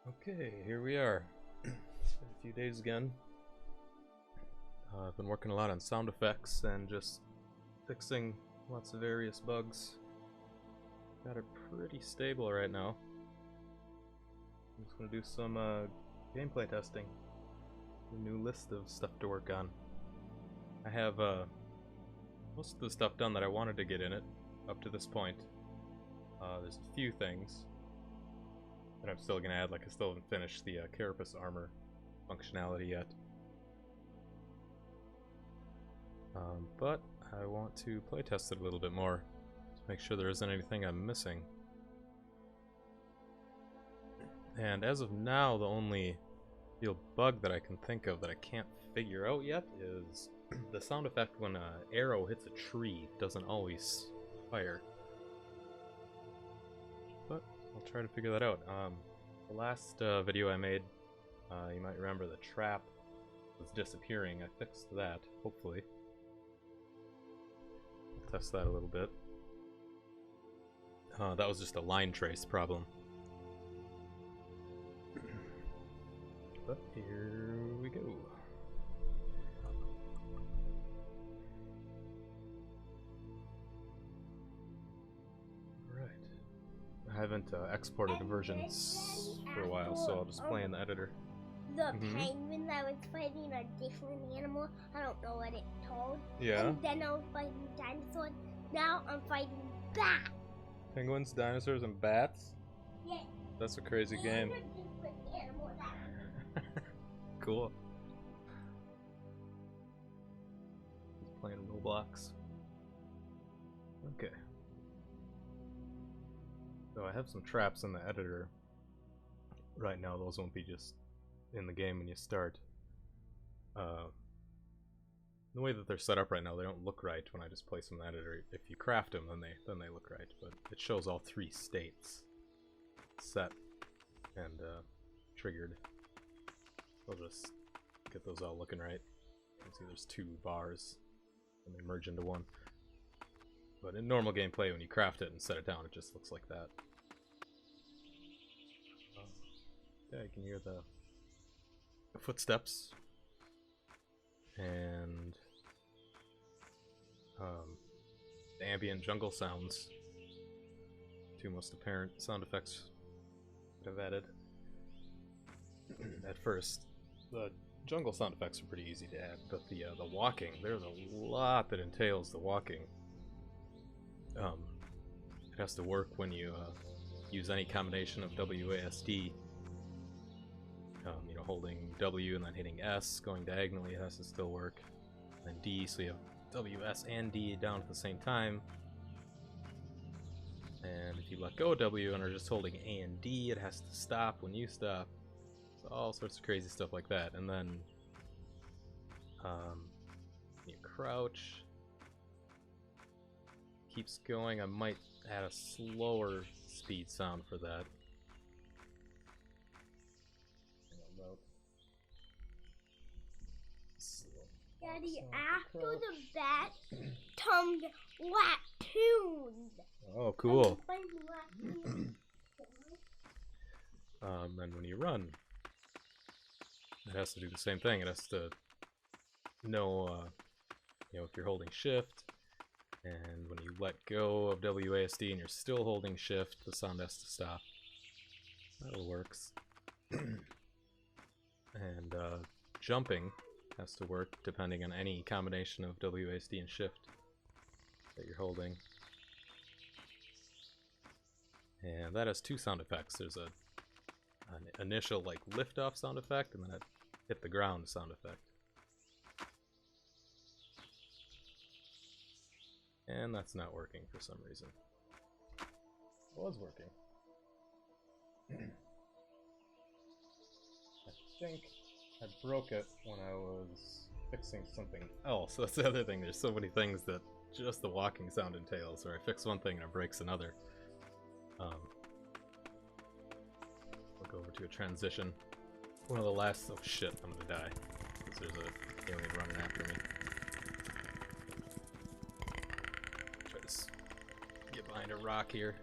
Okay, here we are. It's been a few days again. I've been working a lot on sound effects and just fixing lots of various bugs. Got it pretty stable right now. I'm just gonna do some gameplay testing. A new list of stuff to work on. I have most of the stuff done that I wanted to get in it up to this point. There's a few things that I'm still gonna add, like I still haven't finished the carapace armor functionality yet. But I want to playtest it a little bit more to make sure there isn't anything I'm missing. And as of now, the only real bug that I can think of that I can't figure out yet is the sound effect when an arrow hits a tree doesn't always fire. But I'll try to figure that out. The last video I made, you might remember the trap was disappearing. I fixed that, hopefully. I'll test that a little bit. That was just a line trace problem. But here we go. Alright. I haven't exported versions for a while, so I'll just play in the editor. The penguin that was fighting a different animal, I don't know what it's called. Yeah. And then I was fighting dinosaurs. Now I'm fighting bats. Penguins, dinosaurs, and bats? Yeah. That's a crazy game. Cool. He's playing Roblox. Okay. So I have some traps in the editor. Right now, those won't be just in the game when you start. The way that they're set up right now, they don't look right when I just place them in the editor. If you craft them, then they look right. But it shows all three states set and triggered. I'll just get those all looking right. You can see there's two bars and they merge into one. But in normal gameplay, when you craft it and set it down, it just looks like that. Yeah, you can hear the footsteps and the ambient jungle sounds. Two most apparent sound effects that I've added. At first, the jungle sound effects are pretty easy to add, but the walking, there's a lot that entails the walking. It has to work when you use any combination of WASD. You know, holding W and then hitting S, going diagonally, it has to still work. And then D, so you have W, S, and D down at the same time. And if you let go of W and are just holding A and D, it has to stop when you stop. So all sorts of crazy stuff like that. And then you crouch. Keeps going. I might add a slower speed sound for that. Daddy, after the bat comes raccoons. Oh, cool. And when you run, it has to do the same thing. It has to know, you know, if you're holding shift, and when you let go of WASD and you're still holding shift, the sound has to stop. That all works. And jumping has to work depending on any combination of WASD and shift that you're holding. And that has two sound effects. There's an initial like lift-off sound effect and then a hit the ground sound effect. And that's not working for some reason. It was working. I think I broke it when I was fixing something else. That's the other thing. There's so many things that just the walking sound entails, where I fix one thing and it breaks another. We'll go over to a transition. One of the last... Oh shit, I'm gonna die. Because there's an alien running after me. Try to behind a rock here.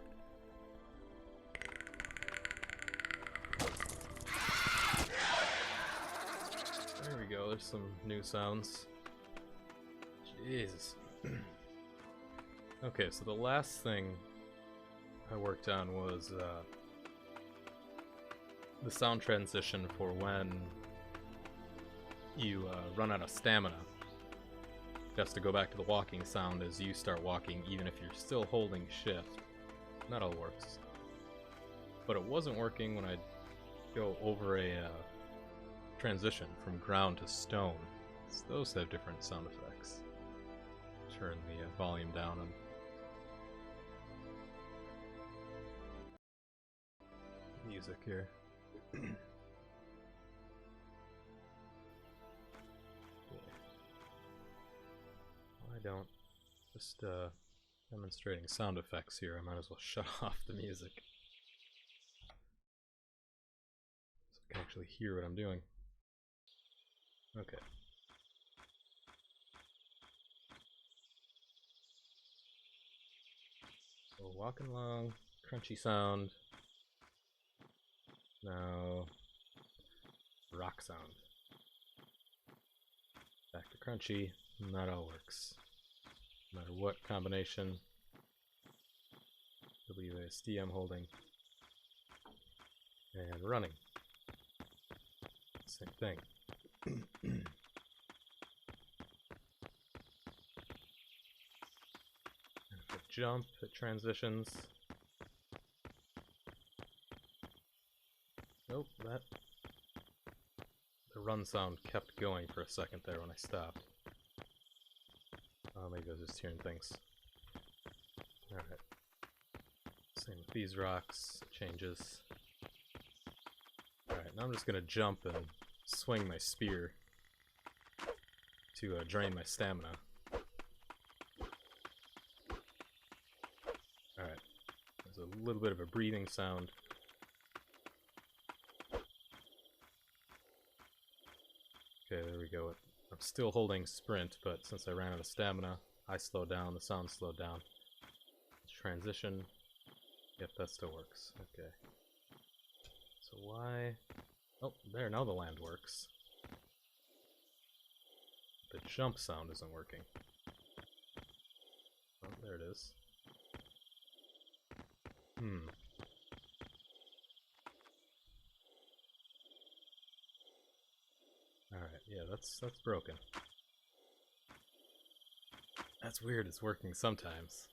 there's some new sounds. Jesus. Okay, so the last thing I worked on was the sound transition for when you run out of stamina. Just to go back to the walking sound as you start walking, even if you're still holding shift. That all works. But it wasn't working when I go over a transition from ground to stone. So those have different sound effects. Turn the volume down on music here. I don't. Just demonstrating sound effects here. I might as well shut off the music. So I can actually hear what I'm doing. Okay. So walking along, crunchy sound. Now, rock sound. Back to crunchy, and that all works. No matter what combination, WASD I'm holding, and running. Same thing. And if I jump, it transitions. Nope, the run sound kept going for a second there when I stopped. Oh, maybe I was just hearing things. Alright. Same with these rocks, it changes. Alright, now I'm just gonna jump and swing my spear to drain my stamina. Alright, there's a little bit of a breathing sound. Okay, there we go. I'm still holding sprint, but since I ran out of stamina, I slowed down, the sound slowed down. Transition. Yep, that still works. Okay. So why... Oh, there, now the land works. The jump sound isn't working. Oh, there it is. Alright, yeah, that's broken. That's weird, it's working sometimes.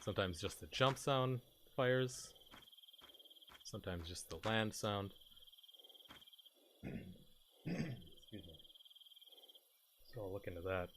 Sometimes just the jump sound fires. Sometimes just the land sound. Excuse me. So I'll look into that.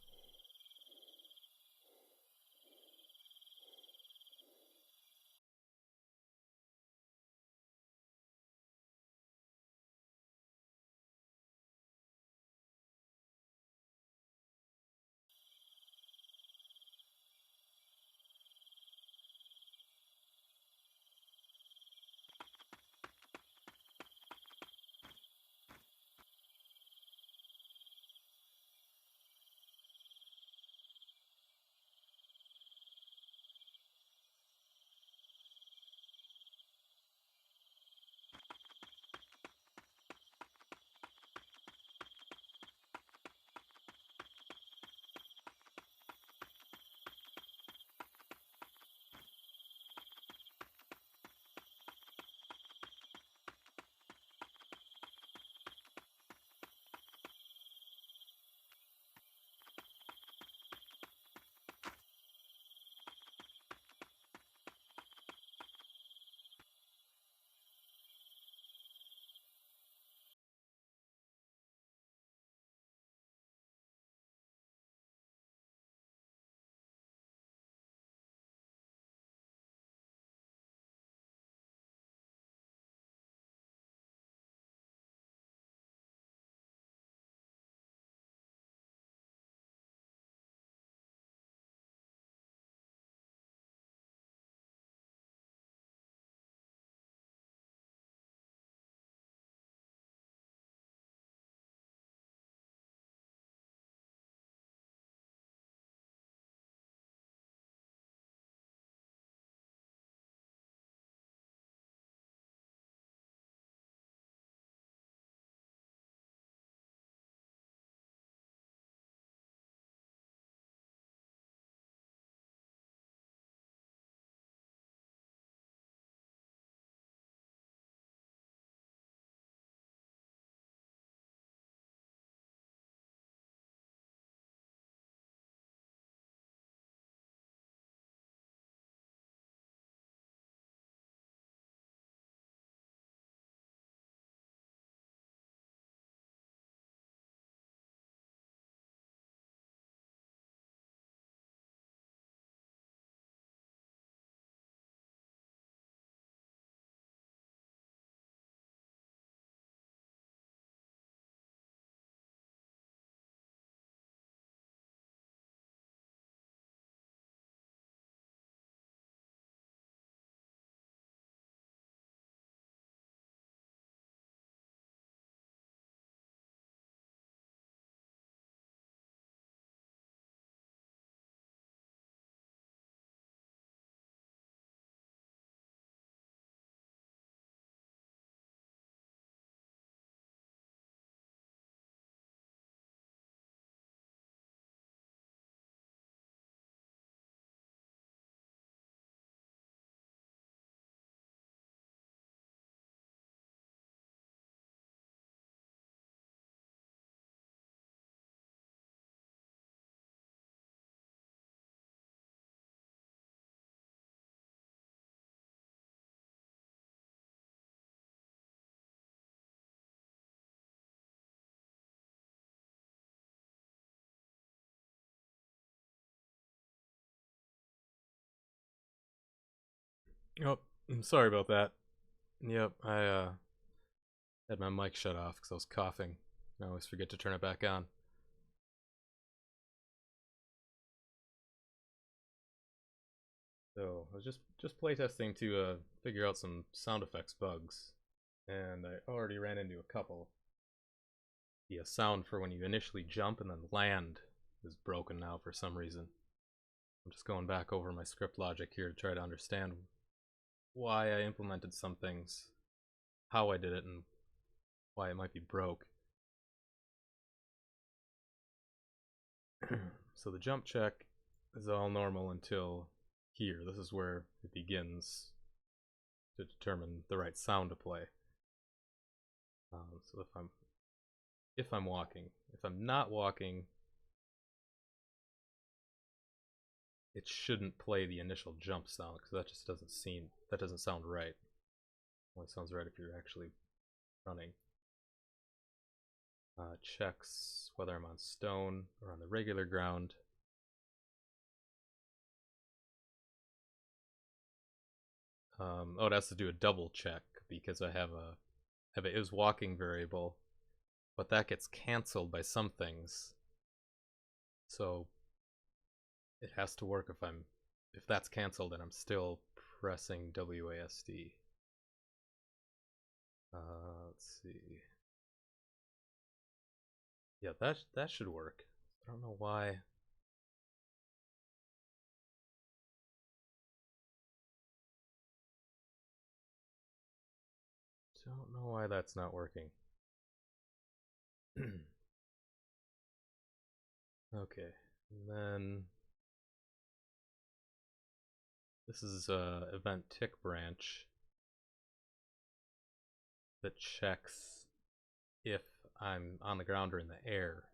Oh, I'm sorry about that. Yep, I had my mic shut off because I was coughing. I always forget to turn it back on. So I was just playtesting to figure out some sound effects bugs, and I already ran into a couple. The sound for when you initially jump and then land is broken now for some reason. I'm just going back over my script logic here to try to understand why I implemented some things, how I did it, and why it might be broke. So the jump check is all normal until here. This is where it begins to determine the right sound to play. So if I'm walking, if I'm not walking, it shouldn't play the initial jump sound because that just doesn't sound right. It only sounds right if you're actually running. Checks whether I'm on stone or on the regular ground. It has to do a double check because I have a is walking variable, but that gets canceled by some things. So it has to work if that's canceled and I'm still pressing WASD. Let's see. Yeah, that should work. I don't know why. Don't know why that's not working. Okay, and then this is event tick branch that checks if I'm on the ground or in the air.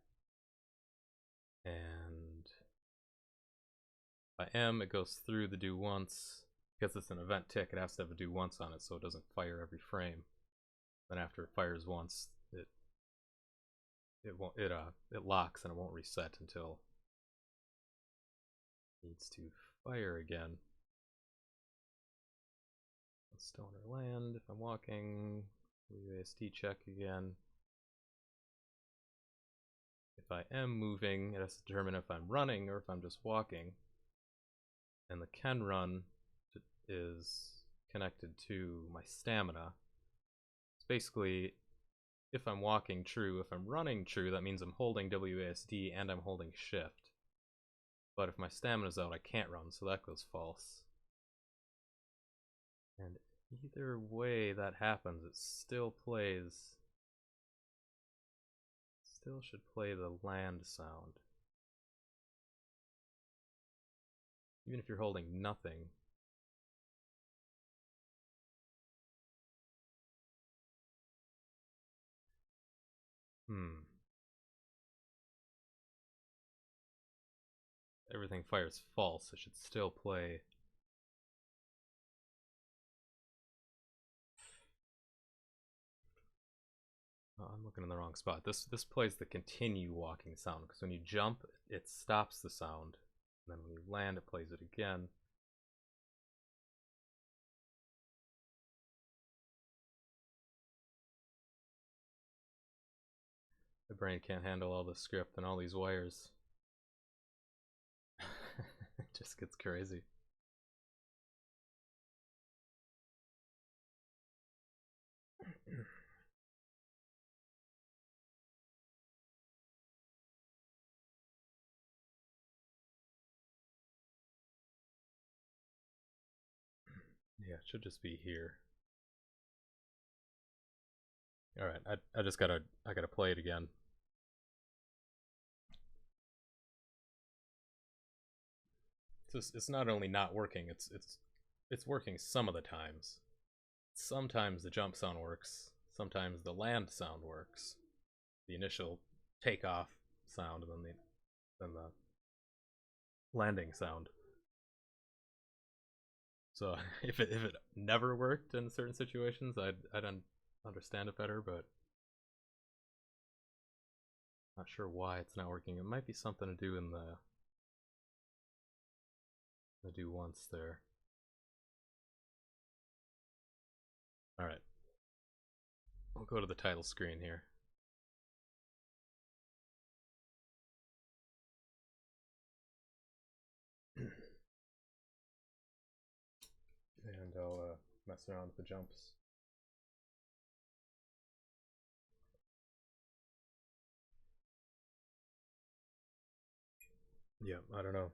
And if I am, it goes through the do once. Because it's an event tick, it has to have a do once on it so it doesn't fire every frame. Then after it fires once, it locks and it won't reset until it needs to fire again. Stone or land if I'm walking. WASD check again. If I am moving, it has to determine if I'm running or if I'm just walking. And the can run is connected to my stamina. It's basically, if I'm walking, true. If I'm running, true. That means I'm holding WASD and I'm holding shift. But if my stamina's out, I can't run, so that goes false. And either way that happens, it still should play the land sound. Even if you're holding nothing. Everything fires false, it should still play. Oh, I'm looking in the wrong spot. This plays the continue walking sound, because when you jump, it stops the sound. And then when you land, it plays it again. The brain can't handle all the script and all these wires. It just gets crazy. Yeah, it should just be here. Alright, I just gotta play it again. It's not only not working, it's working some of the times. Sometimes the jump sound works, sometimes the land sound works. The initial takeoff sound and then the landing sound. So if it never worked in certain situations, I'd understand it better, but not sure why it's not working. It might be something to do in the do once there. Alright. We'll go to the title screen here. And I'll mess around with the jumps. Yeah, I don't know.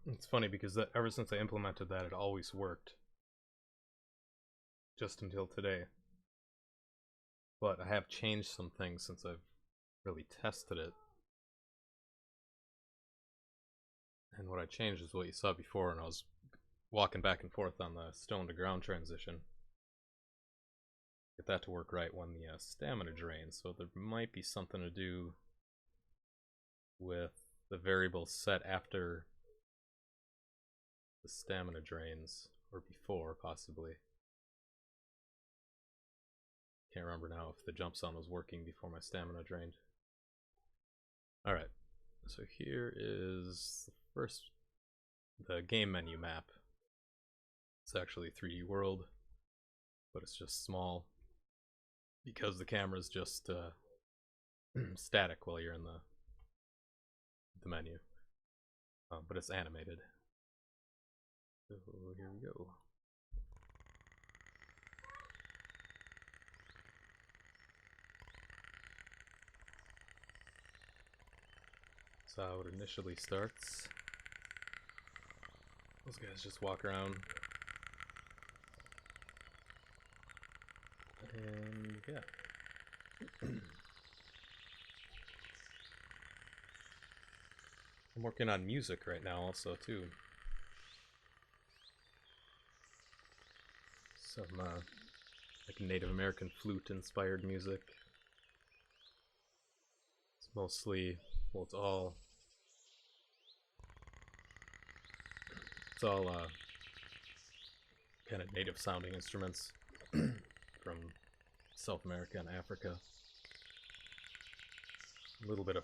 It's funny because ever since I implemented that, it always worked. Just until today. But I have changed some things since I've really tested it. And what I changed is what you saw before, and I was walking back and forth on the stone to ground transition. Get that to work right when the stamina drains, so there might be something to do with the variable set after the stamina drains, or before, possibly. Can't remember now if the jump sound was working before my stamina drained. Alright, so here is the game menu map. It's actually 3D world, but it's just small because the camera's just static while you're in the menu. But it's animated. So here we go. That's how it initially starts. Those guys just walk around. And yeah. I'm working on music right now also too. Some like Native American flute inspired music. It's mostly, well, it's all kind of native sounding instruments from South America and Africa. A little bit of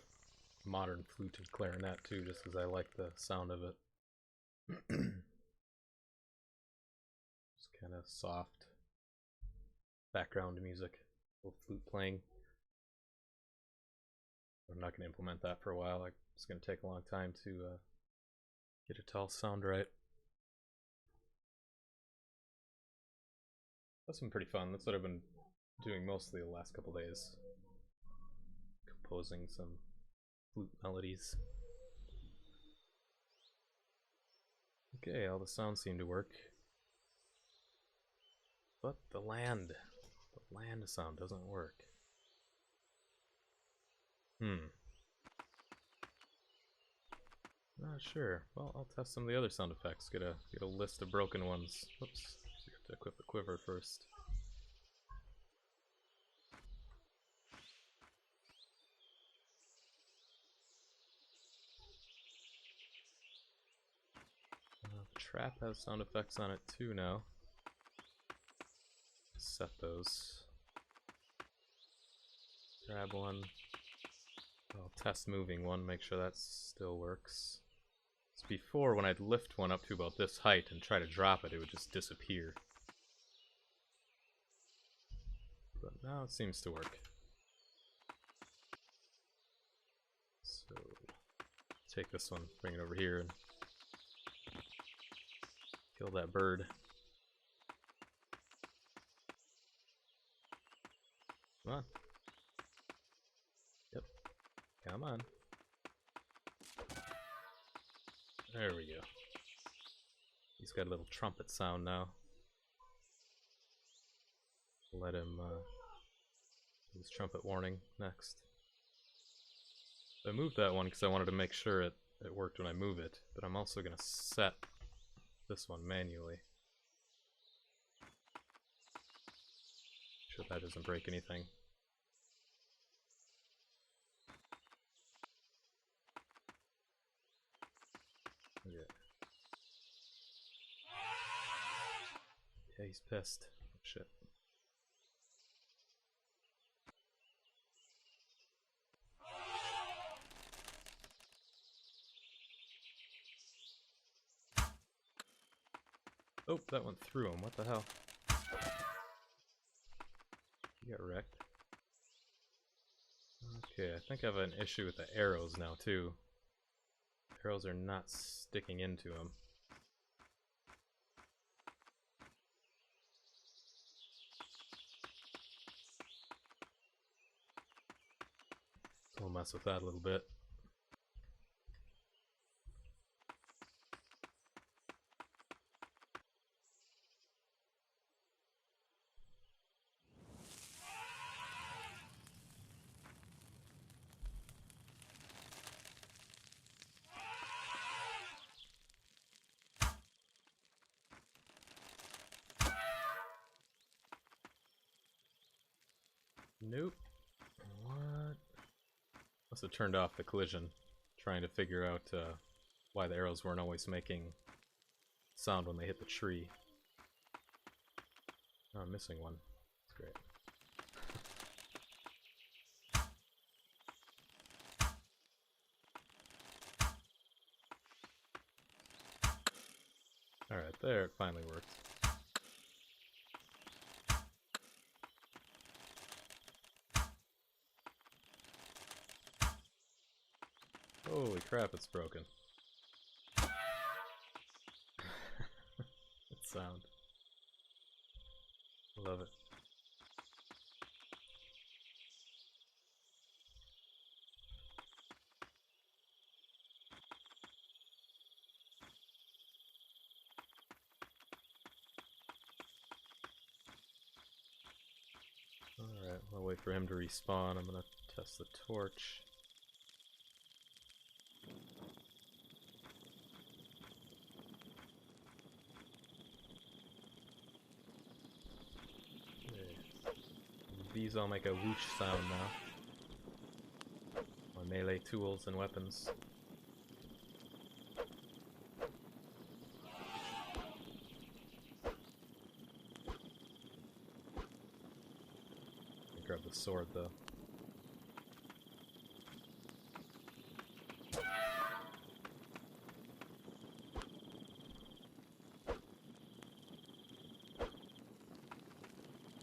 modern flute and clarinet too, just because I like the sound of it. Just kind of soft background music, little flute playing. I'm not going to implement that for a while. It's going to take a long time to get it to all sound right. That's been pretty fun. That's what I've been doing mostly the last couple days. Composing some flute melodies. Okay, all the sounds seem to work. But the land sound doesn't work. Not sure. Well, I'll test some of the other sound effects. Get a list of broken ones. Whoops. We have to equip the quiver first. The trap has sound effects on it too now. Set those. Grab one. I'll test moving one, make sure that still works. So before, when I'd lift one up to about this height and try to drop it, it would just disappear. But now it seems to work. So, take this one, bring it over here, and kill that bird. Come on. Yep. Come on. There we go. He's got a little trumpet sound now. Let him do his trumpet warning next. So I moved that one because I wanted to make sure it worked when I move it, but I'm also going to set this one manually. Make sure that doesn't break anything. Yeah. Yeah, he's pissed. Oh, shit. Oh, that went through him. What the hell? He got wrecked. Okay, I think I have an issue with the arrows now, too. Arrows are not sticking into him. So we'll mess with that a little bit. Nope. What? Must have turned off the collision, trying to figure out why the arrows weren't always making sound when they hit the tree. Oh, I'm missing one. That's great. Alright, there, it finally worked. Holy crap, it's broken. That sound. Love it. Alright, I'll wait for him to respawn. I'm gonna test the torch. These all make a whoosh sound now. My melee tools and weapons. Grab the sword though.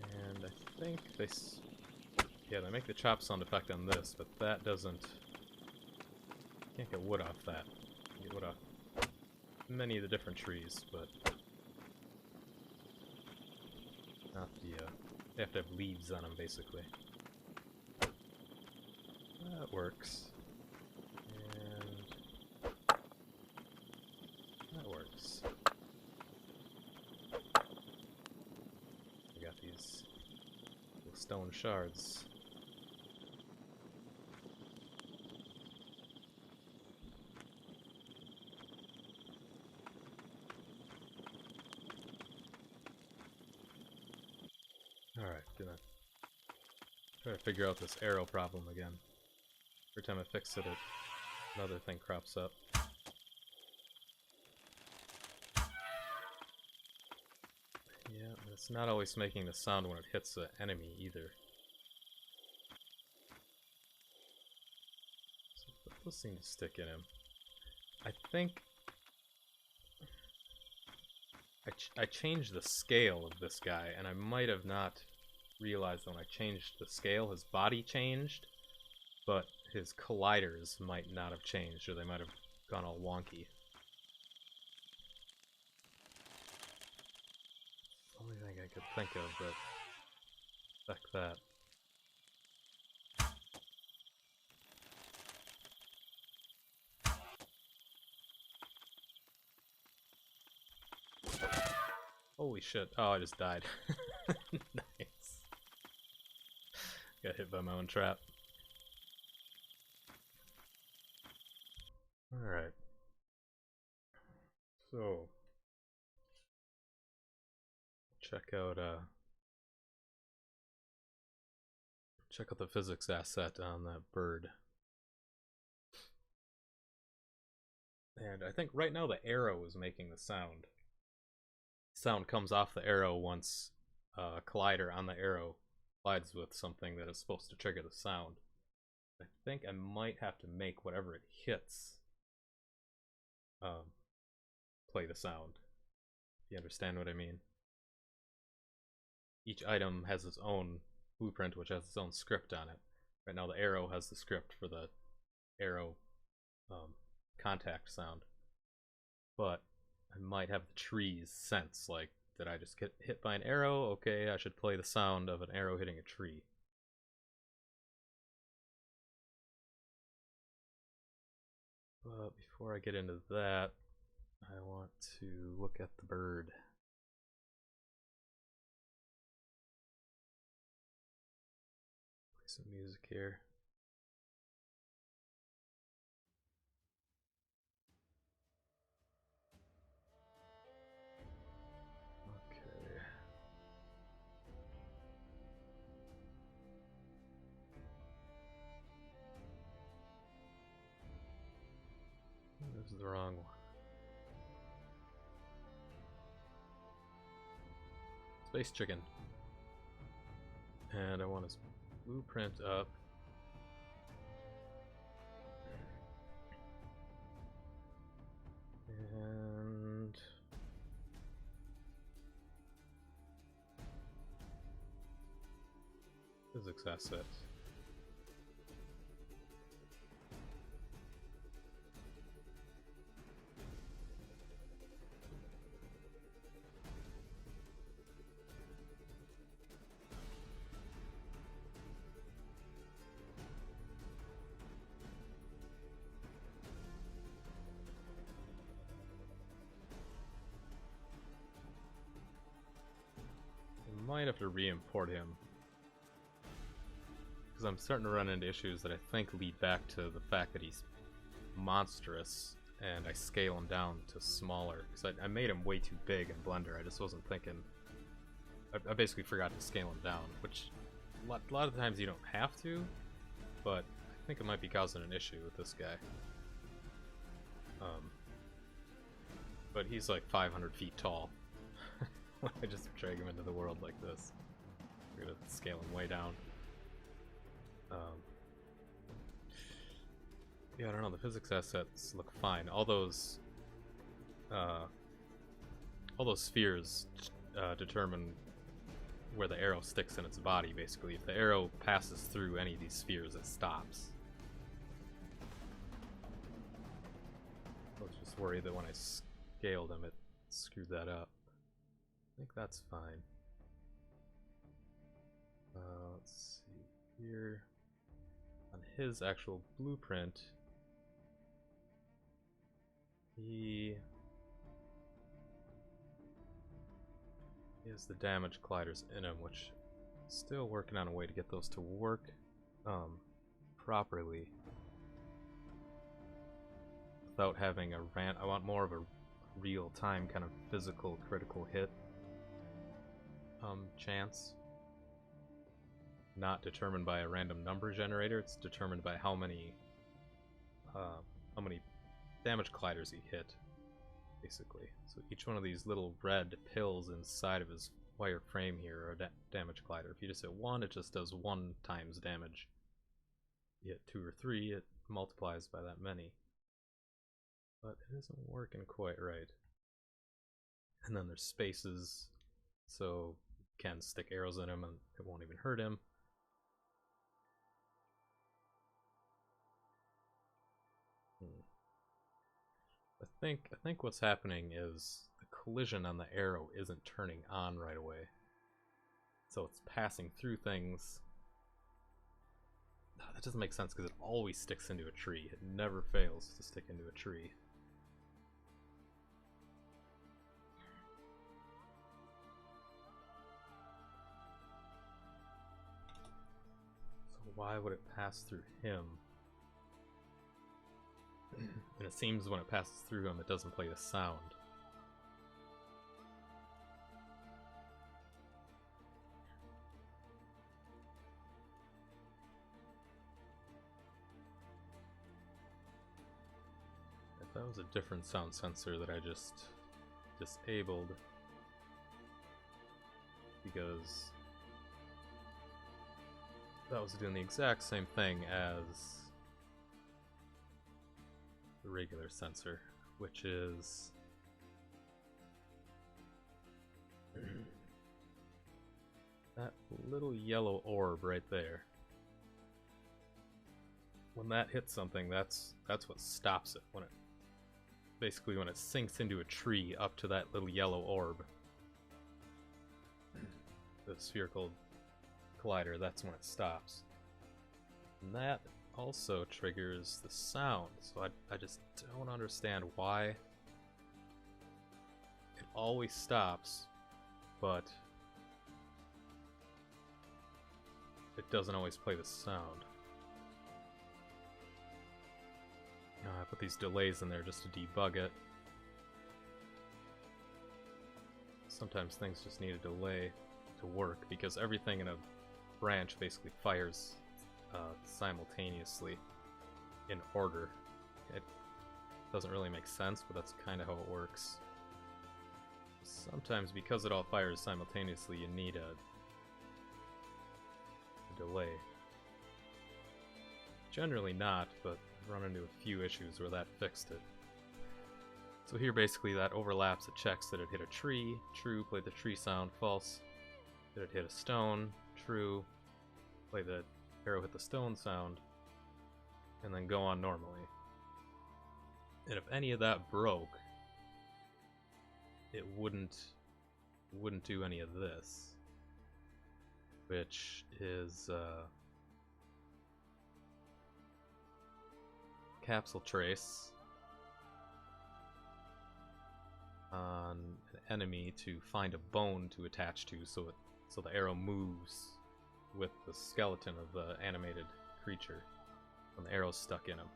And I think they they make the chop sound effect on this, but that doesn't... Can't get wood off that. You can get wood off many of the different trees, but not the, they have to have leaves on them, basically. That works. And that works. We got these little stone shards. Alright, gonna try to figure out this arrow problem again. Every time I fix it, another thing crops up. Yeah, but it's not always making the sound when it hits the enemy either. So those seem to stick in him. I think I changed the scale of this guy, and I might have not realized when I changed the scale his body changed, but his colliders might not have changed, or they might have gone all wonky. Only thing I could think of that affect that. Holy shit. Oh, I just died. Nice. Got hit by my own trap. Alright. So, check out the physics asset on that bird. And I think right now the arrow is making the sound. Sound comes off the arrow once a collider on the arrow collides with something that is supposed to trigger the sound. I think I might have to make whatever it hits play the sound. you understand what I mean. Each item has its own blueprint, which has its own script on it. Right now, the arrow has the script for the arrow contact sound, but I might have the trees sense, like, did I just get hit by an arrow? Okay, I should play the sound of an arrow hitting a tree. But before I get into that, I want to look at the bird. Play some music here. Okay. This is the wrong one. Space chicken. And I want his blueprint up. And physics asset. Might have to re-import him, because I'm starting to run into issues that I think lead back to the fact that he's monstrous and I scale him down to smaller, because I made him way too big in Blender. I just wasn't thinking. I basically forgot to scale him down, which a lot of times you don't have to, but I think it might be causing an issue with this guy. But he's like 500 feet tall. I just drag him into the world like this. We're gonna scale him way down. Yeah, I don't know. The physics assets look fine. All those spheres determine where the arrow sticks in its body. Basically, if the arrow passes through any of these spheres, it stops. I was just worried that when I scaled him, it screwed that up. I think that's fine. Let's see here. On his actual blueprint, he has the damage colliders in him, which still working on a way to get those to work properly without having a rant. I want more of a real-time kind of physical critical hit chance, not determined by a random number generator. It's determined by how many damage colliders he hit, basically. So each one of these little red pills inside of his wire frame here are a damage collider. If you just hit one, it just does 1 times damage. If you hit 2 or 3, it multiplies by that many. But it isn't working quite right. And then there's spaces, so you can stick arrows in him and it won't even hurt him. I think what's happening is the collision on the arrow isn't turning on right away. So it's passing through things. That doesn't make sense because it always sticks into a tree. It never fails to stick into a tree. So why would it pass through him? And it seems when it passes through him, it doesn't play the sound. If that was a different sound sensor that I just disabled, because that was doing the exact same thing as the regular sensor, which is that little yellow orb right there. When that hits something, that's what stops it. When it sinks into a tree up to that little yellow orb, the spherical collider, that's when it stops. And that also triggers the sound, so I just don't understand why it always stops, but it doesn't always play the sound. I put these delays in there just to debug it. Sometimes things just need a delay to work, because everything in a branch basically fires simultaneously in order. It doesn't really make sense, but that's kind of how it works. Sometimes, because it all fires simultaneously, you need a delay. Generally not, but I've run into a few issues where that fixed it. So here basically that overlaps, it checks that it hit a tree, true, play the tree sound, false. Did it hit a stone, true, play the arrow hit the stone sound, and then go on normally. And if any of that broke, it wouldn't do any of this, which is capsule trace on an enemy to find a bone to attach to, so the arrow moves with the skeleton of the animated creature when the arrow's stuck in him.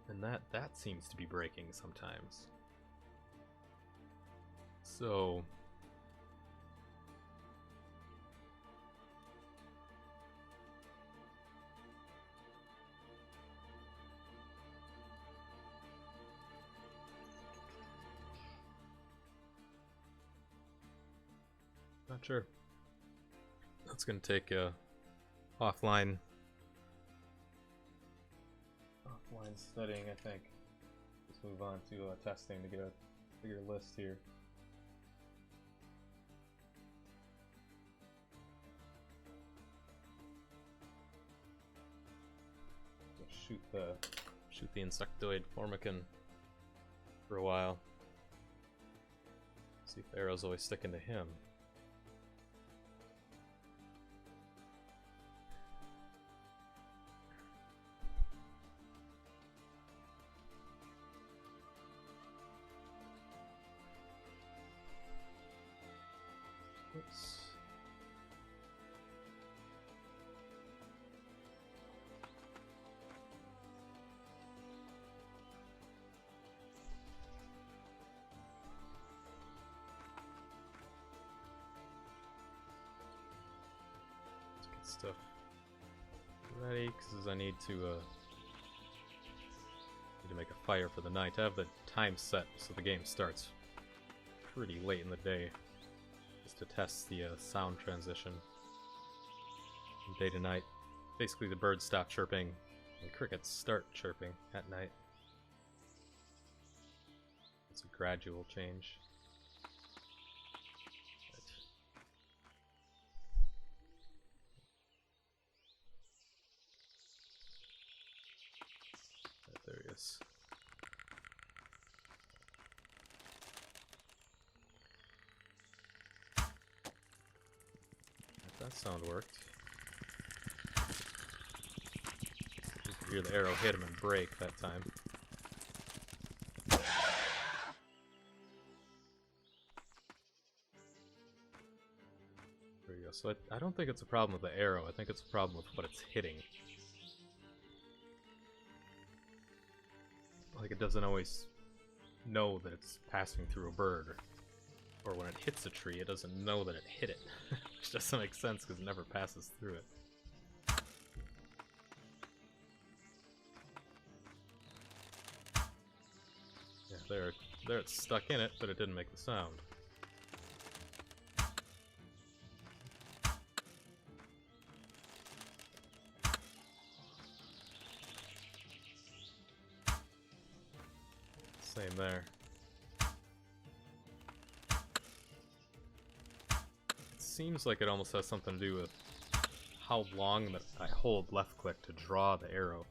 And that seems to be breaking sometimes. So not sure. That's gonna take a offline studying, I think. Let's move on to testing to get a bigger list here. Just shoot the insectoid Formican for a while. See if the arrow's always sticking to him. Oops. Let's get stuff ready, because I need to make a fire for the night. I have the time set so the game starts pretty late in the day, to test the sound transition from day to night. Basically the birds stop chirping and crickets start chirping at night. It's a gradual change. There he is. That sound worked. You could hear the arrow hit him and break that time. There you go. So I don't think it's a problem with the arrow, I think it's a problem with what it's hitting. Like, it doesn't always know that it's passing through a bird, or when it hits a tree, it doesn't know that it hit it. Which doesn't make sense because it never passes through it. Yeah, there it's stuck in it, but it didn't make the sound. Same there. seems like it almost has something to do with how long that I hold left click to draw the arrow.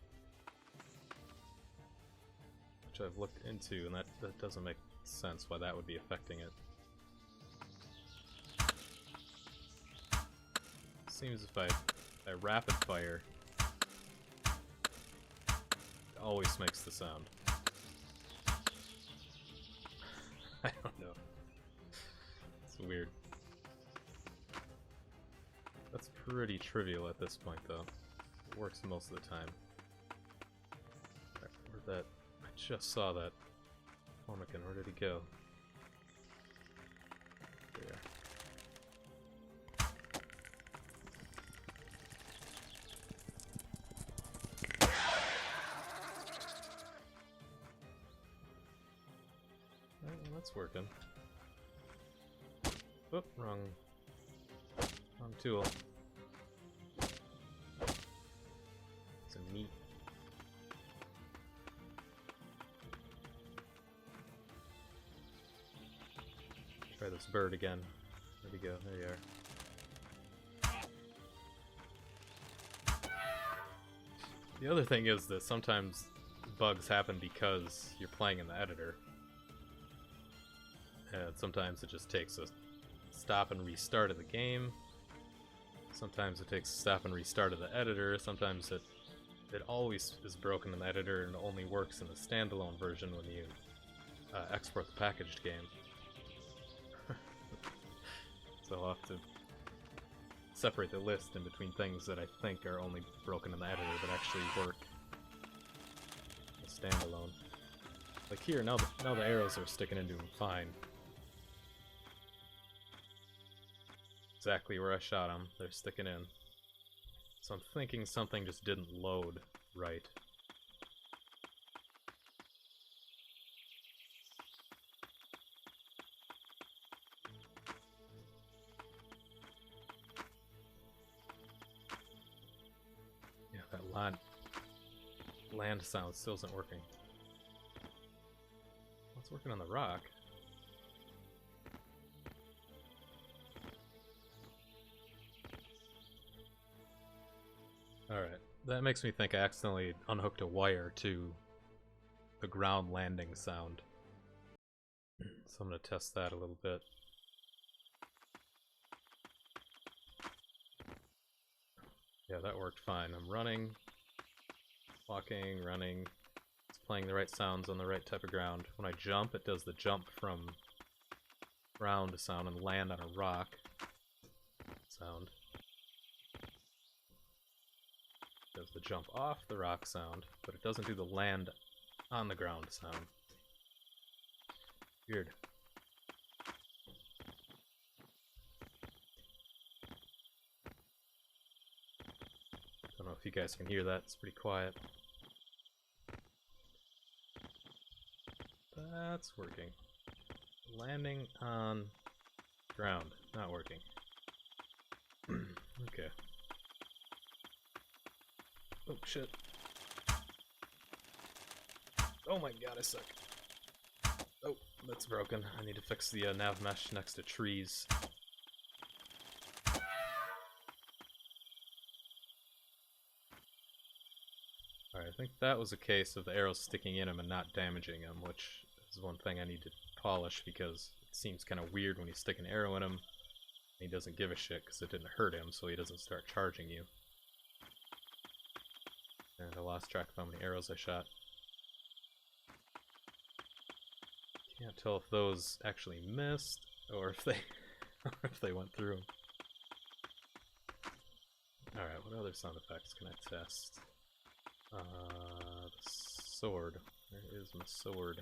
Which I've looked into, and that doesn't make sense why that would be affecting it. Seems if I rapid fire, it always makes the sound. I don't know. It's weird. That's pretty trivial at this point, though. It works most of the time. Alright, where'd that... I just saw that. Formican, where did he go? There. Alright, well, that's working. Oop, wrong tool. It's a meat. Try this bird again. There we go, there you are. The other thing is that sometimes bugs happen because you're playing in the editor. And sometimes it just takes a stop and restart of the game. Sometimes it takes a stop and restart of the editor. Sometimes it always is broken in the editor and only works in the standalone version when you export the packaged game. So I'll have to separate the list in between things that I think are only broken in the editor but actually work in the standalone. Like here, now the arrows are sticking into them fine. Exactly where I shot them, they're sticking in. So I'm thinking something just didn't load right. Yeah, that land sound still isn't working. Well, it's working on the rock. Alright, that makes me think I accidentally unhooked a wire to the ground landing sound. So I'm going to test that a little bit. Yeah, that worked fine. I'm running, walking, running. It's playing the right sounds on the right type of ground. When I jump, it does the jump from ground sound and land on a rock sound. Does the jump off the rock sound, but it doesn't do the land on the ground sound. Weird. Don't know if you guys can hear that, it's pretty quiet. That's working. Landing on ground, not working. Okay. Oh shit. Oh my god, I suck. Oh, that's broken. I need to fix the nav mesh next to trees. Alright, I think that was a case of the arrows sticking in him and not damaging him, which is one thing I need to polish because it seems kind of weird when you stick an arrow in him and he doesn't give a shit because it didn't hurt him, so he doesn't start charging you. And I lost track of how many arrows I shot. Can't tell if those actually missed or if they went through. Alright, what other sound effects can I test? The sword. Where is my sword?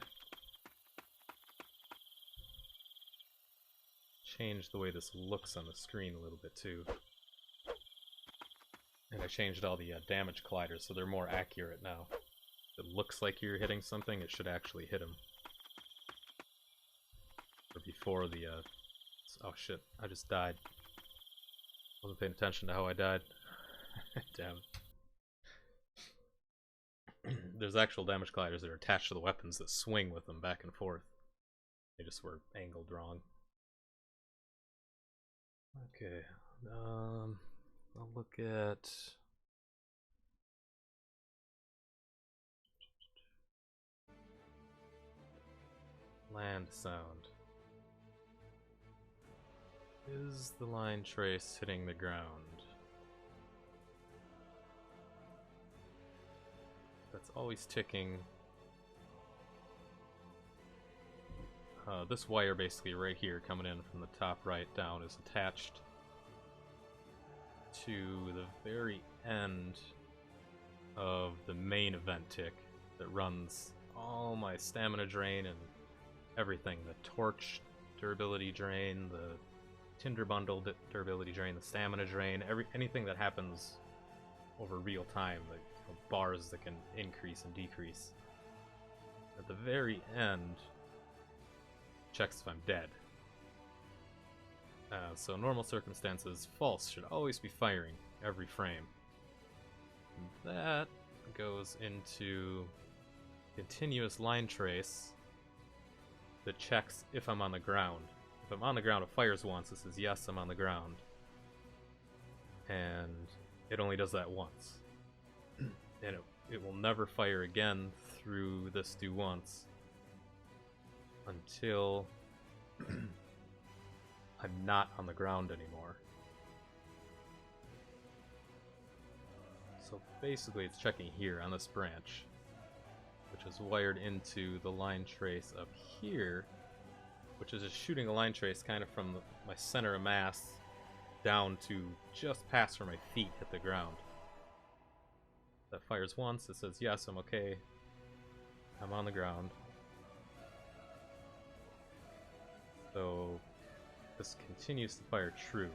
Change the way this looks on the screen a little bit too. And I changed all the damage colliders so they're more accurate now. If it looks like you're hitting something, it should actually hit him. Or before the oh shit, I just died. Wasn't paying attention to how I died. Damn. There's actual damage colliders that are attached to the weapons that swing with them back and forth. They just were angled wrong. Okay, I'll look at land sound. Is the line trace hitting the ground? That's always ticking. This wire basically right here coming in from the top right down is attached to the very end of the main event tick that runs all my stamina drain and everything. The torch durability drain, the tinder bundle durability drain, the stamina drain, anything that happens over real time, like bars that can increase and decrease. At the very end, checks if I'm dead. So normal circumstances, false should always be firing every frame. And that goes into continuous line trace that checks if I'm on the ground. If I'm on the ground, it fires once. It says, yes, I'm on the ground. And it only does that once. And it will never fire again through this do once until I'm not on the ground anymore. So basically it's checking here on this branch, which is wired into the line trace up here, which is just shooting a line trace kind of from my center of mass down to just past where my feet hit the ground. That fires once, it says yes, I'm okay, I'm on the ground. So this continues to fire true.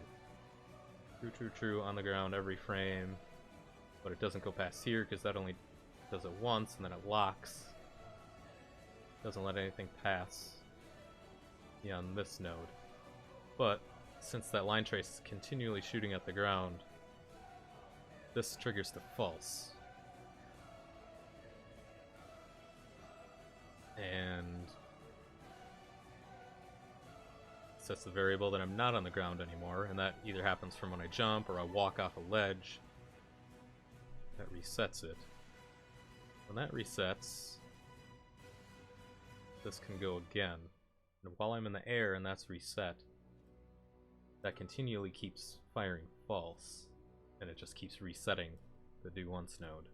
True, true, true, on the ground every frame. But it doesn't go past here because that only does it once and then it locks. Doesn't let anything pass beyond this node. But since that line trace is continually shooting at the ground, this triggers to false. And sets the variable that I'm not on the ground anymore, and that either happens from when I jump or I walk off a ledge. That resets it. When that resets, this can go again. And while I'm in the air and that's reset, that continually keeps firing false, and it just keeps resetting the do once node.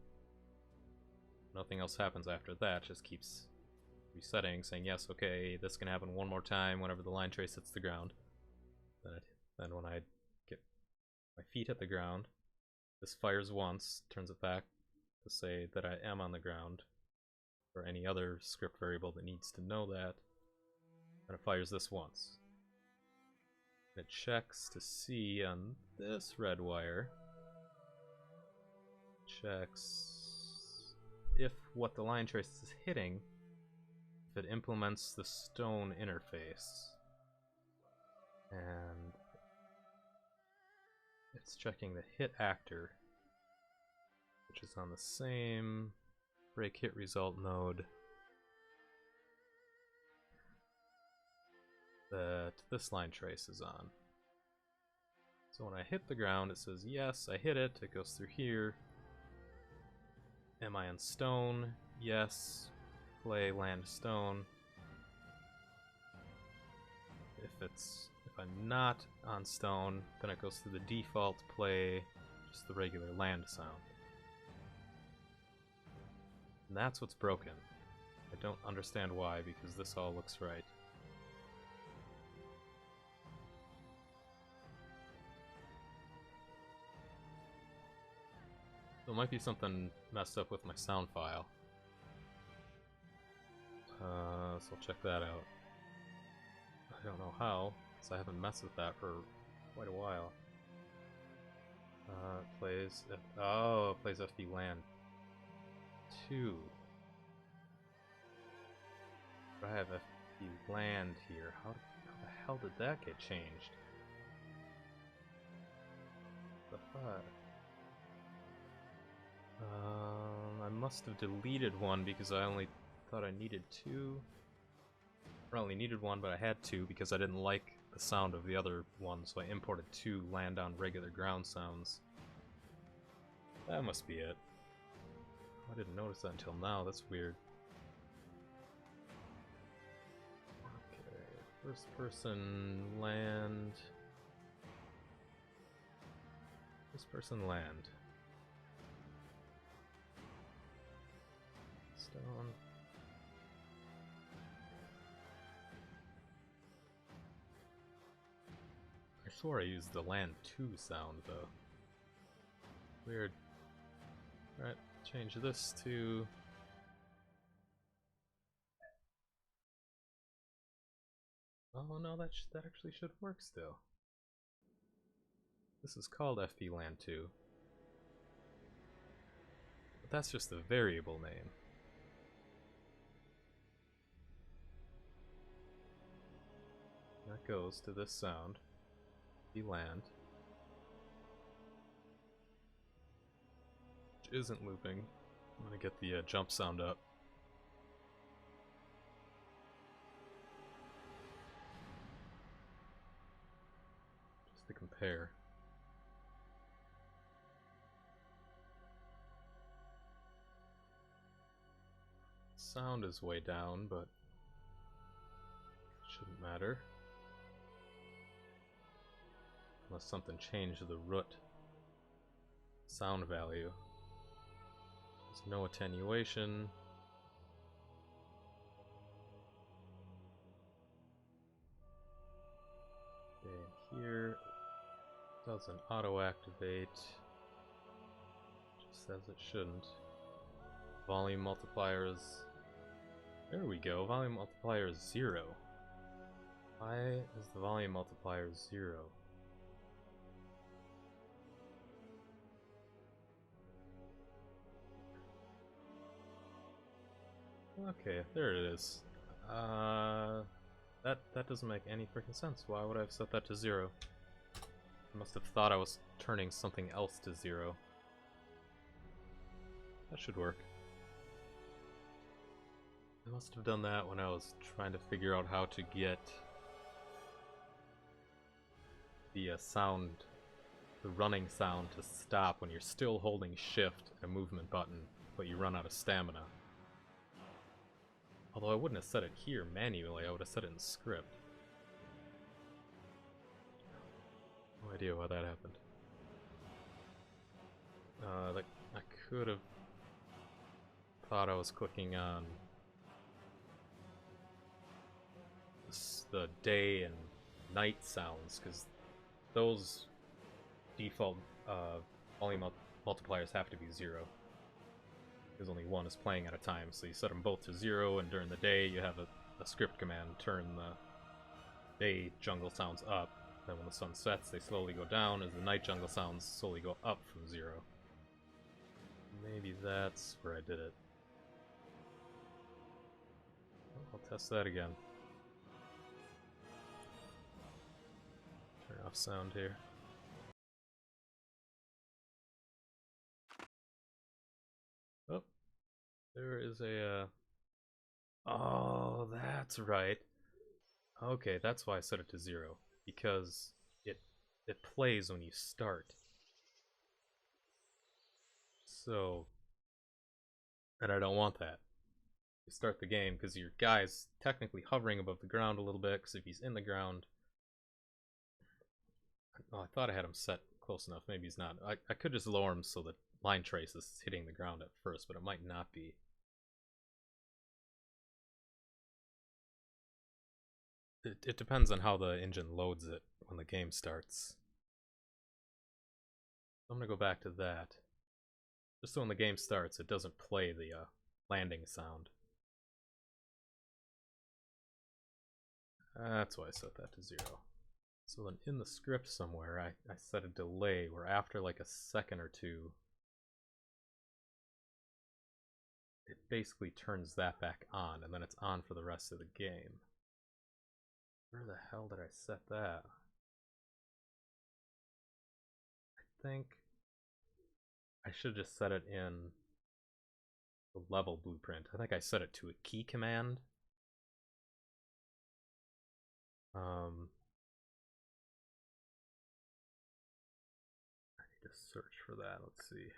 Nothing else happens after that, just keeps resetting, saying yes, okay, this can happen one more time whenever the line trace hits the ground. Then when I get my feet hit the ground, this fires once, turns it back to say that I am on the ground, or any other script variable that needs to know that, and it fires this once. It checks to see on this red wire, checks if what the line trace is hitting, if it implements the stone interface. And it's checking the hit actor, which is on the same break hit result node that this line trace is on. So when I hit the ground, it says yes, I hit it, it goes through here. Am I on stone? Yes. Play land stone. If I'm not on stone, then it goes through the default play, just the regular land sound. And that's what's broken. I don't understand why, because this all looks right. So it might be something messed up with my sound file. So I'll check that out. I don't know how, because I haven't messed with that for quite a while. It plays... oh, it plays FD Land 2. But I have FD Land here. How the hell did that get changed? The fuck? I must have deleted one because I only thought I needed two. I only needed one, but I had two because I didn't like the sound of the other one, so I imported 2 land on regular ground sounds. That must be it. I didn't notice that until now, that's weird. Okay, first person land. First person land. Stone. I swore I used the land 2 sound though. Weird. Alright, change this to... Oh no, that actually should work still. This is called FP Land 2. But that's just a variable name. That goes to this sound. FP Land. Which isn't looping. I'm gonna get the jump sound up. Just to compare. Sound is way down, but shouldn't matter. Unless something changed the root sound value. There's no attenuation. Okay, here it doesn't auto-activate. Just as it shouldn't. Volume multiplier is... There we go, volume multiplier is 0. Why is the volume multiplier 0? Okay, there it is. That doesn't make any freaking sense. Why would I have set that to 0? I must have thought I was turning something else to 0. That should work. I must have done that when I was trying to figure out how to get the sound, the running sound to stop when you're still holding shift and a movement button, but you run out of stamina. Although I wouldn't have set it here manually, I would have set it in script. No idea why that happened. I could have thought I was clicking on the day and night sounds, because those default volume multipliers have to be 0. Because only one is playing at a time, so you set them both to 0, and during the day you have a script command turn the day jungle sounds up. Then when the sun sets, they slowly go down as the night jungle sounds slowly go up from 0. Maybe that's where I did it. I'll test that again. Turn off sound here. Oh, there is a, oh, that's right. Okay, that's why I set it to 0. Because it plays when you start. So, and I don't want that. You start the game because your guy's technically hovering above the ground a little bit, because if he's in the ground... Oh, I thought I had him set close enough. Maybe he's not. I could just lower him so that line trace is hitting the ground at first, but it might not be. It depends on how the engine loads it when the game starts. I'm gonna go back to that. Just so when the game starts, it doesn't play the landing sound. That's why I set that to 0. So then in the script somewhere, I set a delay where after like a second or two, it basically turns that back on, and then it's on for the rest of the game. Where the hell did I set that? I think I should just set it in the level blueprint. I think I set it to a key command. search for that. Let's see.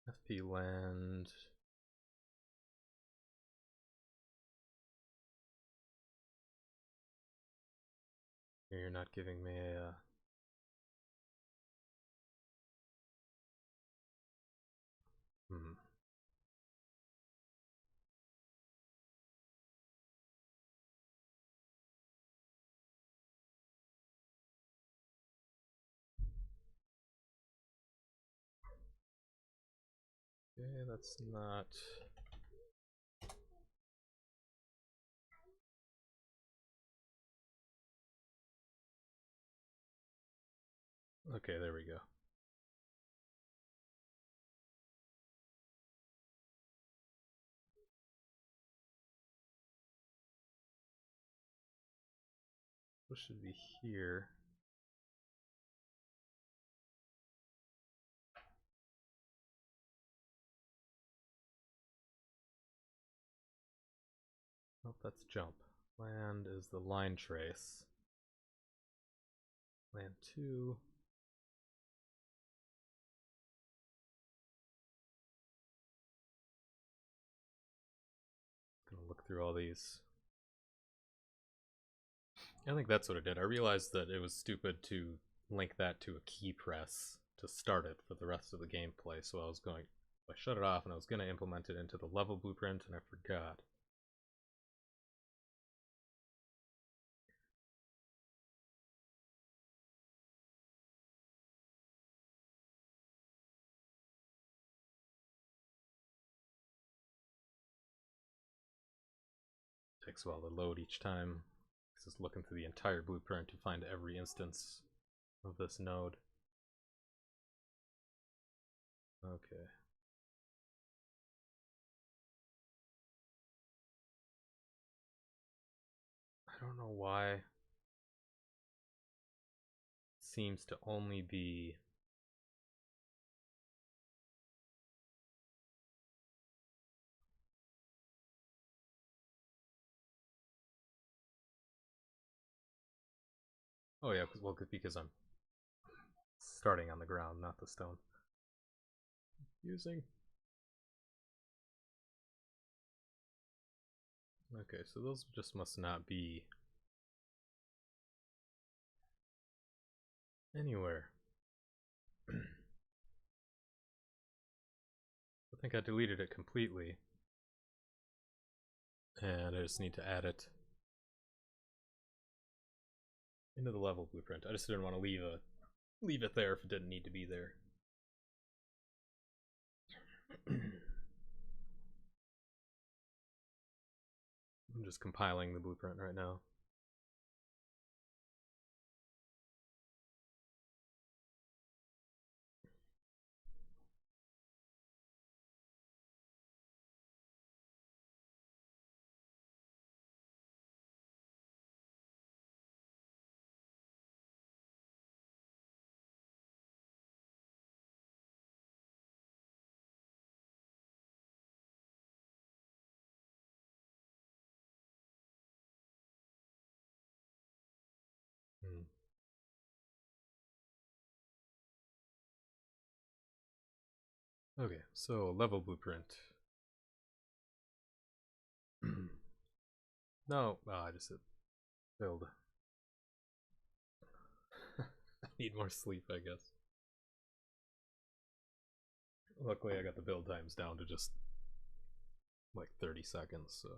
FP land. You're not giving me a. Okay, that's not. Okay, there we go. What should be here? Oh, that's jump. Land is the line trace. Land 2. Gonna look through all these. I think that's what it did. I realized that it was stupid to link that to a key press to start it for the rest of the gameplay, so I shut it off and I was going to implement it into the level blueprint and I forgot. Takes a while to load each time. It's just looking through the entire blueprint to find every instance of this node. Okay. I don't know why it seems to only be oh yeah, because I'm starting on the ground, not the stone. Using. Okay, so those just must not be anywhere. I think I deleted it completely. And I just need to add it into the level blueprint. I just didn't want to leave it there if it didn't need to be there. I'm just compiling the blueprint right now. Okay, so level blueprint. No, I just said build. I need more sleep, I guess. Luckily, I got the build times down to just like 30 seconds, so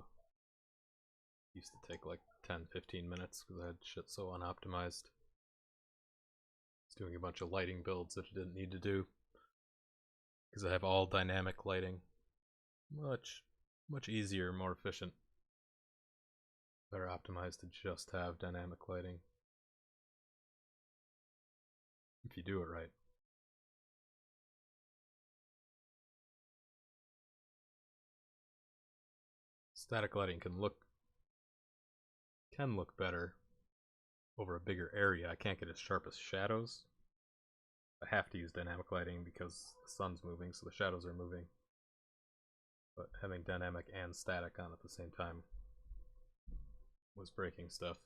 used to take like 10-15 minutes because I had shit so unoptimized. I was doing a bunch of lighting builds that I didn't need to do because I have all dynamic lighting. Much easier, more efficient, better optimized to just have dynamic lighting if you do it right. Static lighting can look better over a bigger area. I can't get as sharp as shadows. I have to use dynamic lighting because the sun's moving, so the shadows are moving. But having dynamic and static on at the same time was breaking stuff.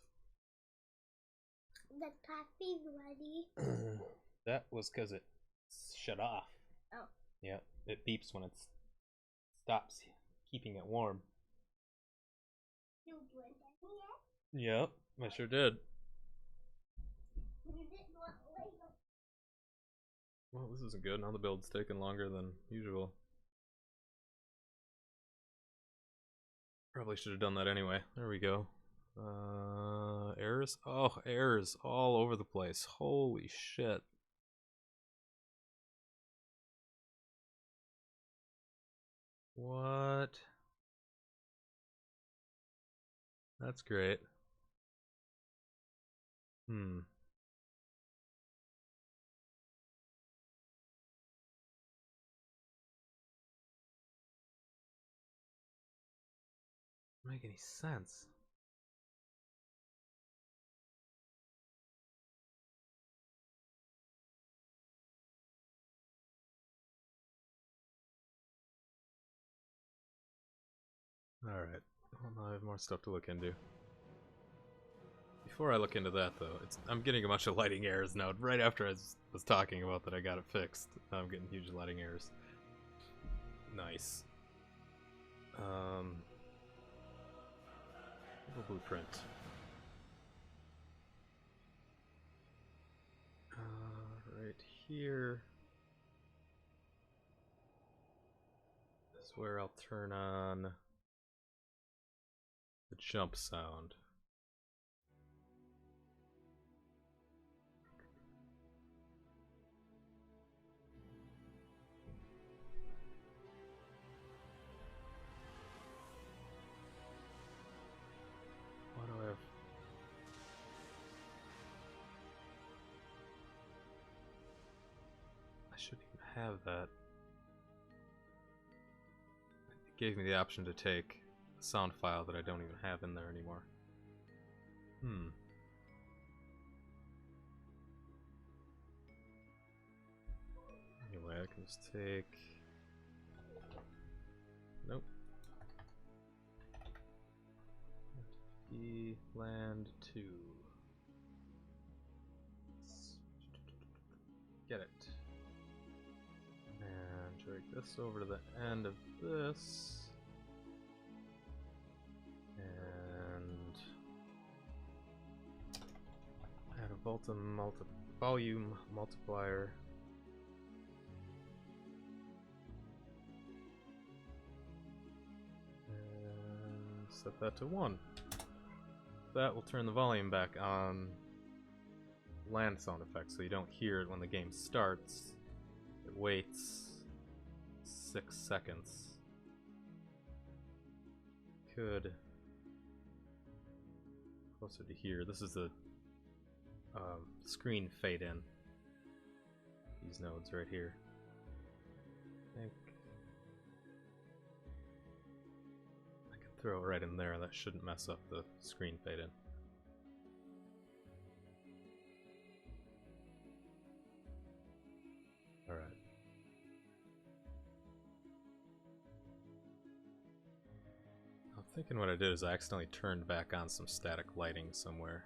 the coffee's ready. That was because it shut off. Oh. Yeah, it beeps when it stops keeping it warm. You blend any yet? Yep, I sure did. You didn't want Lego. Well, this isn't good. Now the build's taking longer than usual. Probably should have done that anyway. There we go. Errors? Oh, errors all over the place. Holy shit. What? That's great. Doesn't make any sense. Alright. Well, now I have more stuff to look into. Before I look into that, though, I'm getting a bunch of lighting errors now. Right after I was talking about that I got it fixed, I'm getting huge lighting errors. Nice. Blueprint. Right here. This is where I'll turn on the jump sound. Why do I have... I shouldn't even have that. It gave me the option to take a sound file that I don't even have in there anymore. Anyway, I can just take... Nope. E land 2. Get it. And drag this over to the end of this. And add a volume multiplier. And set that to 1. That will turn the volume back on land sound effects so you don't hear it when the game starts. It waits 6 seconds. Could closer to here. This is the screen fade in. These nodes right here. I think I can throw it right in there. That shouldn't mess up the screen fade in. Alright. I'm thinking what I did is I accidentally turned back on some static lighting somewhere.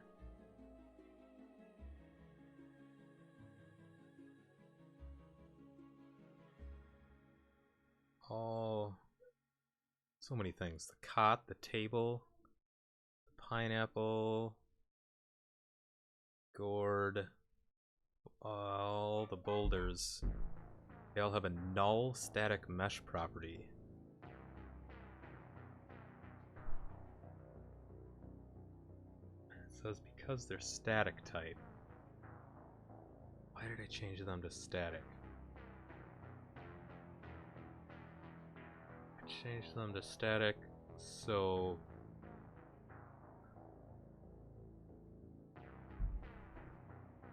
So many things. The cot, the table, the pineapple, gourd, all the boulders. They all have a null static mesh property. It says because they're static type. Why did I change them to static? Change them to static, so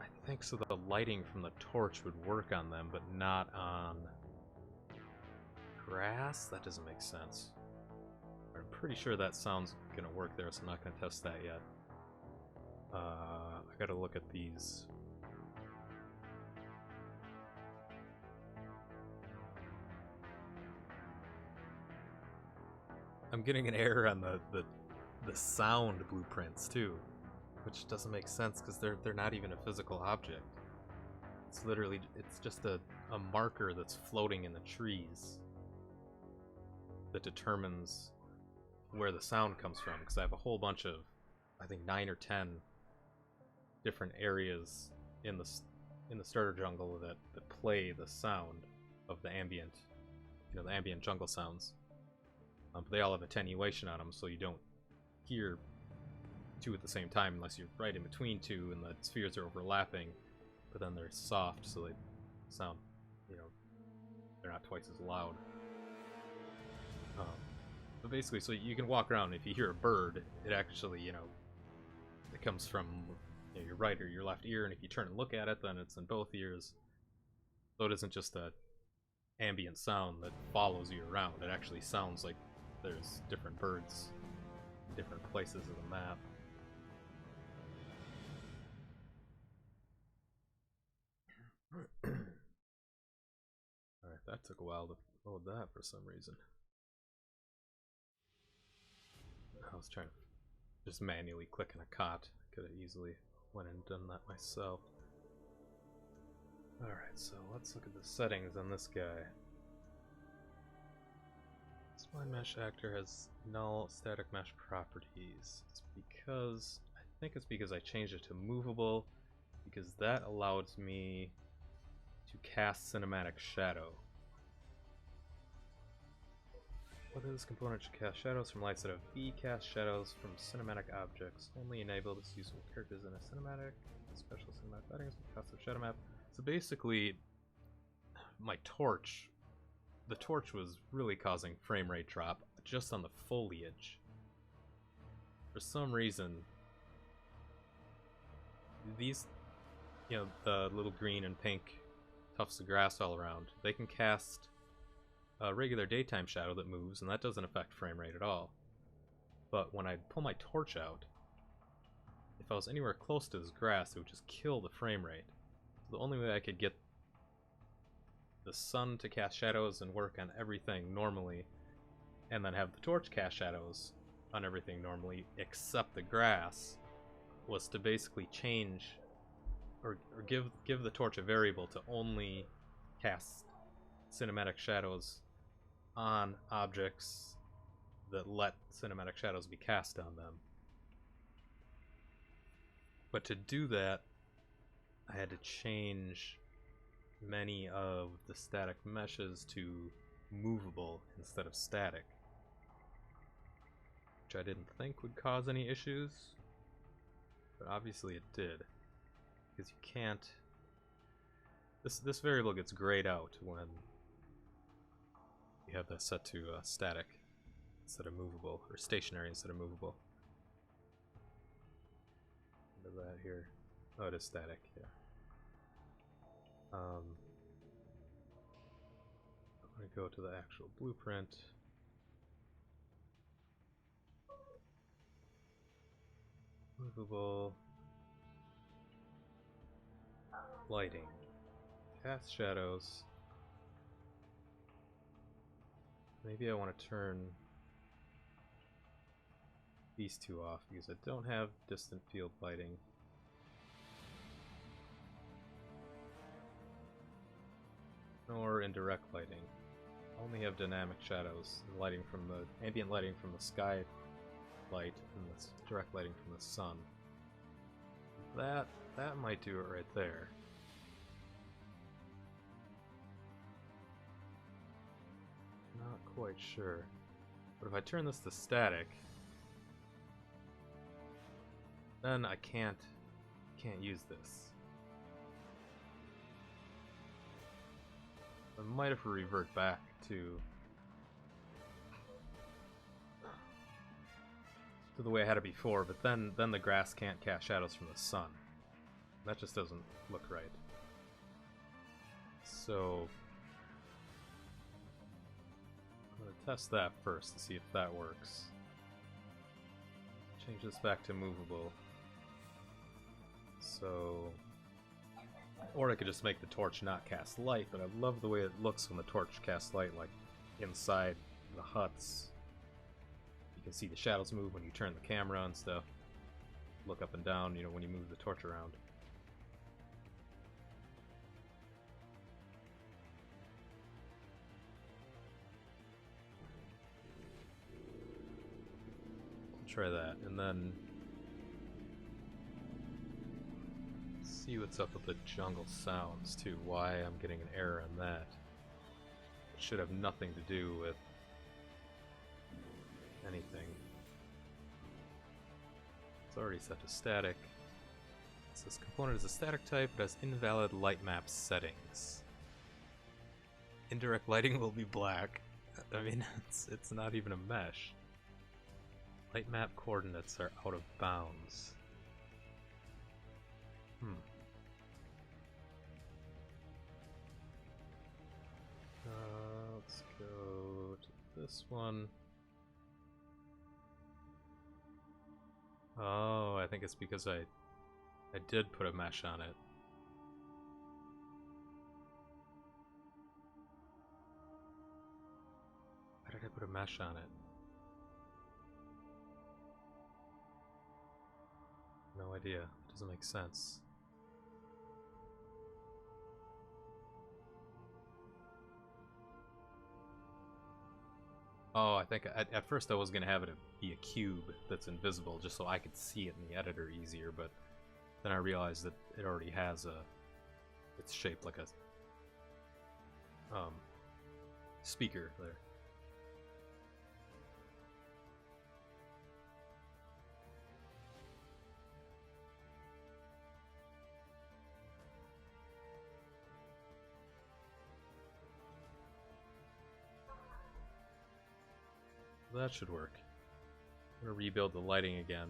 I think so the lighting from the torch would work on them, but not on grass? That doesn't make sense. I'm pretty sure that sound's gonna work there, so I'm not gonna test that yet. I gotta look at these. I'm getting an error on the sound blueprints too. which doesn't make sense because they're not even a physical object. It's literally, it's just a marker that's floating in the trees that determines where the sound comes from, because I have a whole bunch of, I think 9 or 10 different areas in the starter jungle that play the sound of the ambient, the ambient jungle sounds. But they all have attenuation on them, so you don't hear two at the same time unless you're right in between two and the spheres are overlapping, but then they're soft, so they sound, they're not twice as loud. But basically, so you can walk around, if you hear a bird, it actually, it comes from your right or your left ear, and if you turn and look at it, then it's in both ears. So it isn't just a ambient sound that follows you around. It actually sounds like there's different birds in different places of the map. Alright, that took a while to load that for some reason. I was trying to just manually click on a cot. I could have easily went and done that myself. Alright, so let's look at the settings on this guy. Spline Mesh Actor has null static mesh properties. I think it's because I changed it to movable, because that allows me to cast cinematic shadow. Whether this component should cast shadows from lights that have B, cast shadows from cinematic objects. Only enable this use with characters in a cinematic, special cinematic settings with passive shadow map. So basically, my torch, the torch was really causing frame rate drop just on the foliage. For some reason, these, the little green and pink tufts of grass all around, they can cast a regular daytime shadow that moves, and that doesn't affect frame rate at all. But when I pull my torch out, if I was anywhere close to this grass, it would just kill the frame rate. So the only way I could get the sun to cast shadows and work on everything normally, and then have the torch cast shadows on everything normally except the grass, was to basically change or give the torch a variable to only cast cinematic shadows on objects that let cinematic shadows be cast on them. But to do that, I had to change many of the static meshes to movable instead of static, which I didn't think would cause any issues, but obviously it did, because you can't, this variable gets grayed out when you have that set to static instead of movable, or stationary instead of movable. Look at that here. Oh, it is static, yeah. I'm going to go to the actual blueprint. Movable. Lighting. Cast shadows. Maybe I want to turn these two off because I don't have distant field lighting. Nor indirect lighting. I only have dynamic shadows, lighting from the ambient lighting from the sky light and the direct lighting from the sun. That might do it right there. Not quite sure. But if I turn this to static, then I can't use this. I might have to revert back to the way I had it before, but then the grass can't cast shadows from the sun. That just doesn't look right. So I'm going to test that first to see if that works. Change this back to movable. So, or I could just make the torch not cast light, but I love the way it looks when the torch casts light, like inside the huts. You can see the shadows move when you turn the camera and stuff. look up and down, you know, when you move the torch around. Try that, and then see what's up with the jungle sounds too. Why I'm getting an error on that. It should have nothing to do with anything. It's already set to static. It says component is a static type, but has invalid light map settings. Indirect lighting will be black. I mean, it's not even a mesh. Light map coordinates are out of bounds. Let's go to this one. Oh, I think it's because I did put a mesh on it. Why did I put a mesh on it? No idea. It doesn't make sense. Oh, I think at first I was going to have it be a cube that's invisible just so I could see it in the editor easier, but then I realized that it already has it's shaped like a speaker there. That should work. I'm gonna rebuild the lighting again.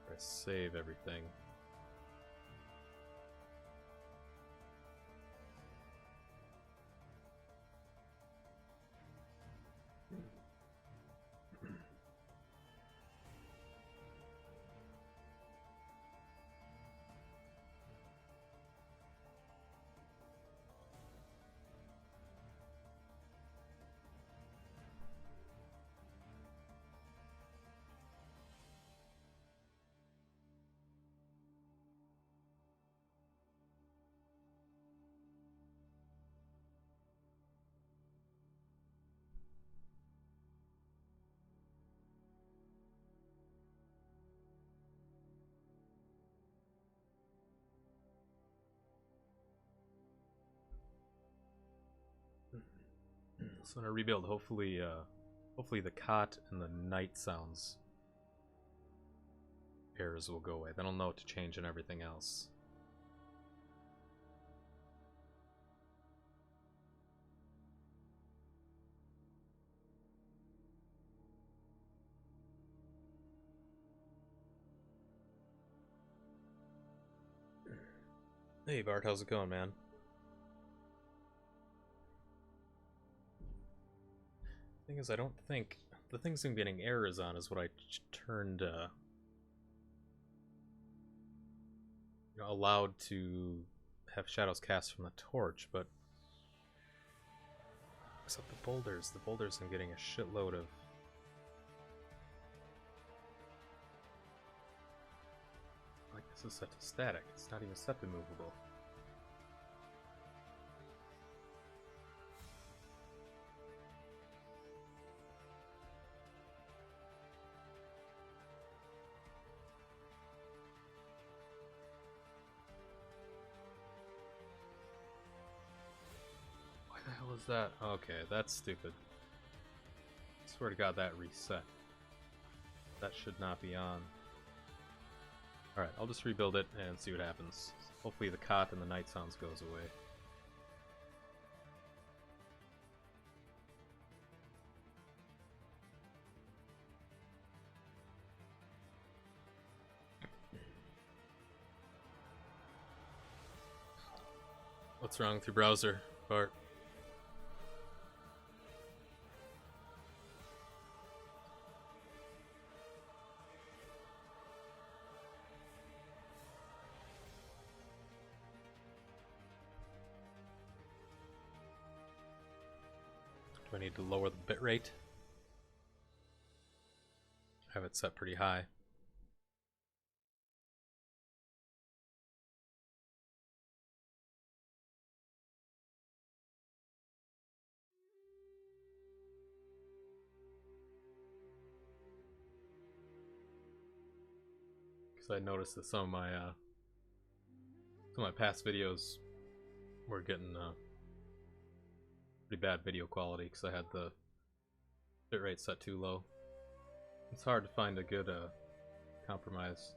I save everything. So I'm gonna rebuild. Hopefully the cot and the night sounds errors will go away. Then I'll know what to change and everything else. Hey Bart, how's it going, man? Thing is, I don't think the things I'm getting errors on is what I turned allowed to have shadows cast from the torch, but except the boulders I'm getting a shitload of. Like, this is set to static, it's not even set to movable. Was that? Okay, that's stupid. I swear to God that reset. That should not be on. Alright, I'll just rebuild it and see what happens. Hopefully the cot and the night sounds goes away. What's wrong with your browser, Bart? Do I need to lower the bitrate? I have it set pretty high. Because I noticed that some of my past videos were getting pretty bad video quality because I had the bitrate set too low. It's hard to find a good compromise.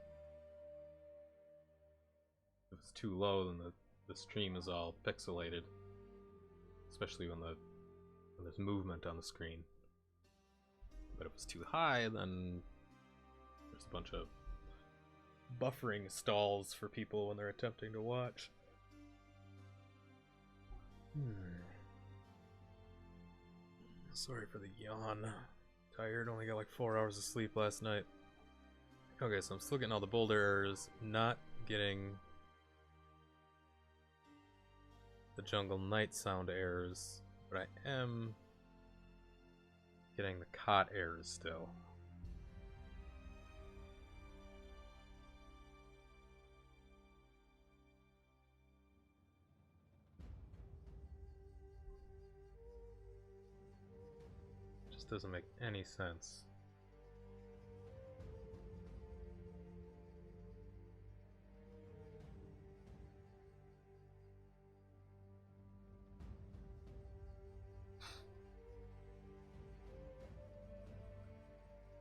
If it's too low, then the stream is all pixelated, especially when there's movement on the screen. But if it's too high, then there's a bunch of buffering stalls for people when they're attempting to watch. Sorry for the yawn. Tired, only got like 4 hours of sleep last night. Okay, so I'm still getting all the boulder errors, not getting the jungle night sound errors, but I am getting the cot errors still. Just doesn't make any sense.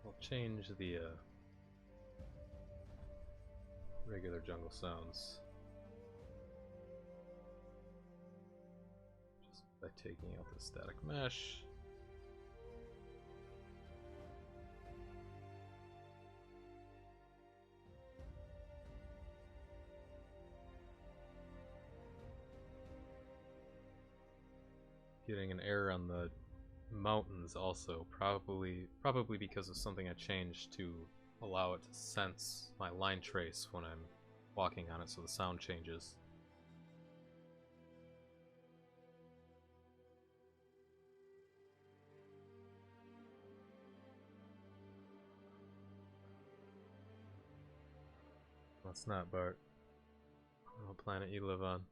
I'll change the regular jungle sounds just by taking out the static mesh. Getting an error on the mountains also, probably because of something I changed to allow it to sense my line trace when I'm walking on it, so the sound changes. That's not Bart. What planet you live on?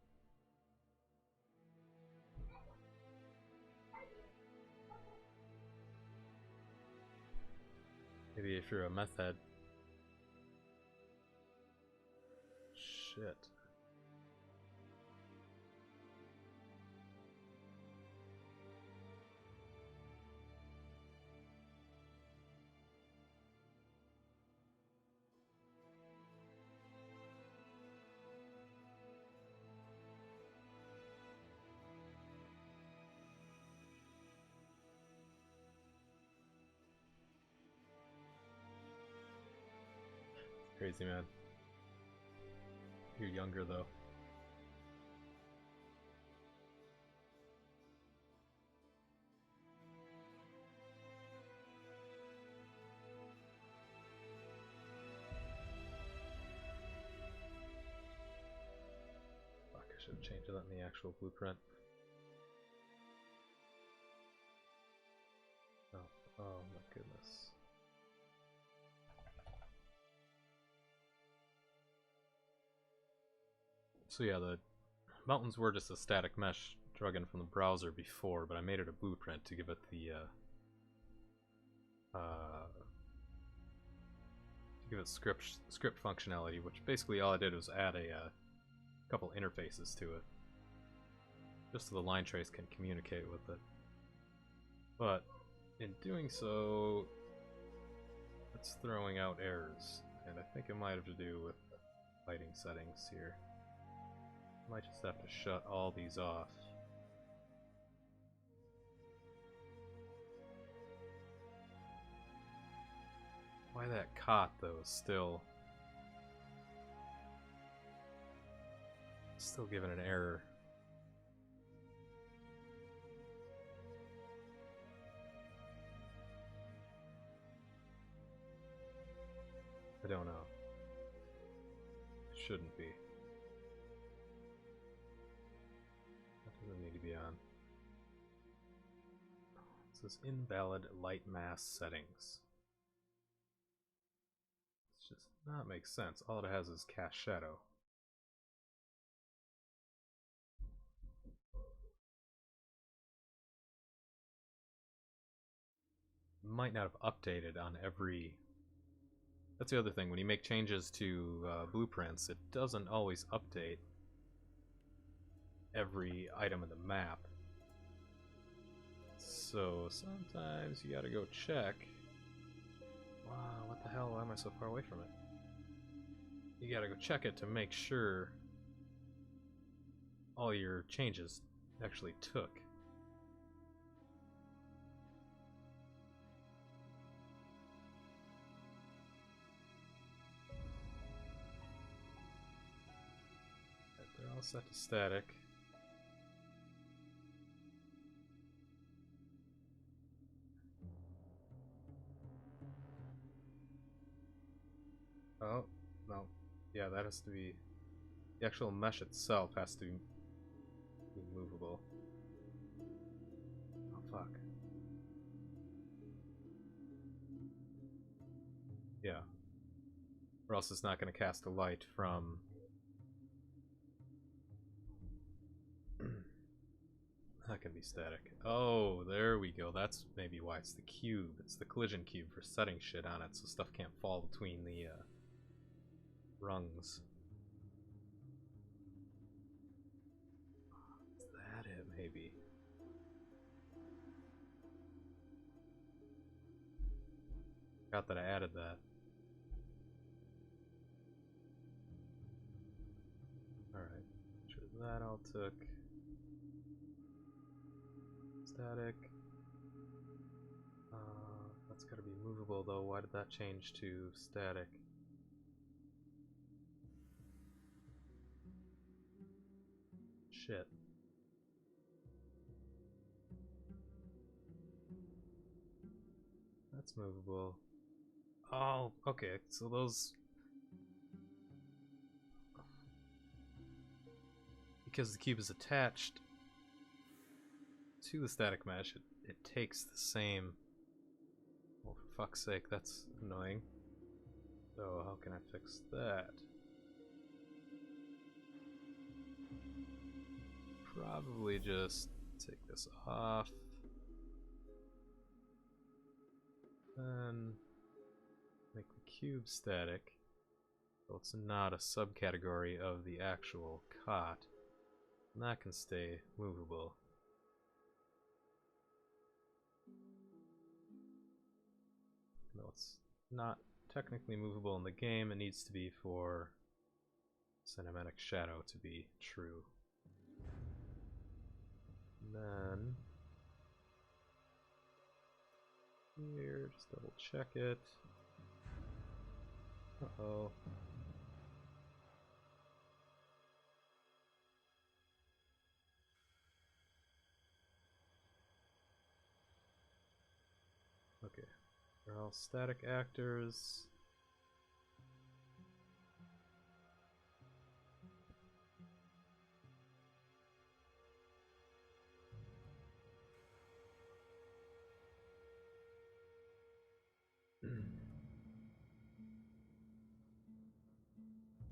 Maybe if you're a meth head. Shit. Crazy, man. You're younger though. Fuck, I should have changed that in the actual blueprint. Oh my goodness. So yeah, the mountains were just a static mesh drug in from the browser before, but I made it a blueprint to give it the script functionality, which basically all I did was add a couple interfaces to it, just so the line trace can communicate with it. But in doing so, it's throwing out errors, and I think it might have to do with lighting settings here. Might just have to shut all these off. Why that cot though is still giving an error. I don't know. It shouldn't be. Doesn't need to be on. It says invalid light mass settings. That makes sense. All it has is cast shadow. Might not have updated on every... That's the other thing. When you make changes to blueprints, it doesn't always update every item in the map. So sometimes you gotta go check. Wow, what the hell? Why am I so far away from it? You gotta go check it to make sure all your changes actually took. They're all set to static. Oh, no. Yeah, that has to be... The actual mesh itself has to be movable. Oh, fuck. Yeah. Or else it's not going to cast a light from... That can be static. Oh, there we go. That's maybe why it's the cube. It's the collision cube for setting shit on it so stuff can't fall between the rungs. Is that it, maybe? Forgot that I added that. Alright. Sure that all took. Static. That's gotta be movable though. Why did that change to static? Shit. That's movable. Oh, okay, so those... Because the cube is attached to the static mesh, it takes the same... Well, for fuck's sake, that's annoying. So how can I fix that? Probably just take this off. Then make the cube static. So it's not a subcategory of the actual cot. And that can stay movable. No, it's not technically movable in the game. It needs to be for cinematic shadow to be true. And then here, just double check it. Uh-oh. Okay, they're all static actors.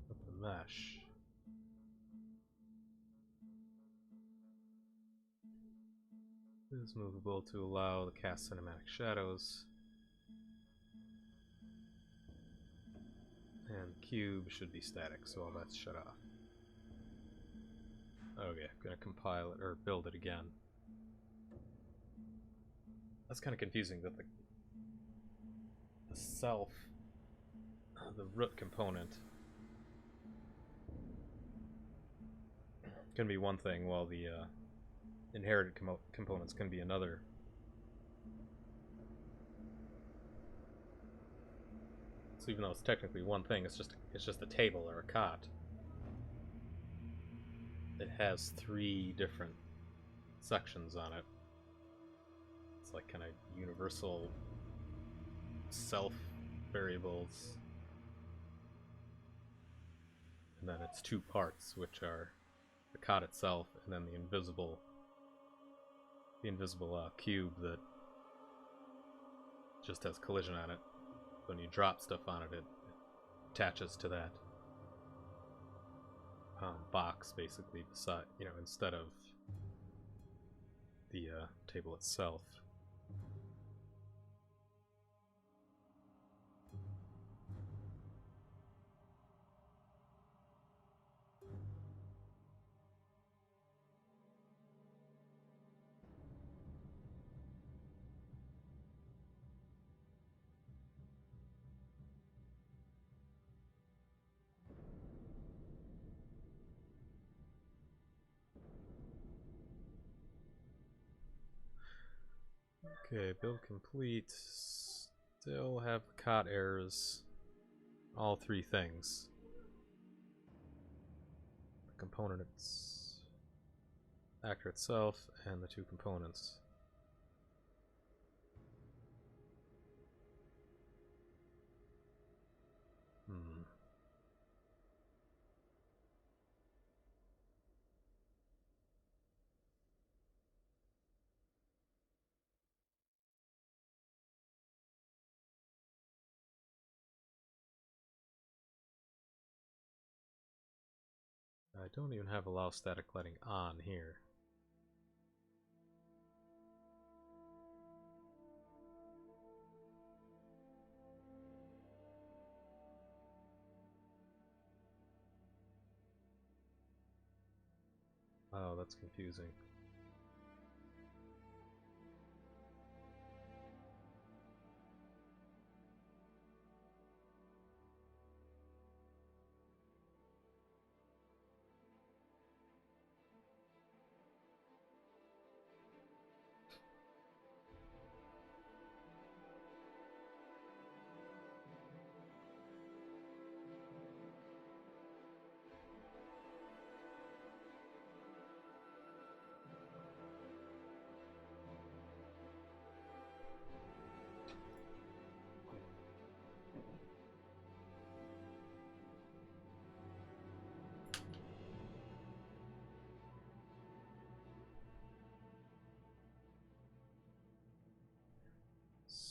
But the mesh. Is movable to allow the cast cinematic shadows. And cube should be static, so all that's shut off. Okay, I'm gonna compile it, or build it again. That's kind of confusing that the self, the root component, can be one thing, while the inherited components can be another. So even though it's technically one thing, it's just a table or a cot. It has 3 different sections on it. It's like kind of universal self variables. And then it's 2 parts, which are the cot itself and then the invisible cube that just has collision on it. When you drop stuff on it, it attaches to that box, basically, beside, instead of the table itself. Okay, build complete. Still have the cot errors. All three things. The component, actor itself, and the two components. I don't even have allow static lighting on here. Oh, that's confusing.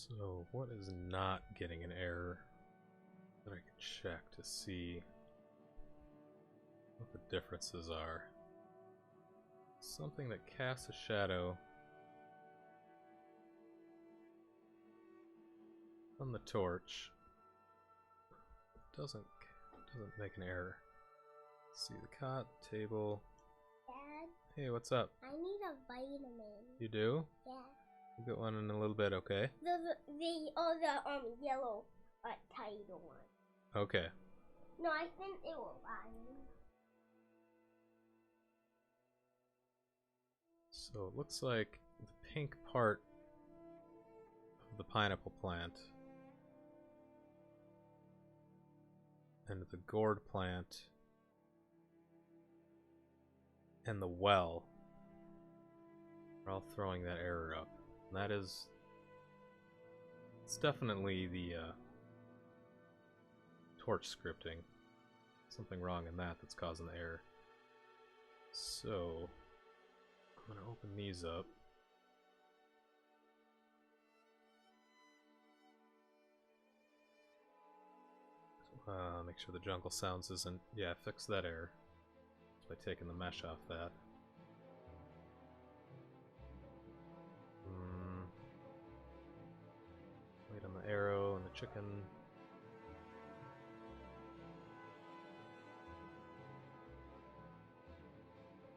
So, what is not getting an error that I can check to see what the differences are? Something that casts a shadow on the torch doesn't make an error. Let's see the cot, table. Dad? Hey, what's up? I need a vitamin. You do? Yeah. We'll get one in a little bit, okay? The yellow title one. Okay. No, I think it will fine. So it looks like the pink part of the pineapple plant and the gourd plant and the well are all throwing that error up. And that is, it's definitely the torch scripting. Something wrong in that that's causing the error. So I'm gonna open these up. Make sure the jungle sounds isn't... Yeah, fix that error by taking the mesh off that. Wait on the arrow and the chicken.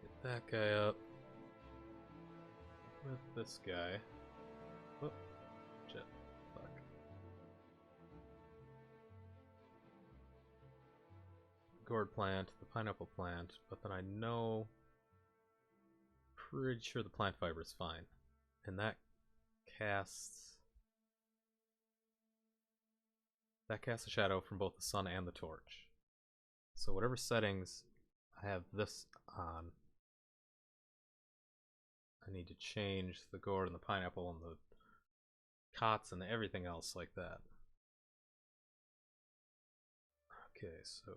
Get that guy up with this guy. Whoop. Shit. Fuck. Gourd plant, the pineapple plant, but then I know, pretty sure the plant fiber is fine. And that casts a shadow from both the sun and the torch. So whatever settings I have this on, I need to change the gourd and the pineapple and the cots and everything else like that. Okay, so...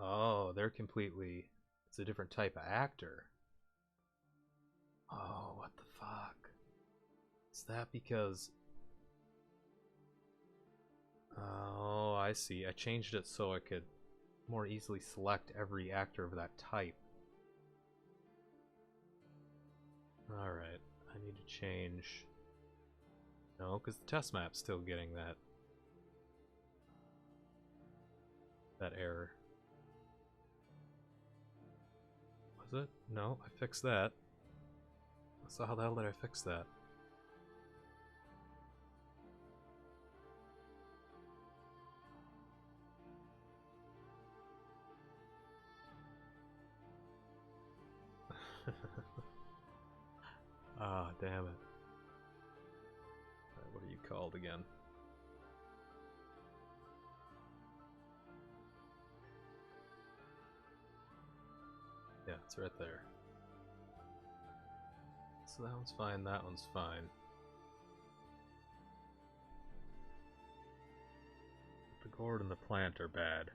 Oh, they're completely... It's a different type of actor. Oh, what the fuck? Is that because... Oh, I see. I changed it so I could more easily select every actor of that type. Alright, I need to change... No, because the test map's still getting that error. Was it? No, I fixed that. So how the hell did I fix that? Ah, damn it. Alright, what are you called again? Yeah, it's right there. So that one's fine, that one's fine. The gourd and the plant are bad.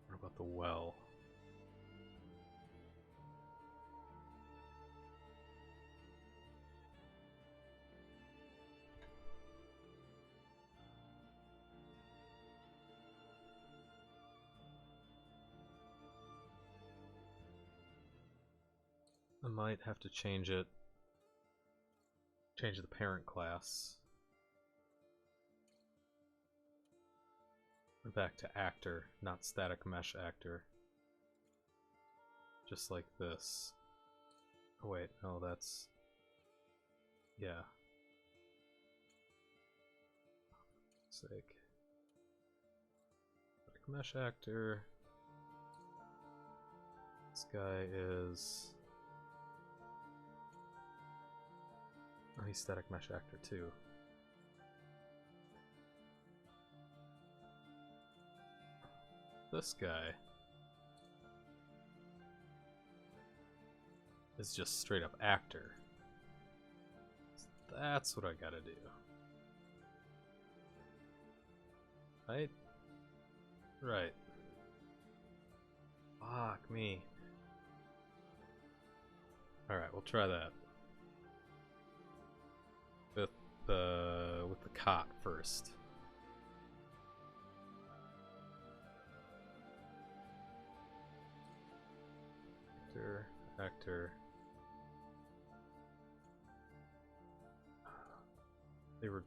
What about the well? I might have to change it. Change the parent class. Back to actor, not static mesh actor. Just like this. Oh wait, no, that's... Yeah. Sake. Static mesh actor. This guy is... Oh, he's static mesh actor too. This guy is just straight up actor. That's what I gotta do. Right? Right. Fuck me. Alright, we'll try that. With the cot first. Actor. They were...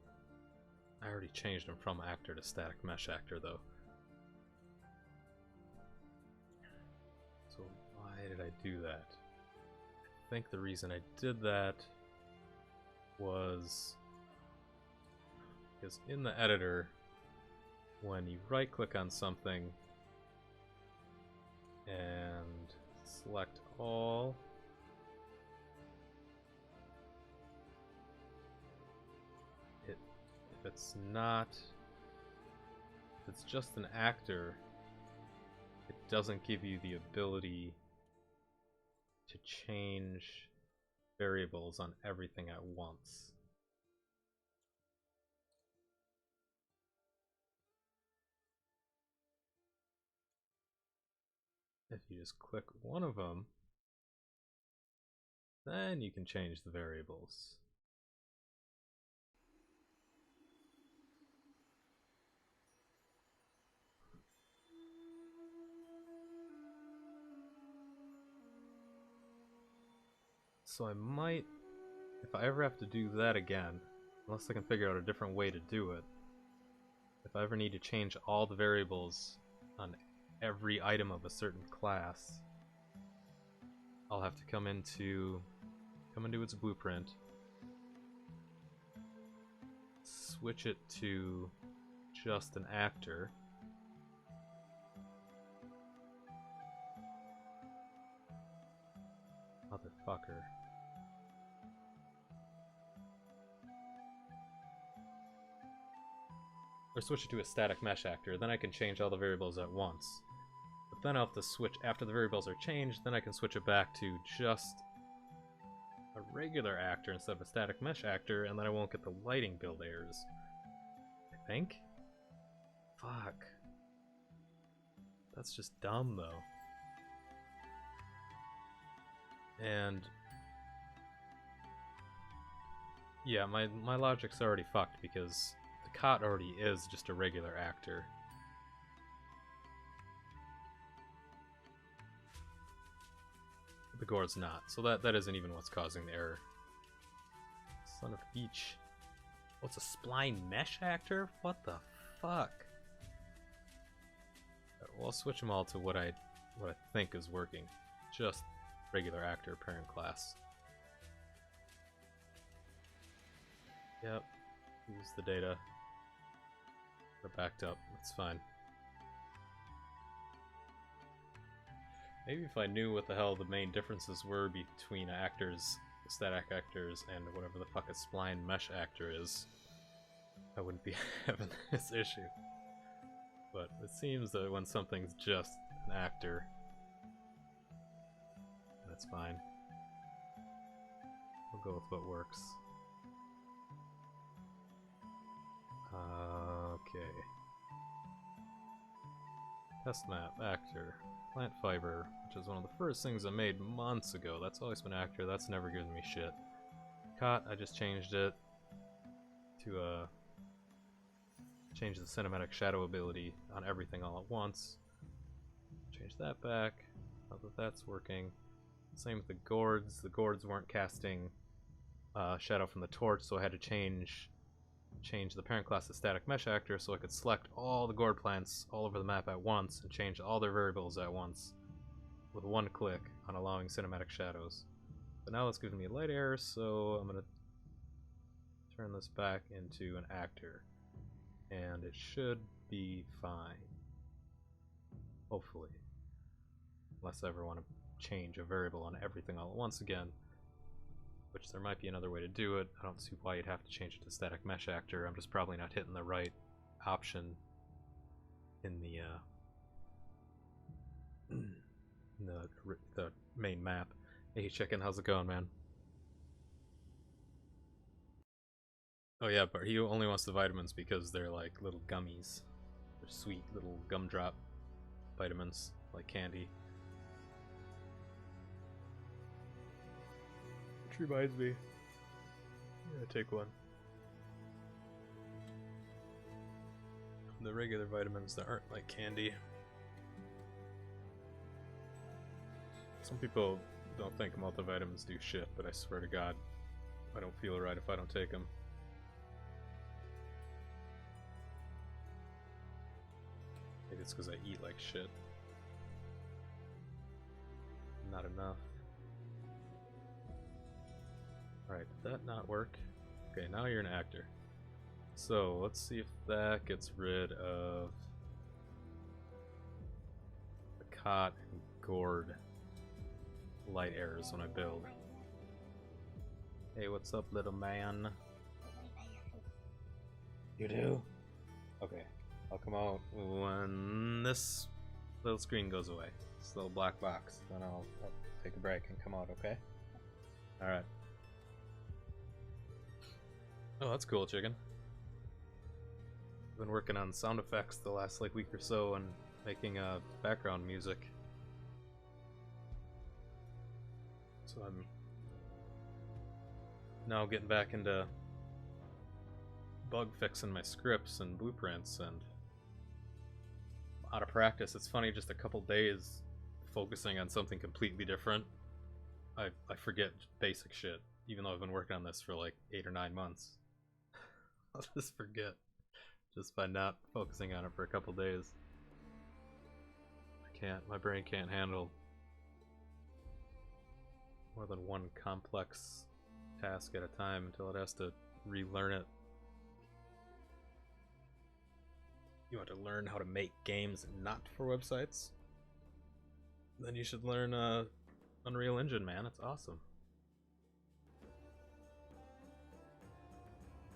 I already changed them from actor to static mesh actor though. So why did I do that? I think the reason I did that was because in the editor, when you right click on something and select all, if it's not, if it's just an actor, it doesn't give you the ability to change variables on everything at once. If you just click one of them, then you can change the variables. So I might, if I ever have to do that again, unless I can figure out a different way to do it, if I ever need to change all the variables on every item of a certain class, I'll have to come into its blueprint, switch it to just an actor, motherfucker. Or switch it to a static mesh actor, then I can change all the variables at once. But then I'll have to switch, after the variables are changed, then I can switch it back to just a regular actor instead of a static mesh actor, and then I won't get the lighting build errors. I think? Fuck. That's just dumb, though. And Yeah, my logic's already fucked because the cot already is just a regular actor. The gore's not, so that isn't even what's causing the error. Son of each. What's a spline mesh actor? What the fuck? Well, I'll switch them all to what I think is working. Just regular actor parent class. Yep. Use the data. They're backed up. That's fine. Maybe if I knew what the hell the main differences were between actors, static actors, and whatever the fuck a spline mesh actor is, I wouldn't be having this issue. But it seems that when something's just an actor, that's fine. We'll go with what works. Okay. Test map, actor. Plant fiber, which is one of the first things I made months ago. That's always been actor, that's never given me shit. Cot, I just changed it to change the cinematic shadow ability on everything all at once. Change that back, now that that's working. Same with the gourds. The gourds weren't casting shadow from the torch, so I had to change the parent class to static mesh actor so I could select all the gourd plants all over the map at once and change all their variables at once with one click on allowing cinematic shadows. But now it's giving me a light error, so I'm going to turn this back into an actor. And it should be fine. Hopefully. Unless I ever want to change a variable on everything all at once again. Which there might be another way to do it. I don't see why you'd have to change it to static mesh actor. I'm just probably not hitting the right option in the the main map. Hey chicken, how's it going, man? Oh yeah, but he only wants the vitamins because they're like little gummies. They're sweet little gumdrop vitamins, like candy. Which reminds me, I'm gonna take one. The regular vitamins that aren't like candy. Some people don't think multivitamins do shit, but I swear to God, I don't feel right if I don't take them. Maybe it's because I eat like shit. Not enough. Alright, did that not work? Okay, now you're an actor. So, let's see if that gets rid of the cot and gourd light errors when I build. Hey, what's up, little man? You do? Okay, I'll come out when this little screen goes away. This little black box. Then I'll take a break and come out, okay? Alright. Oh, that's cool, chicken. I've been working on sound effects the last like week or so and making background music. So I'm now getting back into bug fixing my scripts and blueprints and out of practice. It's funny, just a couple days focusing on something completely different, I forget basic shit, even though I've been working on this for like 8 or 9 months. I'll just forget just by not focusing on it for a couple days. My brain can't handle more than one complex task at a time until it has to relearn it. You want to learn how to make games not for websites? Then you should learn Unreal Engine, man. It's awesome.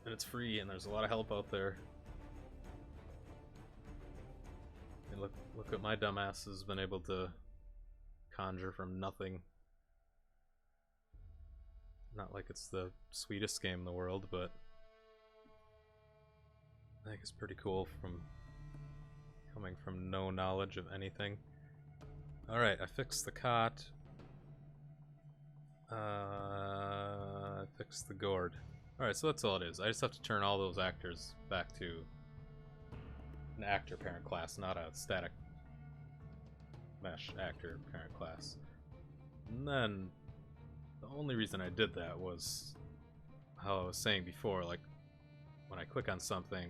And it's free, and there's a lot of help out there. And look what my dumbass has been able to conjure from nothing. Not like it's the sweetest game in the world, but I think it's pretty cool from coming from no knowledge of anything. Alright, I fixed the cot. I fixed the gourd. Alright, so that's all it is. I just have to turn all those actors back to an actor parent class, not a static mesh actor parent class. And then the only reason I did that was how I was saying before, like when I click on something,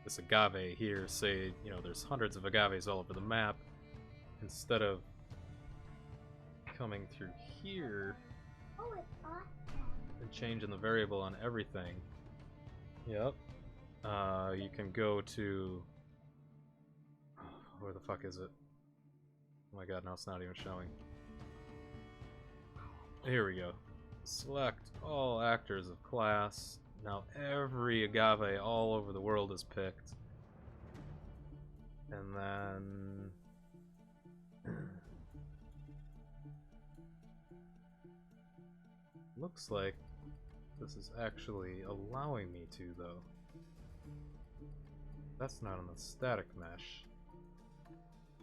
this agave here, say, you know, there's hundreds of agaves all over the map, instead of coming through here and changing the variable on everything. Yep. You can go to... where the fuck is it? Oh my god, now it's not even showing. Here we go. Select all actors of class. Now every agave all over the world is picked. And then... looks like this is actually allowing me to, though. That's not on the static mesh.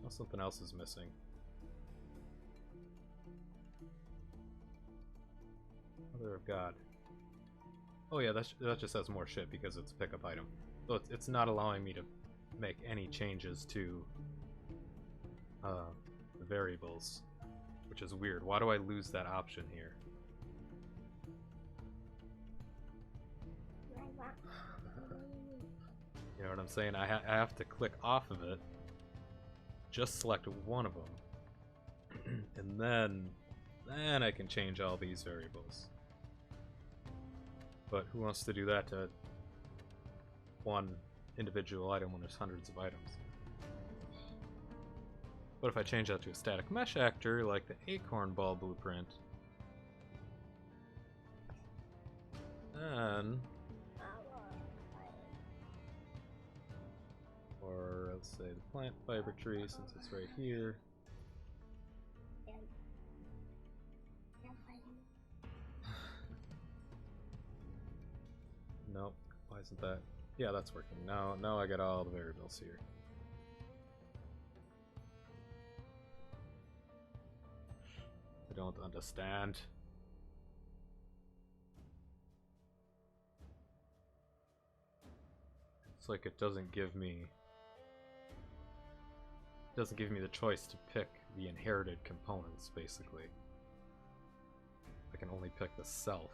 Oh, something else is missing. Mother of God. Oh yeah, that just has more shit because it's a pickup item. So it's not allowing me to make any changes to the variables, which is weird. Why do I lose that option here? You know what I'm saying? I have to click off of it, just select one of them, and then I can change all these variables. But who wants to do that to one individual item when there's hundreds of items? But if I change that to a static mesh actor, like the acorn ball blueprint, then... or let's say the plant fiber tree, since it's right here. Nope, why isn't that? Yeah, that's working. Now I got all the variables here. I don't understand. It's like it doesn't give me the choice to pick the inherited components, basically. I can only pick the self,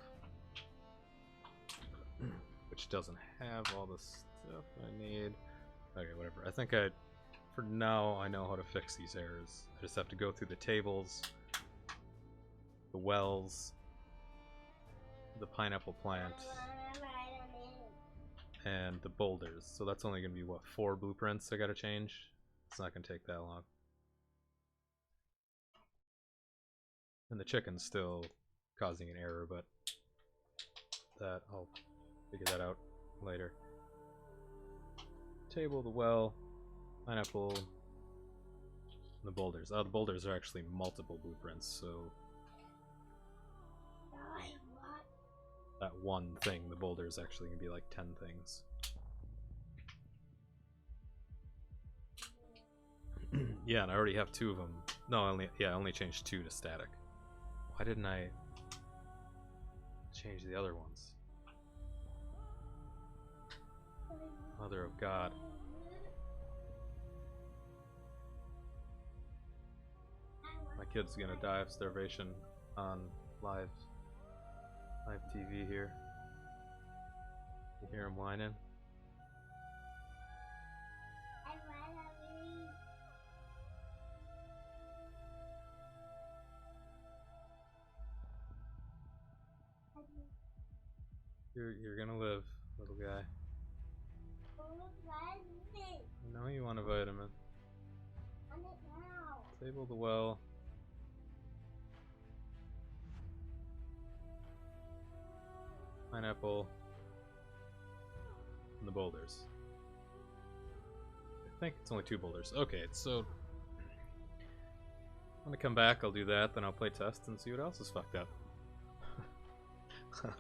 which doesn't have all the stuff I need. Okay, whatever. I think for now, I know how to fix these errors. I just have to go through the tables, the wells, the pineapple plant, and the boulders. So that's only going to be, what, 4 blueprints I gotta change? It's not going to take that long. And the chicken's still causing an error, but that I'll figure that out later. Table, the well, pineapple, and the boulders. Oh, the boulders are actually multiple blueprints, so that one thing, the boulder, is actually going to be like 10 things. Yeah, and I already have 2 of them. No, I only changed 2 to static. Why didn't I change the other ones? Mother of God. My kid's gonna die of starvation on live TV here. You hear him whining? You're gonna live, little guy. I know you want a vitamin. Table the well. Pineapple. And the boulders. I think it's only 2 boulders. Okay, so I'm gonna come back, I'll do that, then I'll play test and see what else is fucked up.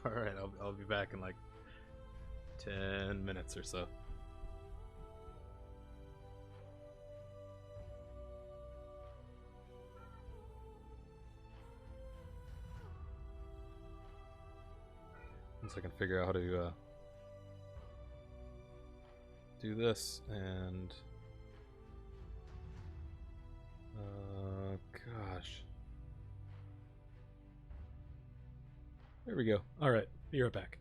Alright, I'll be back in like 10 minutes or so. Once I can figure out how to do this and gosh. There we go. All right, be right back.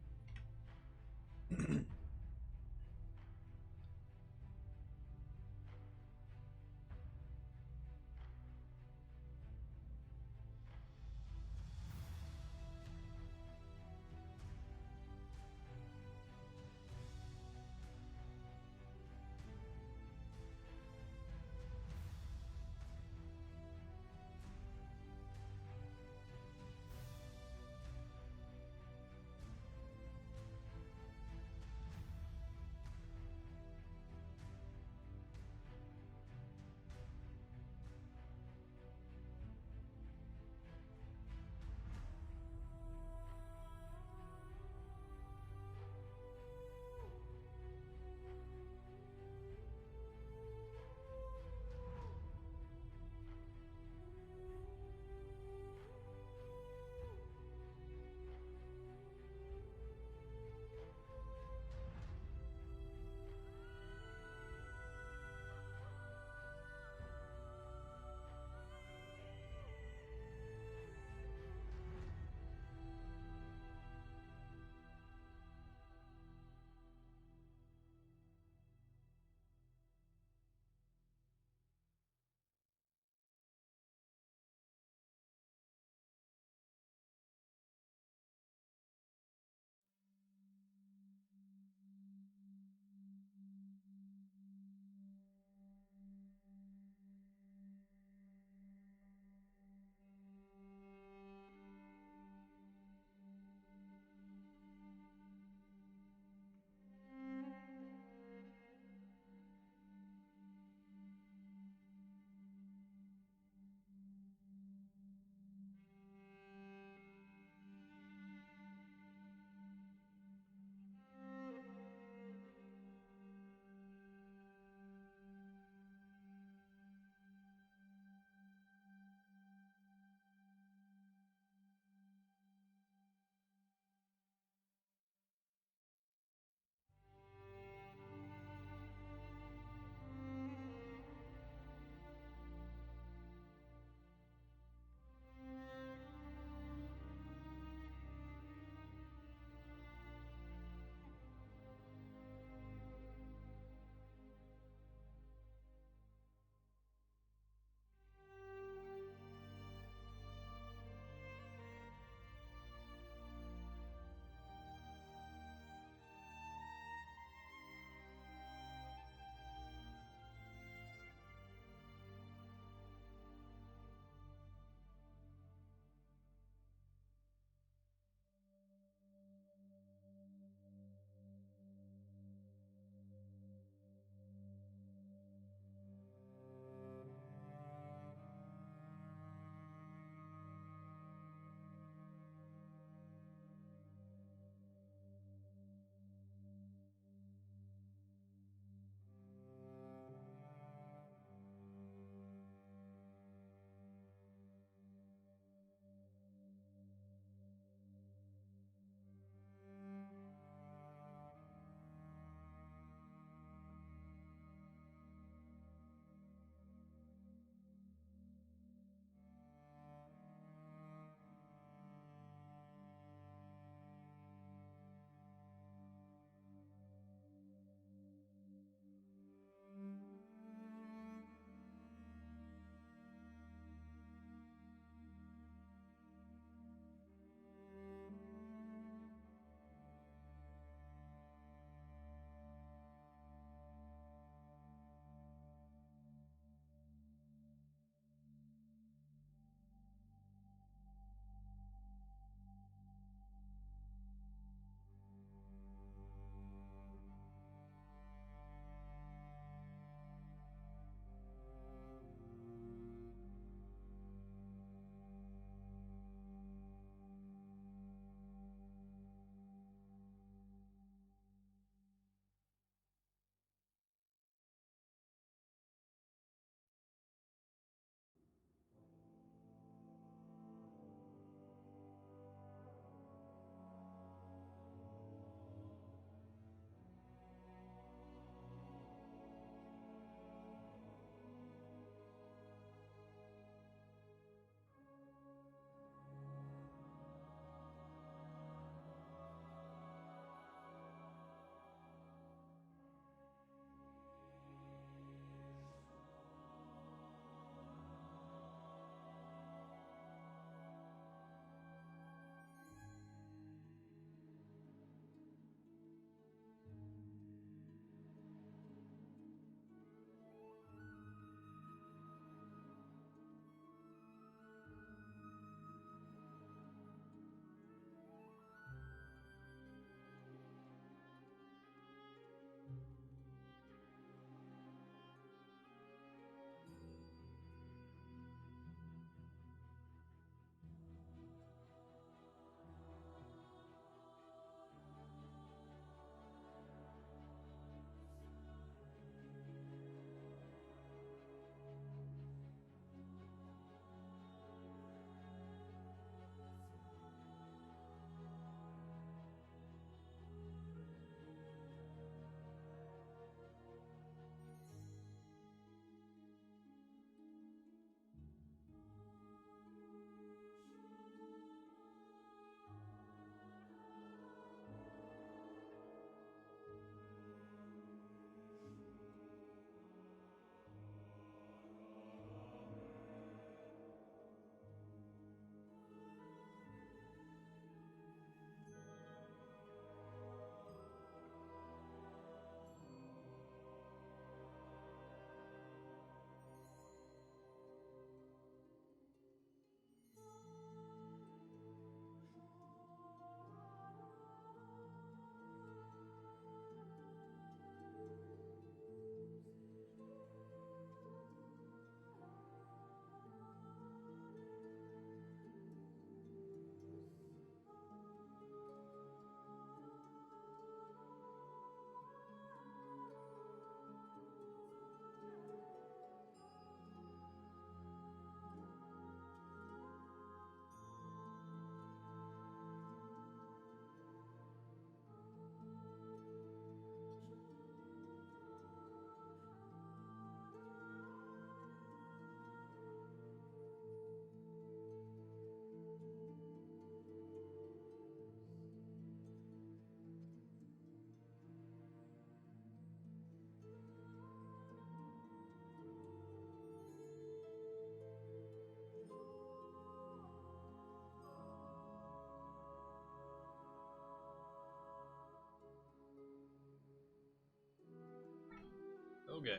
Okay.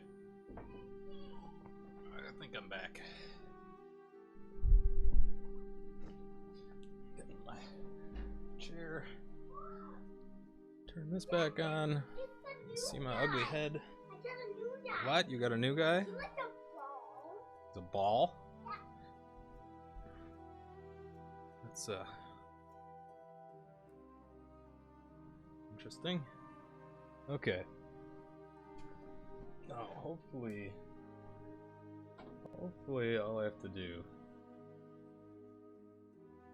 I think I'm back. Getting my chair. Turn this back on. See my ugly head. I got a new guy. What? You got a new guy? He was a ball. It's a ball? That's interesting. Okay. Now, hopefully all I have to do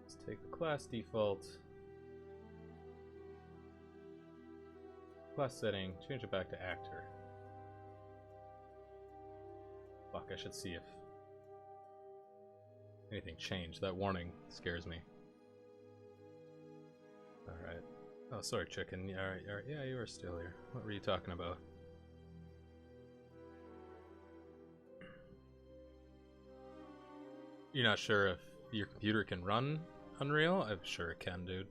is take the class default, class setting, change it back to actor. Fuck, I should see if anything changed. That warning scares me. Alright. Oh, sorry, chicken. Alright, yeah, you are still here. What were you talking about? You're not sure if your computer can run Unreal? I'm sure it can, dude.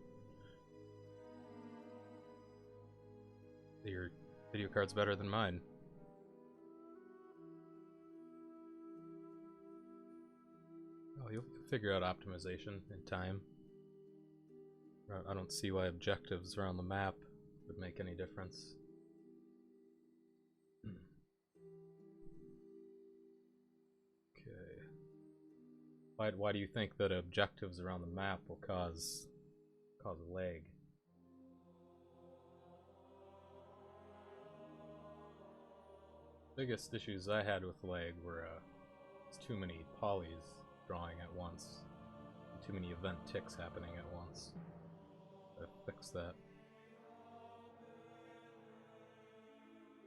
Your video card's better than mine. Oh, you'll figure out optimization in time. I don't see why objectives around the map would make any difference. Okay. Why do you think that objectives around the map will cause lag? Biggest issues I had with lag were too many polys drawing at once, and too many event ticks happening at once. I fixed that.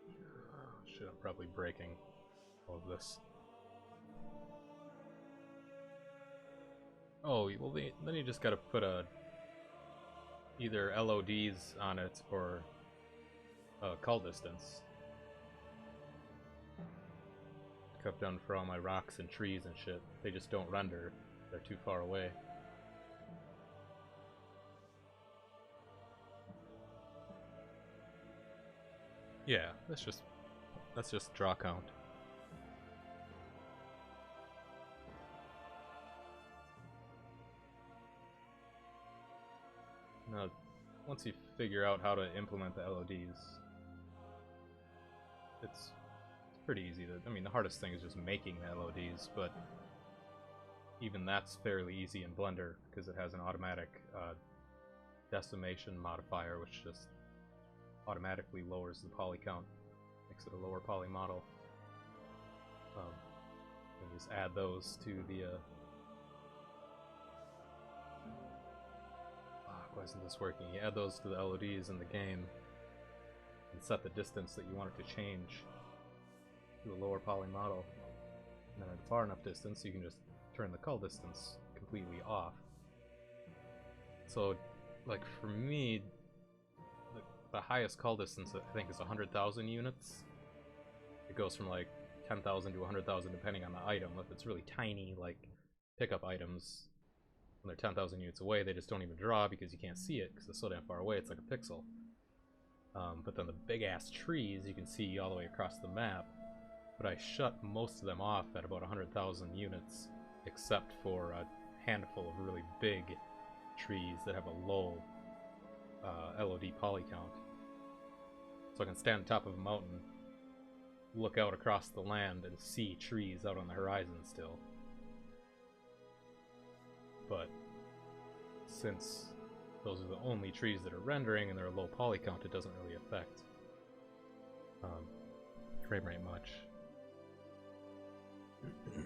Oh, shit, I'm probably breaking all of this. Oh, well, then you just gotta put either LODs on it or call distance. I've done for all my rocks and trees and shit. They just don't render. They're too far away. Yeah, that's just draw count. Now, once you figure out how to implement the LODs, it's pretty easy to, I mean, the hardest thing is just making the LODs, but even that's fairly easy in Blender because it has an automatic decimation modifier, which just automatically lowers the poly count, makes it a lower poly model. And just add those to the why isn't this working? You add those to the LODs in the game and set the distance that you want it to change to a lower poly model. And then at a far enough distance, you can just turn the cull distance completely off. So, like for me, the highest cull distance I think is 100,000 units. It goes from like 10,000 to 100,000 depending on the item. If it's really tiny, like pickup items, when they're 10,000 units away, they just don't even draw because you can't see it because it's so damn far away, it's like a pixel. But then the big ass trees you can see all the way across the map. But I shut most of them off at about 100,000 units, except for a handful of really big trees that have a low LOD poly count. So I can stand on top of a mountain, look out across the land, and see trees out on the horizon still. But since those are the only trees that are rendering and they're a low poly count, it doesn't really affect frame rate much. You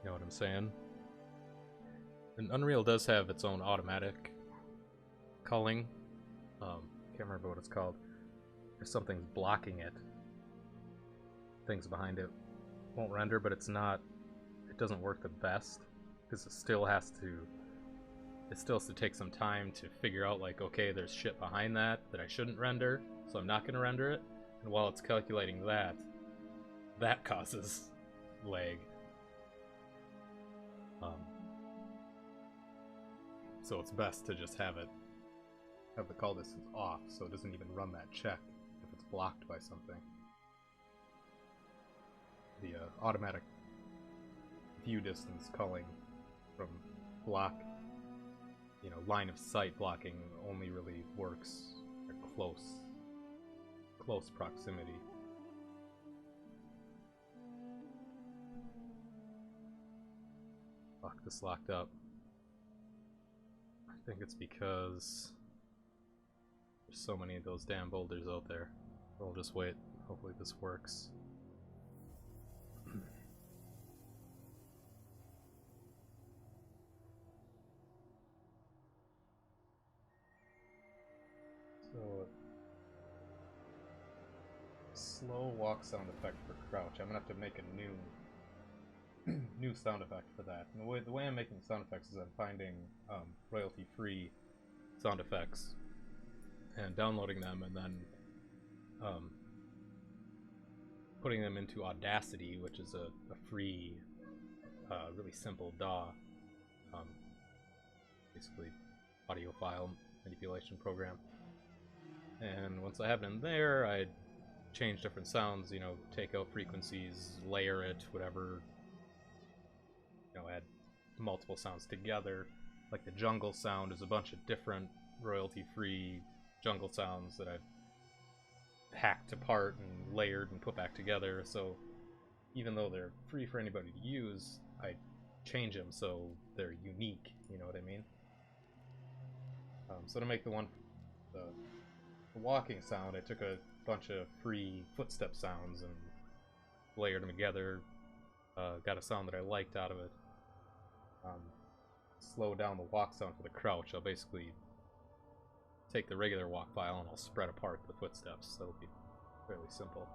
know what I'm saying? And Unreal does have its own automatic culling. Can't remember what it's called. If something's blocking it, things behind it won't render, but it's not, it doesn't work the best because it still has to take some time to figure out, like, okay, there's shit behind that I shouldn't render, so I'm not going to render it. And while it's calculating that causes lag. So it's best to just have the call distance off so it doesn't even run that check if it's blocked by something. the automatic view distance culling from block, you know, line of sight blocking only really works at close proximity. Fuck, this locked up. I think it's because there's so many of those damn boulders out there. We'll just wait. Hopefully this works. So, slow walk sound effect for crouch. I'm gonna have to make a new sound effect for that. And the way I'm making sound effects is I'm finding royalty-free sound effects and downloading them, and then putting them into Audacity, which is a free, really simple DAW, basically audio file manipulation program. And once I have it in there, I change different sounds, you know, take out frequencies, layer it, whatever, you know, add multiple sounds together. Like the jungle sound is a bunch of different royalty-free jungle sounds that I've hacked apart and layered and put back together. So even though they're free for anybody to use, I change them so they're unique, you know what I mean? So to make the walking sound, I took a bunch of free footstep sounds and layered them together, got a sound that I liked out of it. Slow down the walk sound for the crouch. I'll basically take the regular walk file and I'll spread apart the footsteps. That'll be fairly simple.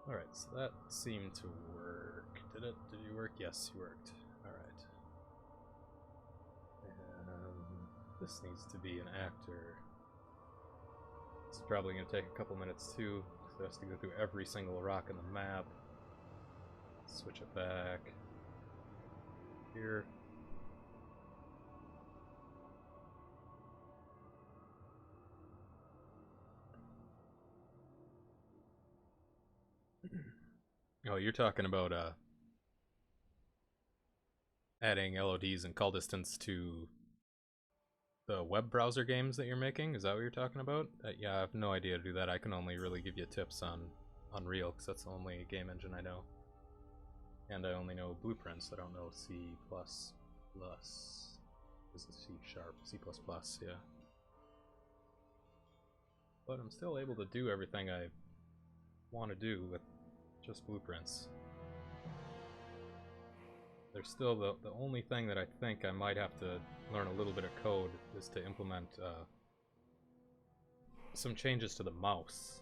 Alright, so that seemed to work. Did it? Did you work? Yes, you worked. Alright. And this needs to be an actor. It's probably going to take a couple minutes too, because it has to go through every single rock in the map. Switch it back. Here. Oh, you're talking about adding LODs and call distance to the web browser games that you're making? Is that what you're talking about? Yeah, I have no idea to do that. I can only really give you tips on Unreal, because that's the only game engine I know. And I only know Blueprints. I don't know C++. Is it C#? C++, yeah. But I'm still able to do everything I want to do with just Blueprints. There's still the only thing that I think I might have to learn a little bit of code is to implement some changes to the mouse.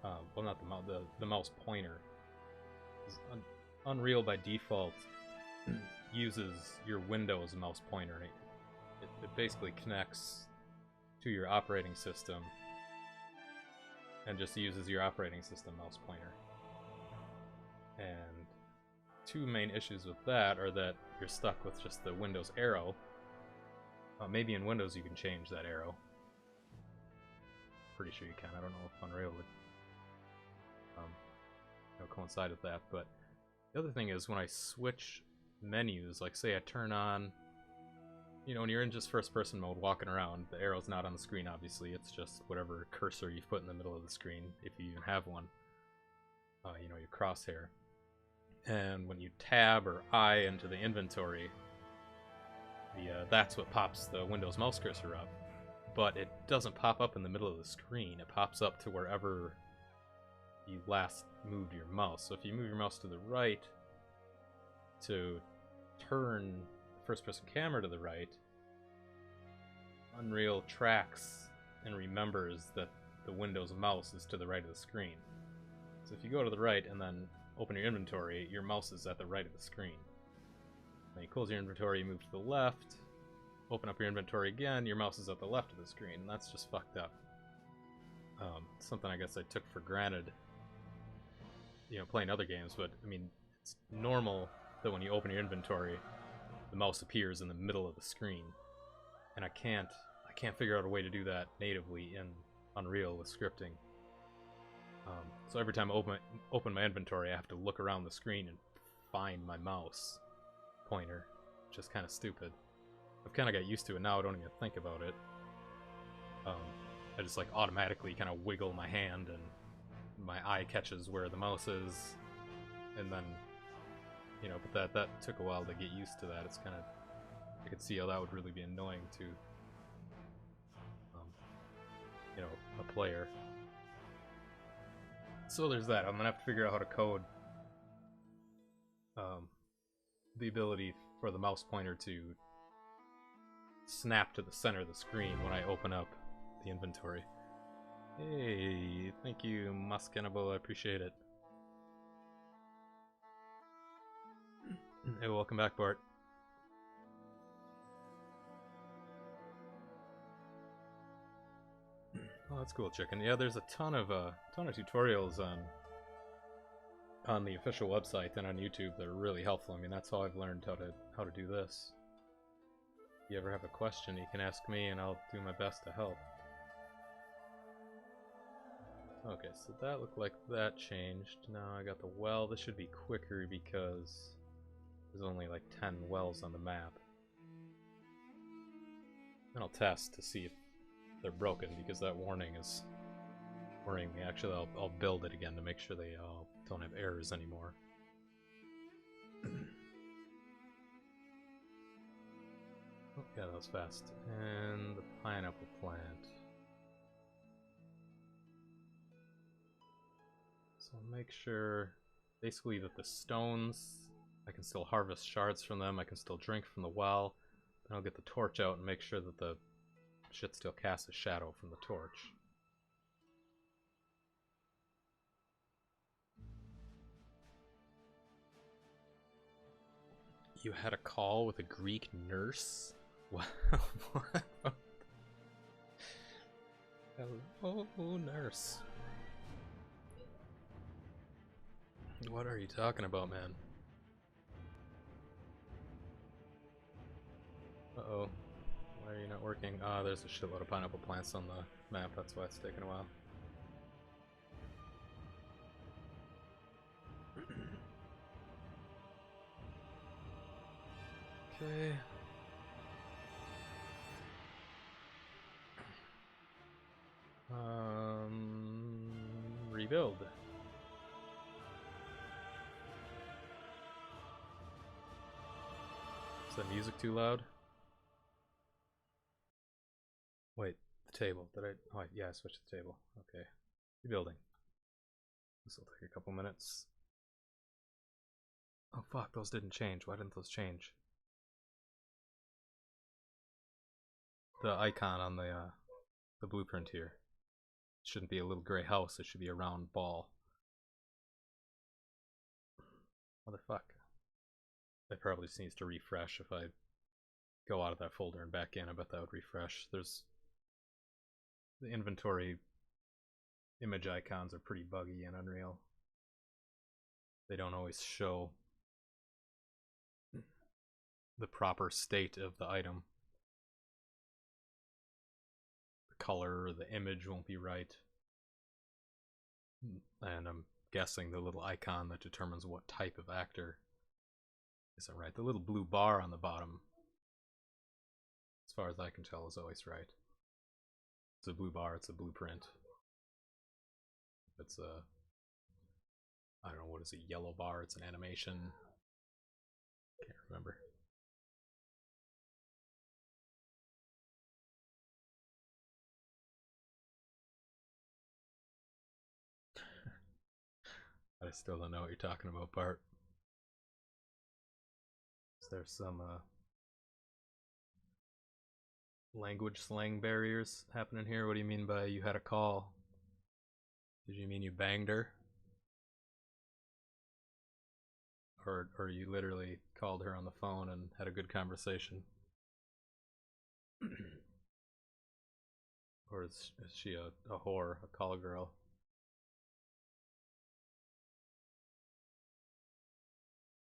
Well, not the mouse, the mouse pointer. Unreal by default uses your Windows mouse pointer. It basically connects to your operating system and just uses your operating system mouse pointer. And two main issues with that are that you're stuck with just the Windows arrow. Maybe in Windows you can change that arrow. Pretty sure you can. I don't know if Unreal would coincide with that. But the other thing is when I switch menus, like say I turn on, you know, when you're in just first-person mode walking around, the arrow's not on the screen, obviously. It's just whatever cursor you've put in the middle of the screen, if you even have one. You know, your crosshair. And when you tab or I into the inventory, that's what pops the Windows mouse cursor up. But it doesn't pop up in the middle of the screen. It pops up to wherever you last moved your mouse. So if you move your mouse to the right to turn the first-person camera to the right, Unreal tracks and remembers that the Windows mouse is to the right of the screen. So if you go to the right and then open your inventory, your mouse is at the right of the screen. Then you close your inventory, you move to the left, open up your inventory again, your mouse is at the left of the screen, and that's just fucked up. Something I guess I took for granted, you know, playing other games, but I mean, it's normal that when you open your inventory, the mouse appears in the middle of the screen, and I can't figure out a way to do that natively in Unreal with scripting. So every time I open my inventory, I have to look around the screen and find my mouse pointer, which is kind of stupid. I've kind of got used to it now. I don't even think about it. I just like automatically kind of wiggle my hand, and my eye catches where the mouse is, and then, you know. But that took a while to get used to that. It's kind of, I could see how that would really be annoying to, you know, a player. So there's that. I'm gonna have to figure out how to code the ability for the mouse pointer to snap to the center of the screen when I open up the inventory. Hey, thank you, Muskenable, I appreciate it. Hey, welcome back, Bart. Oh, that's cool, chicken. Yeah, there's a ton of tutorials on the official website and on YouTube that are really helpful. I mean, that's how I've learned how to do this. If you ever have a question, you can ask me, and I'll do my best to help. Okay, so that looked like that changed. Now I got the well. This should be quicker because there's only like 10 wells on the map. And I'll test to see if they're broken, because that warning is worrying me. Actually, I'll build it again to make sure they don't have errors anymore. Oh, yeah, that was fast. And the pineapple plant. So I'll make sure, basically, that the stones, I can still harvest shards from them, I can still drink from the well. Then I'll get the torch out and make sure that the shit still casts a shadow from the torch. You had a call with a Greek nurse? What? Hello, nurse. What are you talking about, man? Uh-oh. Why are you not working? Ah, there's a shitload of pineapple plants on the map, that's why it's taking a while. Okay. Rebuild. Is the music too loud? Wait, the table. Did I? Oh, yeah, I switched the table. Okay. Rebuilding. This will take a couple minutes. Oh fuck, those didn't change. Why didn't those change? The icon on the blueprint here. It shouldn't be a little gray house, it should be a round ball. Motherfuck. It probably just needs to refresh. If I go out of that folder and back in, I bet that would refresh. There's the inventory image icons are pretty buggy in Unreal. They don't always show the proper state of the item. The color or the image won't be right. And I'm guessing the little icon that determines what type of actor isn't right. The little blue bar on the bottom, as far as I can tell, is always right. It's a blue bar, it's a blueprint. If it's a, I don't know, what is a yellow bar? It's an animation. Can't remember. I still don't know what you're talking about, Bart. Is there some language slang barriers happening here? What do you mean by you had a call? Did you mean you banged her? Or you literally called her on the phone and had a good conversation? Or is she a whore, a call girl?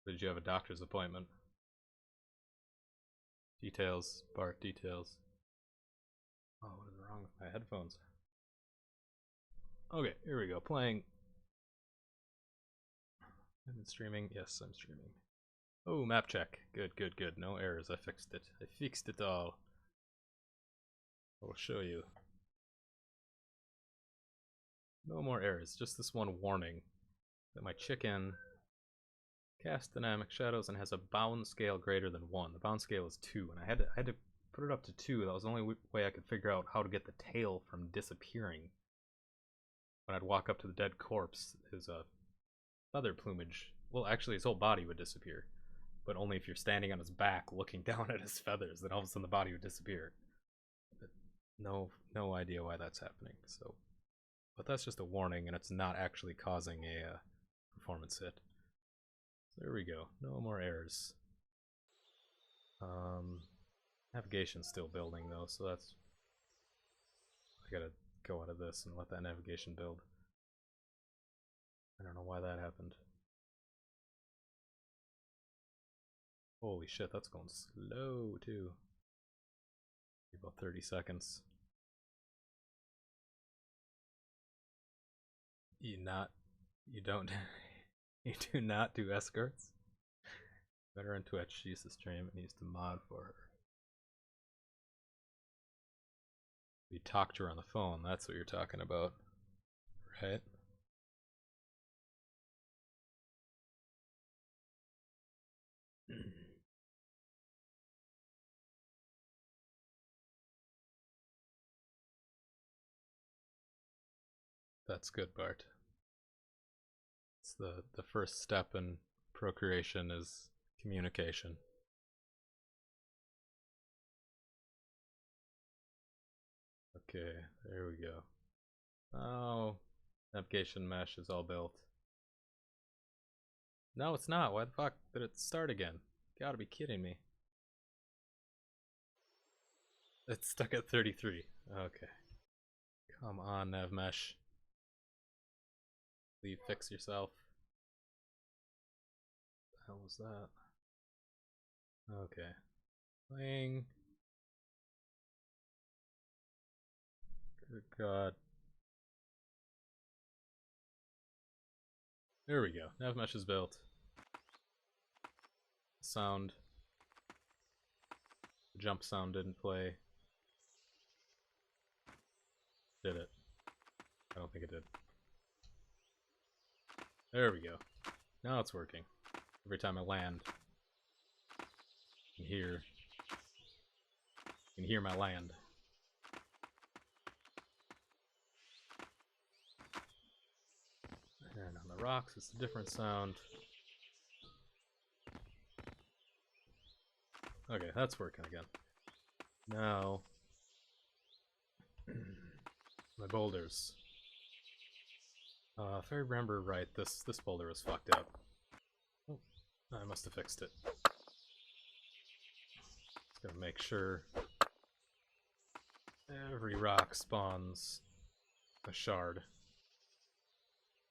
Did you have a doctor's appointment? Details, Bart, details. Oh, what is wrong with my headphones? Okay, here we go. Playing. I've been streaming. Yes, I'm streaming. Oh, map check. Good, good, good. No errors. I fixed it. I fixed it all. I'll show you. No more errors. Just this one warning that my chicken casts dynamic shadows and has a bound scale greater than 1. The bound scale is 2, and I had to put it up to 2. That was the only way I could figure out how to get the tail from disappearing. When I'd walk up to the dead corpse, his feather plumage, well, actually his whole body would disappear, but only if you're standing on his back looking down at his feathers, then all of a sudden the body would disappear. No idea why that's happening. So, but that's just a warning, and it's not actually causing a performance hit. So there we go. No more errors. Navigation's still building though, so that's. I gotta go out of this and let that navigation build. I don't know why that happened. Holy shit, that's going slow too. About 30 seconds. You don't, you do not do escorts? Better on Twitch, she used to stream and used to mod for her. You talked to her on the phone, that's what you're talking about, right? That's good, Bart. It's the first step in procreation is communication. Okay, there we go. Oh, navigation mesh is all built. No, it's not. Why the fuck did it start again? Gotta be kidding me. It's stuck at 33. Okay. Come on, nav mesh. Please fix yourself. What the hell was that? Okay. Playing. Good God. There we go. Nav mesh is built. Sound. The jump sound didn't play. Did it? I don't think it did. There we go. Now it's working. Every time I land, you can hear my land. And on the rocks, it's a different sound. Okay, that's working again. Now, my boulders. If I remember right, this boulder was fucked up. Oh, I must have fixed it. Just gotta make sure every rock spawns a shard.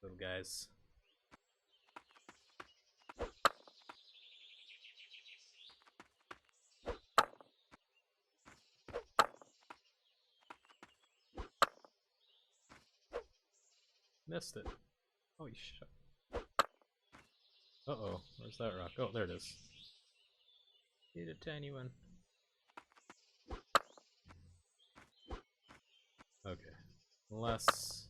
Little guys. Missed it. Oh, you shit. Uh-oh, where's that rock? Oh, there it is. Need a tiny one. Okay. Unless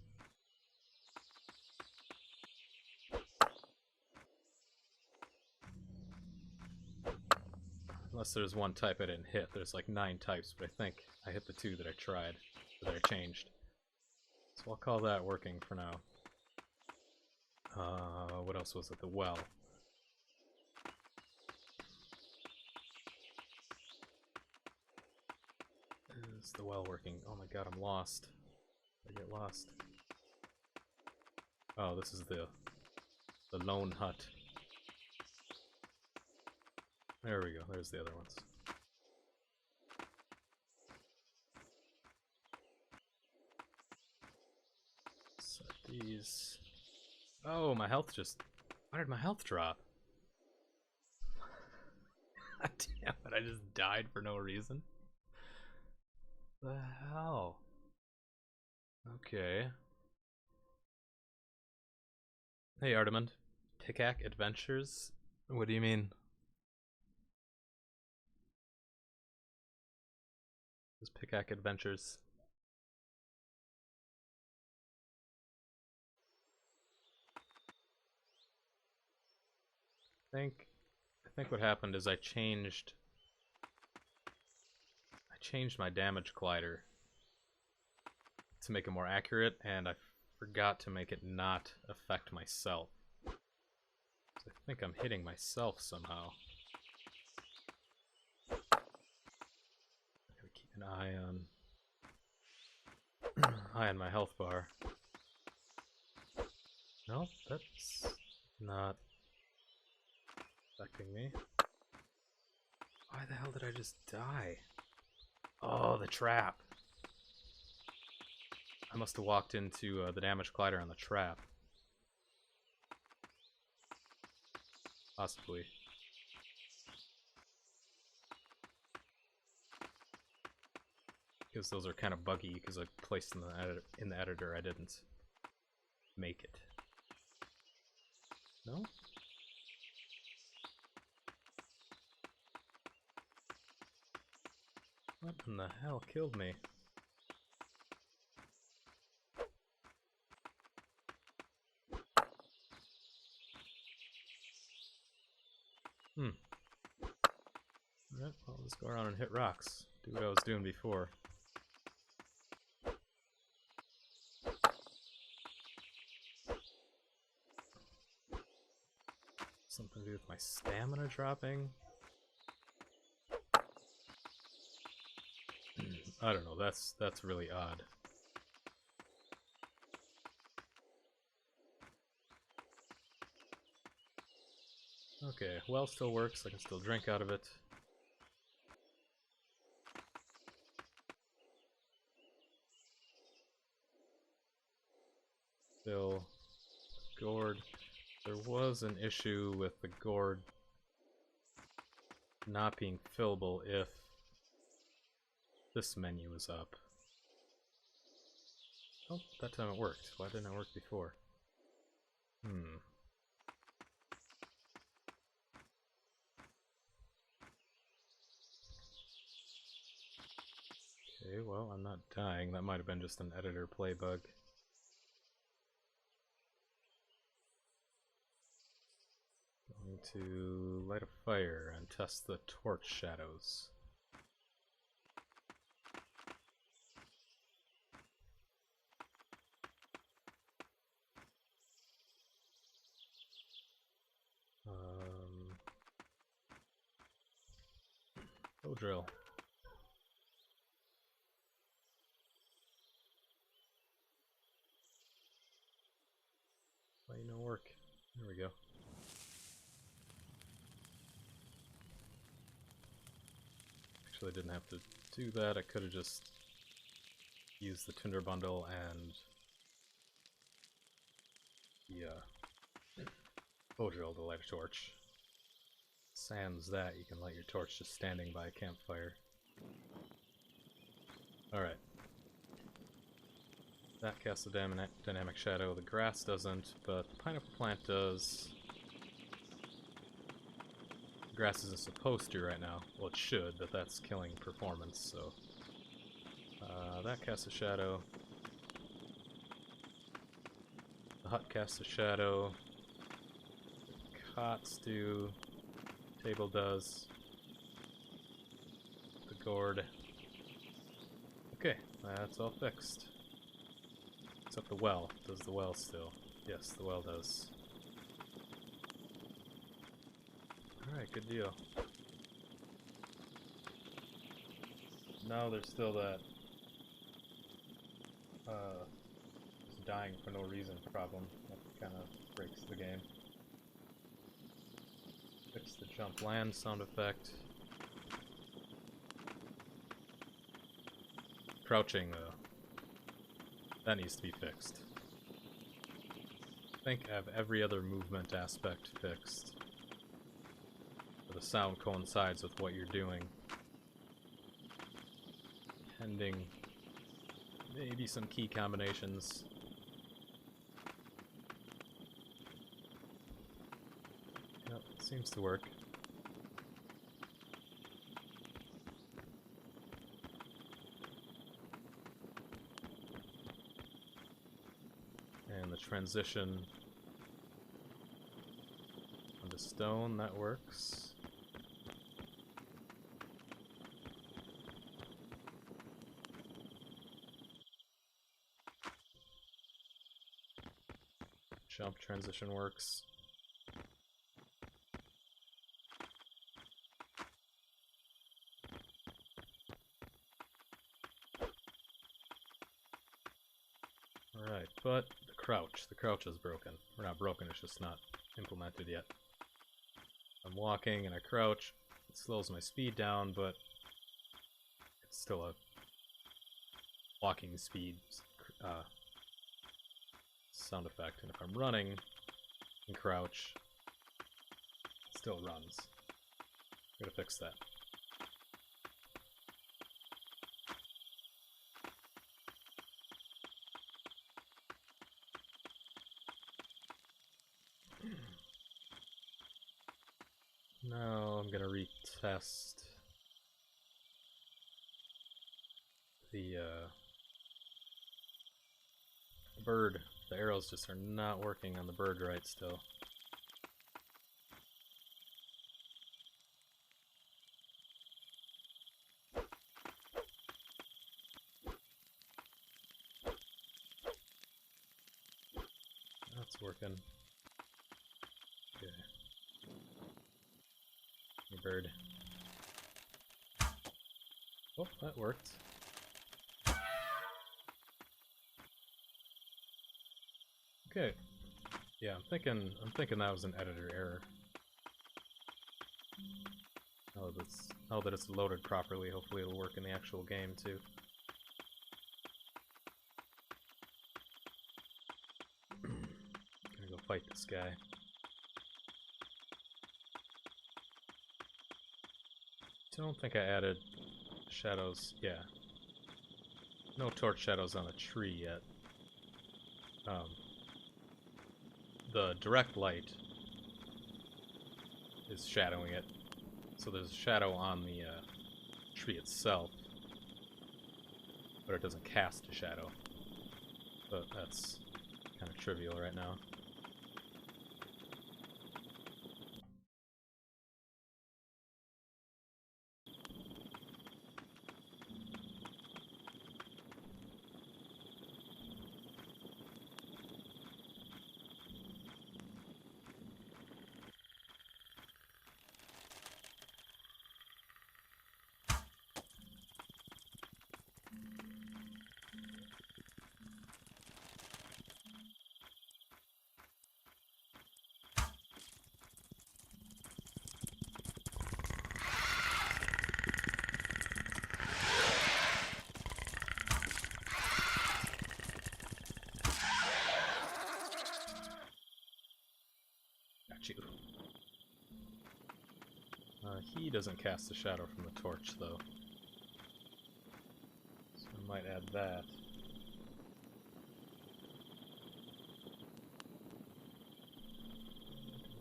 there's one type I didn't hit. There's like 9 types, but I think I hit the 2 that I tried, that I changed. So I'll call that working for now. What else was it? The well. Is the well working? Oh my god, I'm lost. I get lost. Oh, this is the lone hut. There we go, there's the other ones. Set these. Oh, my health just... Why did my health drop? God damn it, I just died for no reason. The hell? Okay. Hey, Artemund. Pickaxe Adventures? What do you mean? This Pickaxe Adventures. I think what happened is I changed my damage collider to make it more accurate, and I forgot to make it not affect myself. So I think I'm hitting myself somehow. I gotta keep an eye on my health bar. Nope, that's not affecting me. Why the hell did I just die? Oh, the trap. I must have walked into the damage collider on the trap. Possibly. Because those are kind of buggy, because I placed them in the editor, I didn't make it. No? What in the hell killed me? Alright, well, let's go around and hit rocks. Do what I was doing before. Something to do with my stamina dropping? I don't know, that's really odd. Okay, well still works, I can still drink out of it. Still gourd. There was an issue with the gourd not being fillable if this menu was up. Oh, that time it worked. Why didn't it work before? Okay, well, I'm not dying. That might have been just an editor play bug. Going to light a fire and test the torch shadows. Bow drill. Why no work? There we go. Actually, I didn't have to do that. I could have just used the tinder bundle and the bow drill to light a torch. Sans that, you can light your torch just standing by a campfire. Alright. That casts a dynamic shadow. The grass doesn't, but the pineapple plant does. The grass isn't supposed to right now. Well, it should, but that's killing performance, so... that casts a shadow. The hut casts a shadow. The cots do. Table does. The gourd. Okay, that's all fixed. Except the well. Does the well still? Yes, the well does. Alright, good deal. Now there's still that just dying for no reason problem. That kind of breaks the game. Fix the jump land sound effect. Crouching, though. That needs to be fixed. I think I have every other movement aspect fixed. So the sound coincides with what you're doing. Pending maybe some key combinations. Seems to work. And the transition onto stone, that works. Jump transition works. Alright, but the crouch is broken. Or not broken, it's just not implemented yet. I'm walking and I crouch, it slows my speed down, but it's still a walking speed sound effect, and if I'm running and crouch, it still runs. Gotta fix that. Now I'm gonna retest the bird. The arrows just are not working on the bird right still. That's working. Okay. Hey, bird. Oh, that worked. Okay. Yeah, I'm thinking that was an editor error. Now that it's loaded properly, hopefully it'll work in the actual game too. Gonna go fight this guy. Don't think I added shadows. Yeah. No torch shadows on a tree yet. The direct light is shadowing it, so there's a shadow on the tree itself, but it doesn't cast a shadow. But that's kind of trivial right now. You. He doesn't cast a shadow from the torch, though. So I might add that.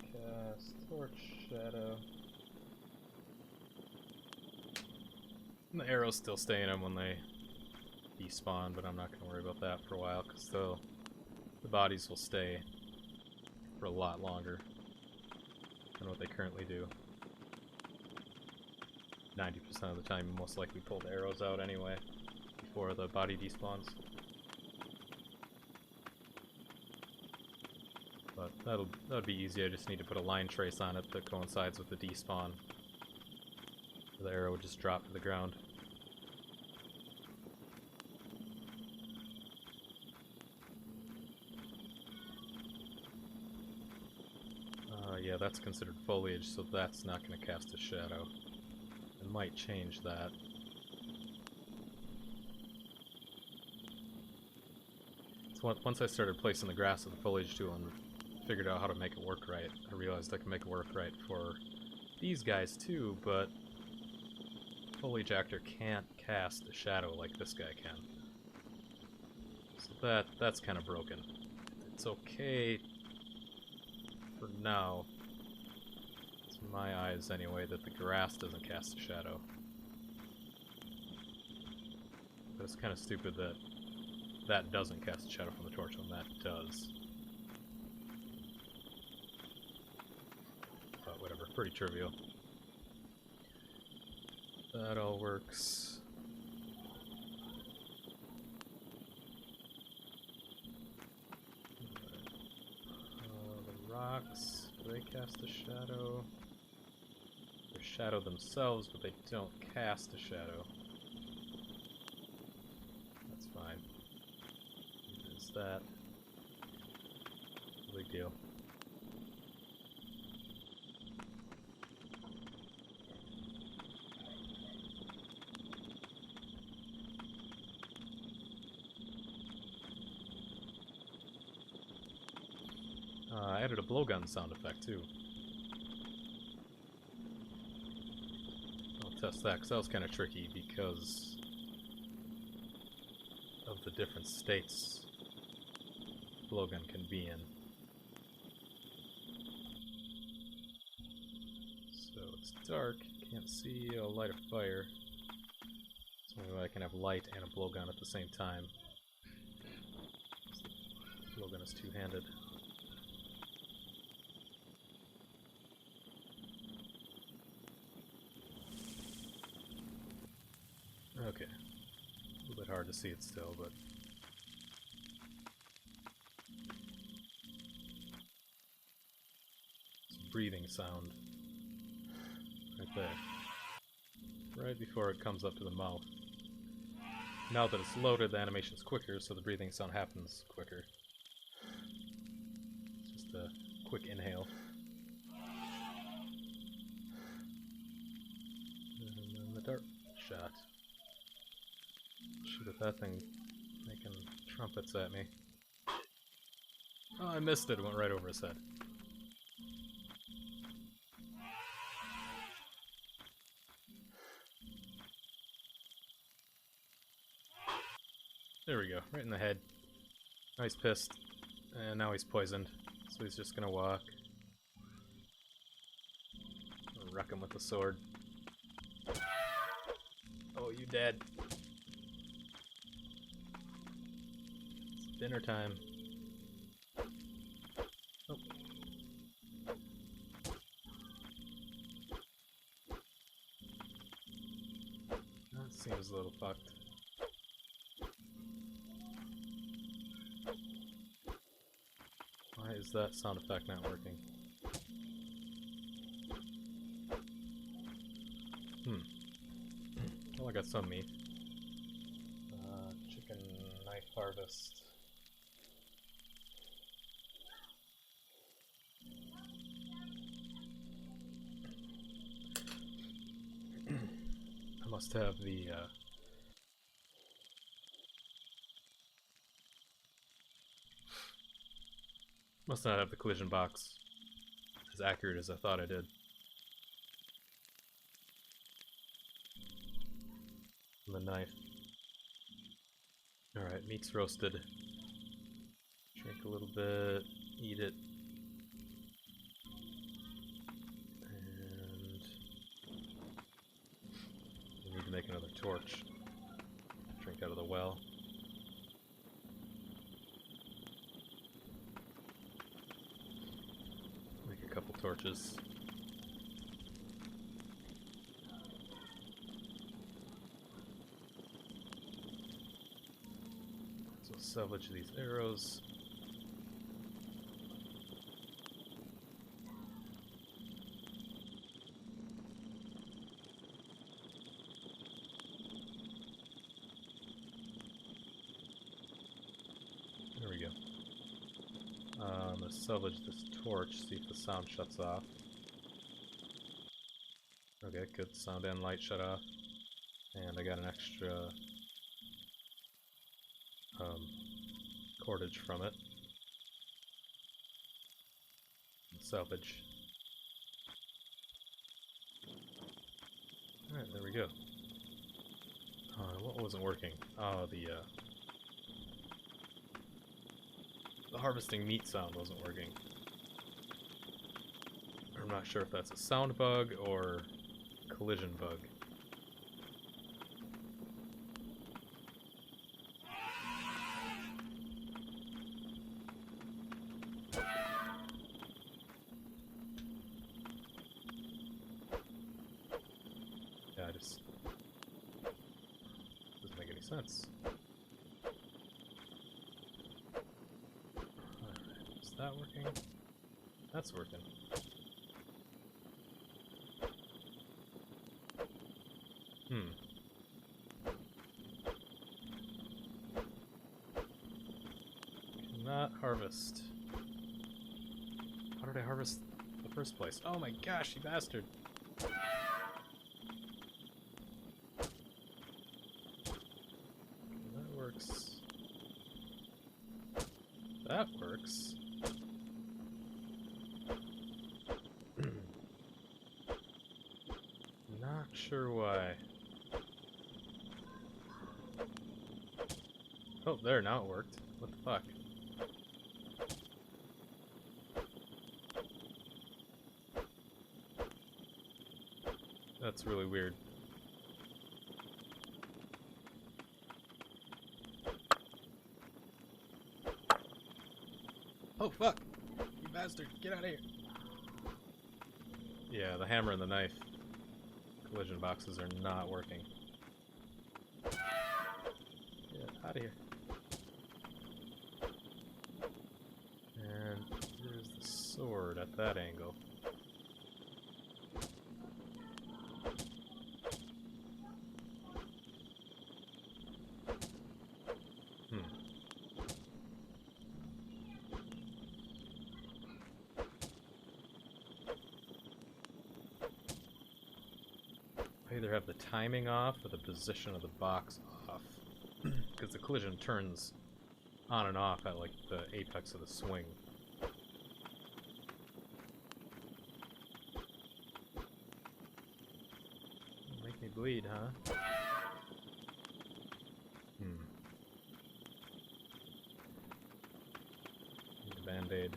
Cast torch shadow. And the arrows still stay in them when they despawn, but I'm not going to worry about that for a while, because the bodies will stay for a lot longer than what they currently do. 90% of the time, you most likely pull the arrows out anyway, before the body despawns. But that'll be easy. I just need to put a line trace on it that coincides with the despawn. The arrow would just drop to the ground. Yeah, that's considered foliage, so that's not going to cast a shadow. I might change that. So once I started placing the grass with the foliage tool and figured out how to make it work right, I realized I could make it work right for these guys too, but foliage actor can't cast a shadow like this guy can. So that's kind of broken. It's okay for now. in my eyes anyway, that the grass doesn't cast a shadow. But it's kind of stupid that that doesn't cast a shadow from the torch when that does. But whatever, pretty trivial. That all works. The rocks, do they cast a shadow? They're shadow themselves, but they don't cast a shadow. That's fine. There's that. No big deal. I added a blowgun sound effect too. I'll test that because that was kind of tricky because of the different states blowgun can be in. So it's dark, can't see, I'll light a fire. So maybe I can have light and a blowgun at the same time. The blowgun is two-handed. Okay. A little bit hard to see it still, but... it's a breathing sound. Right there. Right before it comes up to the mouth. Now that it's loaded, the animation's quicker, so the breathing sound happens quicker. Just a quick inhale. And then the dart shot. Shoot at that thing making trumpets at me. Oh, I missed it. It went right over his head. There we go. Right in the head. Now he's pissed. And now he's poisoned. So he's just gonna walk. I'll wreck him with the sword. Oh, you dead. Dinner time. Oh. That seems a little fucked. Why is that sound effect not working? Well, I got some meat. Chicken knife harvest. I must have the, must not have the collision box as accurate as I thought I did. The knife. Alright, meat's roasted. Drink a little bit, eat it. And we need to make another torch. Drink out of the well. Make a couple torches. So salvage these arrows. There we go. I'm gonna salvage this torch, see if the sound shuts off. Okay, good. Sound and light shut off. And I got an extra cordage from it. Salvage. Alright, there we go. What wasn't working? Oh, the harvesting meat sound wasn't working. I'm not sure if that's a sound bug or collision bug. Yeah, just doesn't make any sense. Alright, is that working? That's working. Cannot harvest. How did I harvest in the first place? Oh my gosh, you bastard! That works. That works. Not sure why. Oh, there, now it worked. What the fuck? That's really weird. Oh fuck! You bastard! Get out of here! Yeah, the hammer and the knife collision boxes are not working. Get out of here. And there's the sword at that angle. I either have the timing off or the position of the box off. Because the collision turns on and off at like the apex of the swing. Make me bleed, huh? Need a band-aid.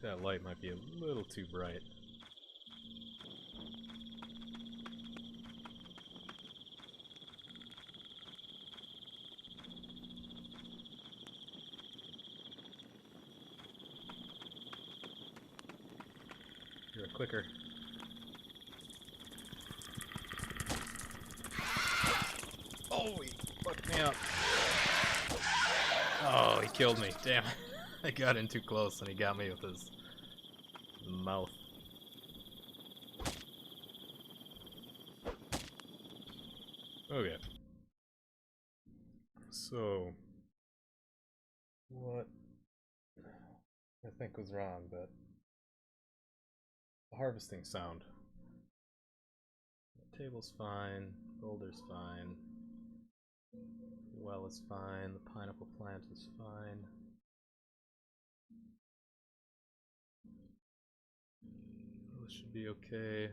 That light might be a little too bright. You're a clicker. Oh, he fucked me up. Oh, he killed me. Damn. I got in too close and he got me with his mouth. Okay. So, what I think was wrong, but the harvesting sound. The table's fine, boulder's fine, the well is fine, the pineapple plant is fine. This should be okay.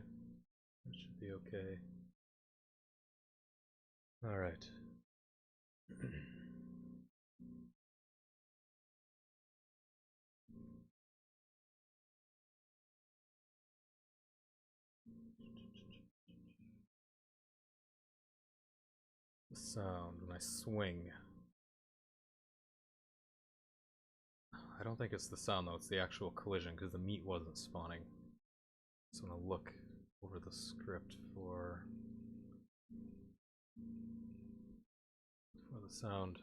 That should be okay. Alright. The sound when I swing. I don't think it's the sound though, it's the actual collision because the meat wasn't spawning. So I'm gonna look over the script for the sound.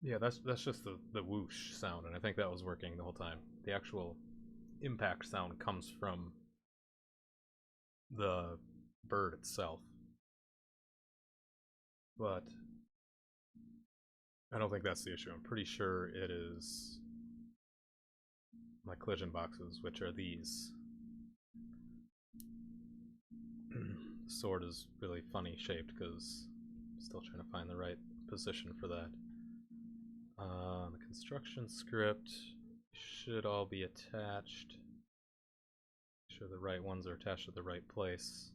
Yeah, that's just the whoosh sound, and I think that was working the whole time. The actual impact sound comes from the bird itself. But I don't think that's the issue. I'm pretty sure it is my collision boxes, which are these. The sword is really funny shaped because I'm still trying to find the right position for that. The construction script should all be attached. Make sure the right ones are attached to the right place.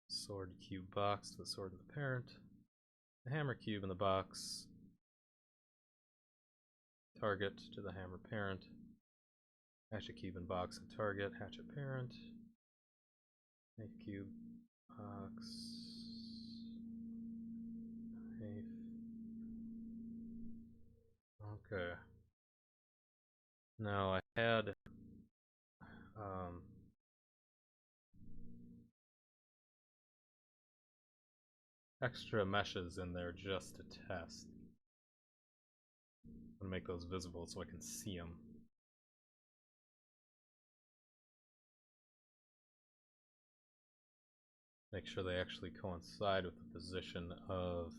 Sword cube box to the sword of the parent. The hammer cube in the box. Target to the hammer parent. Hatchet cube in box and target. Hatchet parent. Knife cube box. Knife. Okay. Now I had extra meshes in there just to test. I'm gonna make those visible so I can see them. Make sure they actually coincide with the position of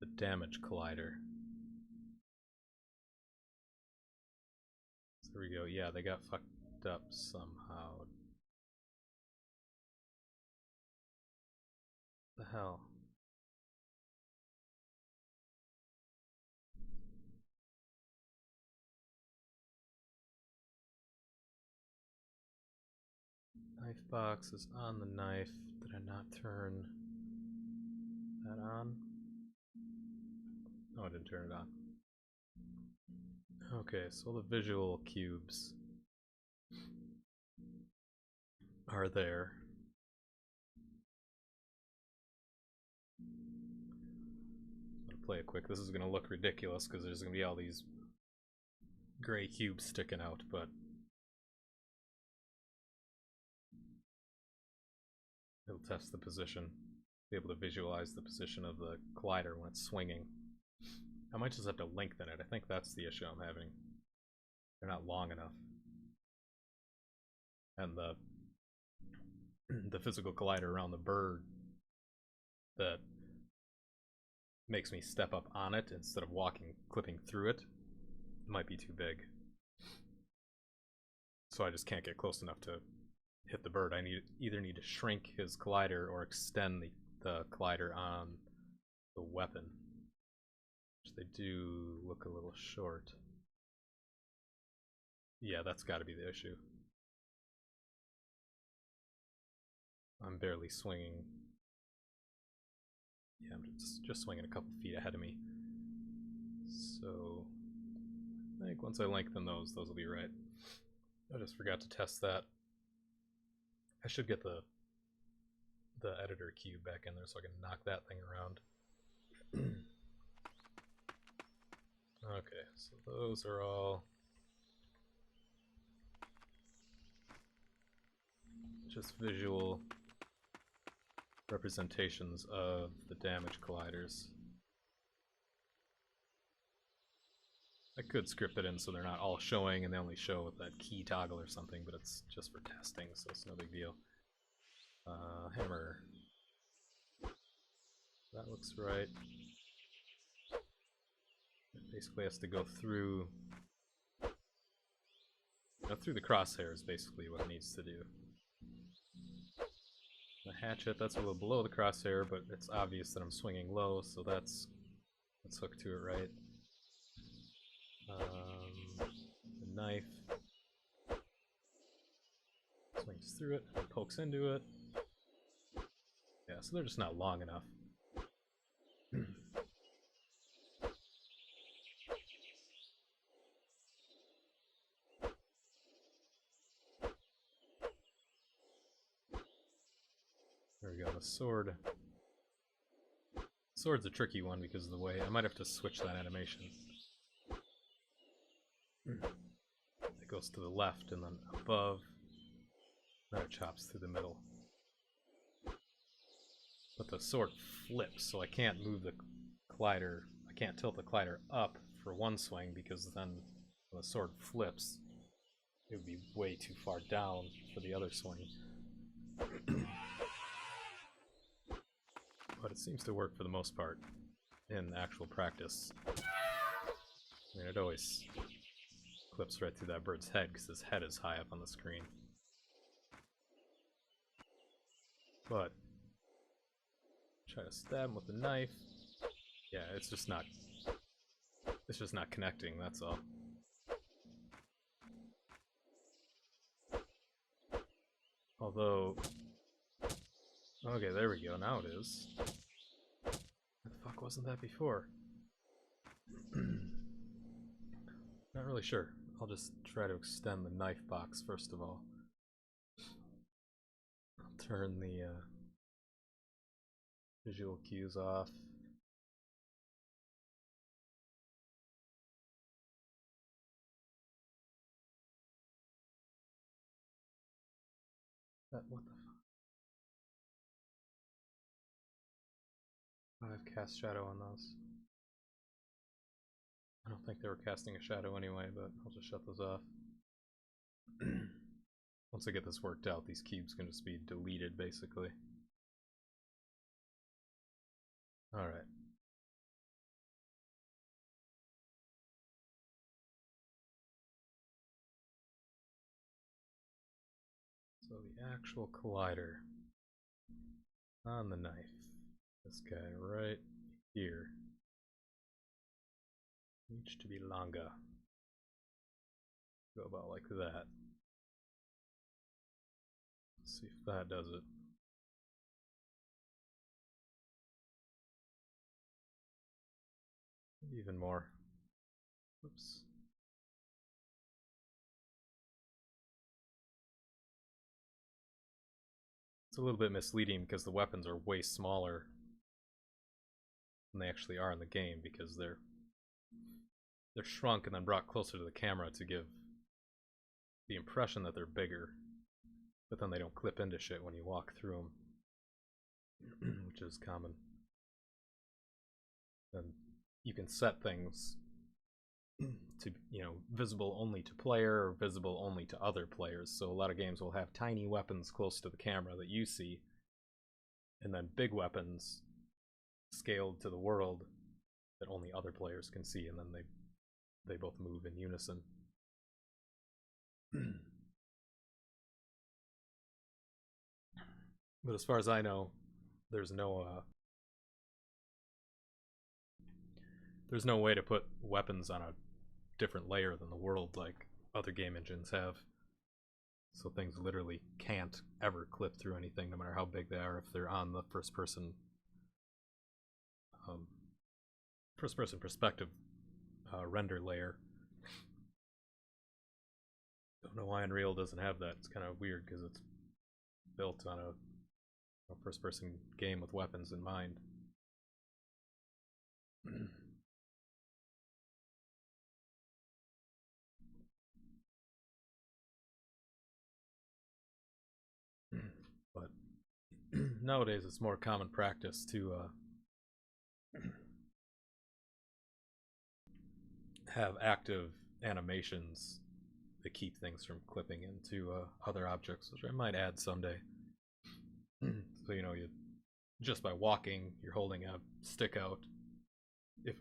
the damage collider. So there we go. Yeah, they got fucked up somehow. What the hell? Knife box is on the knife. Did I not turn that on? No, I didn't turn it on. Okay, so the visual cubes are there. I'm gonna play it quick. This is gonna look ridiculous because there's gonna be all these gray cubes sticking out, but it'll test the position. Be able to visualize the position of the collider when it's swinging. I might just have to lengthen it. I think that's the issue I'm having. They're not long enough. And the physical collider around the bird that makes me step up on it instead of clipping through it might be too big. So I just can't get close enough to hit the bird. I either need to shrink his collider or extend the collider on the weapon. Which they do look a little short. Yeah, that's gotta be the issue. I'm barely swinging. Yeah, I'm just swinging a couple feet ahead of me. So I think once I lengthen those will be right. I just forgot to test that. I should get the editor cube back in there so I can knock that thing around. Okay, so those are all just visual representations of the damage colliders. I could script it in so they're not all showing and they only show with that key toggle or something, but it's just for testing, so it's no big deal. Hammer. That looks right. It basically has to go through the crosshairs, basically what it needs to do. The hatchet, that's a little below the crosshair, but it's obvious that I'm swinging low, so let's hook to it right. The knife swings through it, pokes into it. Yeah, so they're just not long enough. There we go, the sword. Sword's a tricky one because of the way. I might have to switch that animation. It goes to the left and then above. Then it chops through the middle. But the sword flips, so I can't move the collider. I can't tilt the collider up for one swing because then when the sword flips, it would be way too far down for the other swing. But it seems to work for the most part in actual practice. I mean, it always clips right through that bird's head because his head is high up on the screen. But try to stab him with the knife. Yeah, it's just not connecting, that's all. Although, okay, there we go, now it is. What the fuck wasn't that before? Not really sure. I'll just try to extend the knife box first of all. I'll turn the visual cues off. What the fuck? I've cast shadow on those. I don't think they were casting a shadow anyway, but I'll just shut those off. Once I get this worked out, these cubes can just be deleted, basically. Alright. So the actual collider on the knife. This guy right here needs to be longer. Go about like that. Let's see if that does it. Even more. Oops. It's a little bit misleading because the weapons are way smaller than they actually are in the game, because they're shrunk and then brought closer to the camera to give the impression that they're bigger, but then they don't clip into shit when you walk through them, which is common. And you can set things to, you know, visible only to player or visible only to other players. So a lot of games will have tiny weapons close to the camera that you see, and then big weapons scaled to the world that only other players can see, and then they both move in unison. But as far as I know, there's no way to put weapons on a different layer than the world like other game engines have. So things literally can't ever clip through anything, no matter how big they are, if they're on the first-person perspective render layer. Don't know why Unreal doesn't have that. It's kind of weird because it's built on a first-person game with weapons in mind. But nowadays it's more common practice to have active animations that keep things from clipping into other objects, which I might add someday. So, you know, just by walking, you're holding a stick out. If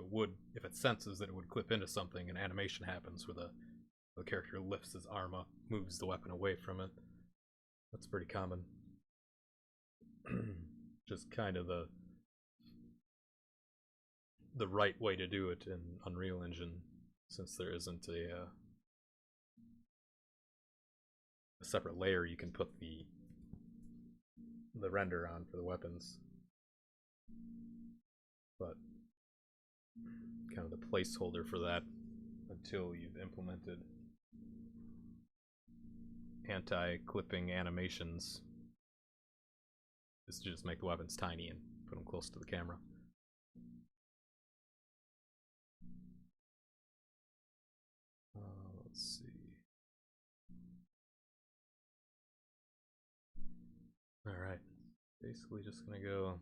it senses that it would clip into something, an animation happens where the character lifts his arm up, moves the weapon away from it. That's pretty common. Just kind of the right way to do it in Unreal Engine, since there isn't a separate layer you can put the render on for the weapons. But kind of the placeholder for that until you've implemented anti-clipping animations is to just make the weapons tiny and put them close to the camera. Let's see. Alright. Basically just gonna go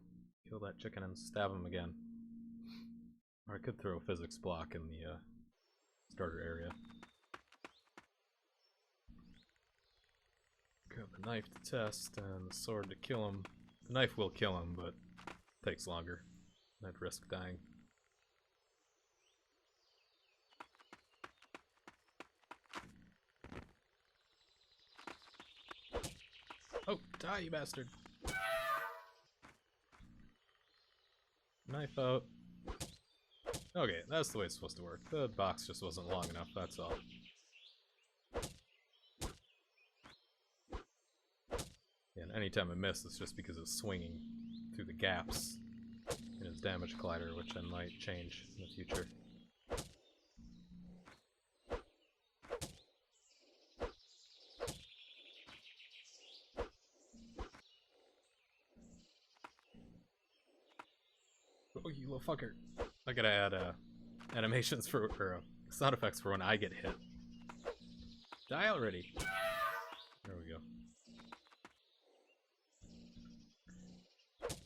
kill that chicken and stab him again. Or I could throw a physics block in the starter area. Grab the knife to test and the sword to kill him. The knife will kill him, but it takes longer. I'd risk dying. Oh, die, you bastard! knife out. Okay, that's the way it's supposed to work. The box just wasn't long enough, that's all. And anytime I miss, it's just because it's swinging through the gaps in his damage collider, which I might change in the future. Oh, you little fucker. I gotta add animations for, or sound effects for when I get hit. Die already. There we go.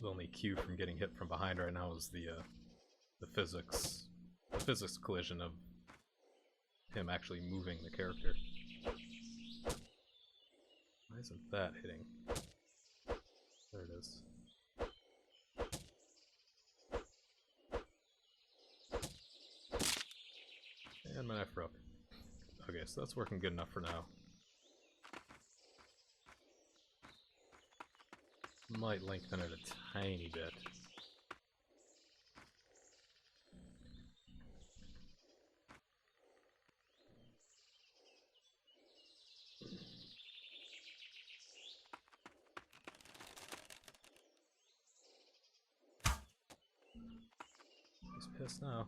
The only cue from getting hit from behind right now is the physics collision of him actually moving the character. Why isn't that hitting? There it is. And my knife broke. Okay, so that's working good enough for now. Might lengthen it a tiny bit. He's pissed now.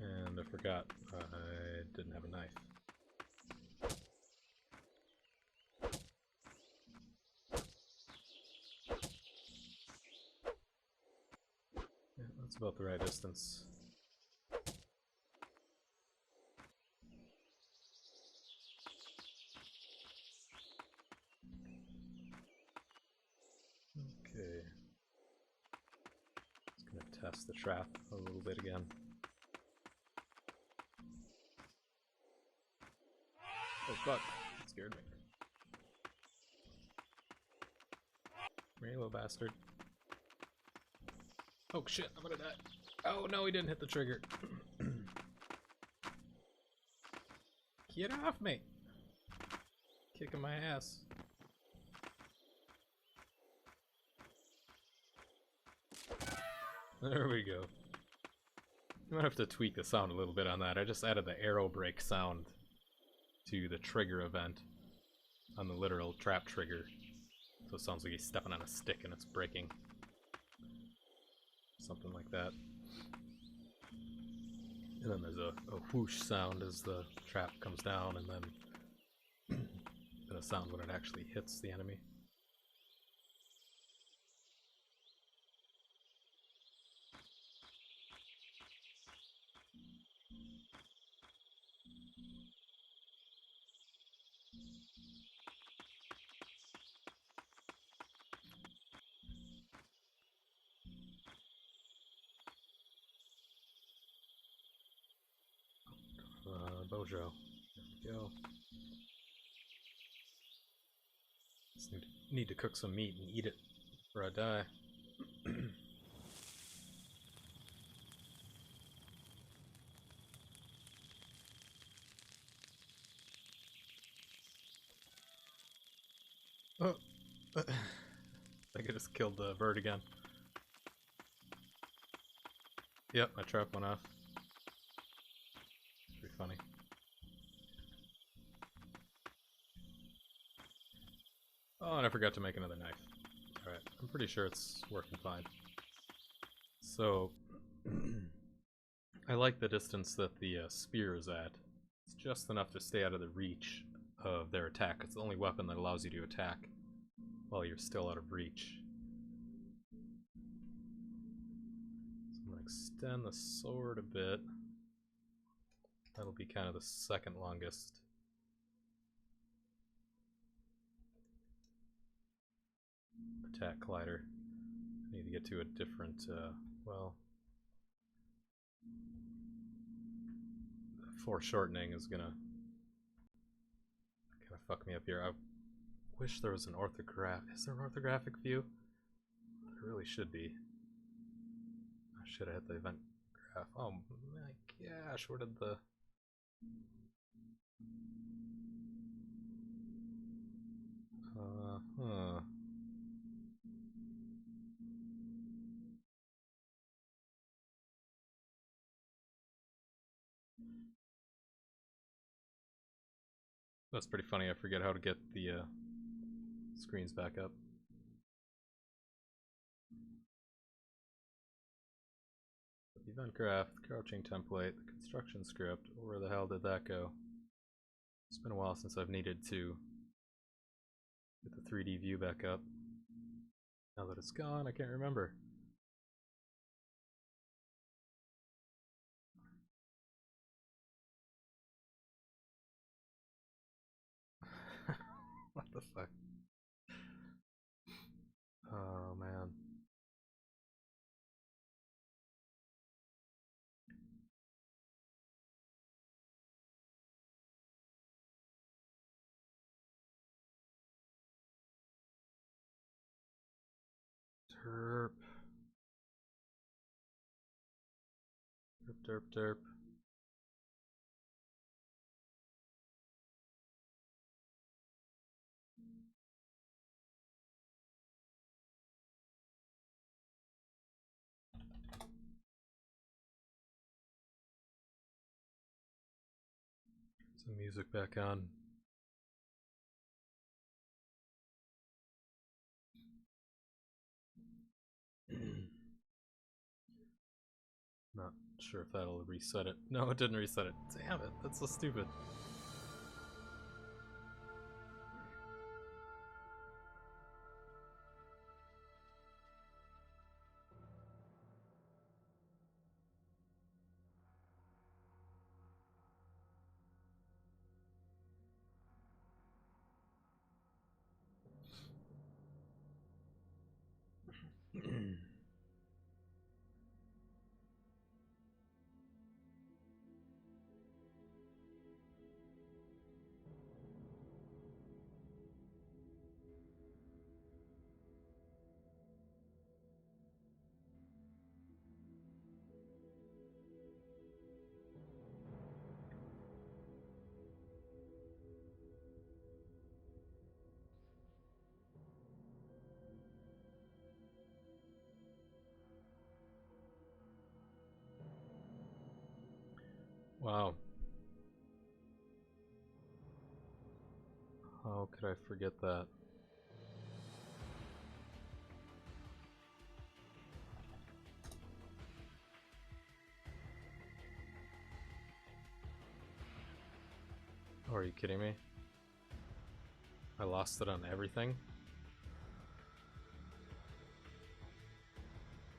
And I forgot I didn't have a knife. Yeah, that's about the right distance. Okay. Just gonna test the trap a little bit again. Oh fuck, that scared me. Come here, little bastard. Oh shit, I'm gonna die. Oh no, he didn't hit the trigger. Get off me! Kicking my ass. There we go. You might have to tweak the sound a little bit on that. I just added the arrow break sound to the trigger event on the literal trap trigger. So it sounds like he's stepping on a stick and it's breaking. Something like that. And then there's a whoosh sound as the trap comes down, and then a sound when it actually hits the enemy. Bojo. There we go. Just need to cook some meat and eat it before I die. Oh! I think I just killed the bird again. Yep, my trap went off. Pretty funny. Oh, and I forgot to make another knife. Alright, I'm pretty sure it's working fine. So, I like the distance that the spear is at. It's just enough to stay out of the reach of their attack. It's the only weapon that allows you to attack while you're still out of reach. So I'm going to extend the sword a bit. That'll be kind of the second longest. Attack collider. I need to get to a different, well... foreshortening is gonna kind of fuck me up here. I wish there was an orthograph. Is there an orthographic view? There really should be. I should have hit the event graph. Oh my gosh, where did the... That's pretty funny. I forget how to get the screens back up. Event graph, crouching template, the construction script. Where the hell did that go? It's been a while since I've needed to get the 3D view back up. Now that it's gone, I can't remember. What the fuck? Oh man. Derp. Derp, derp, derp. Some music back on. Not sure if that'll reset it. No, it didn't reset it. Damn it, that's so stupid. Wow. How could I forget that? Oh, are you kidding me? I lost it on everything?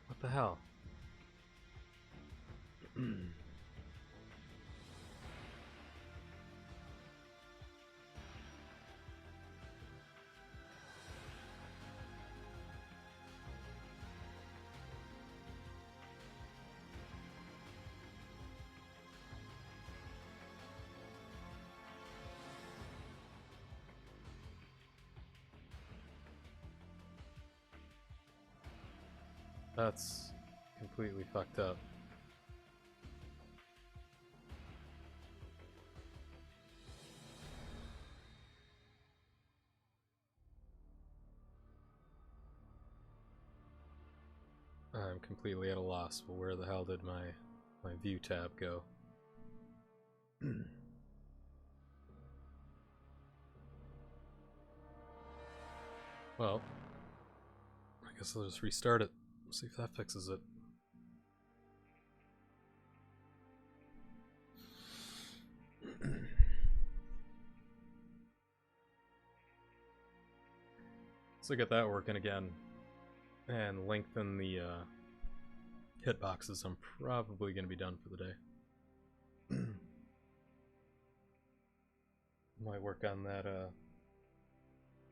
What the hell? That's completely fucked up. I'm completely at a loss. Well, where the hell did my view tab go? Well, I guess I'll just restart it. See if that fixes it. So get that working again and lengthen the hitboxes. I'm probably going to be done for the day. Might work on that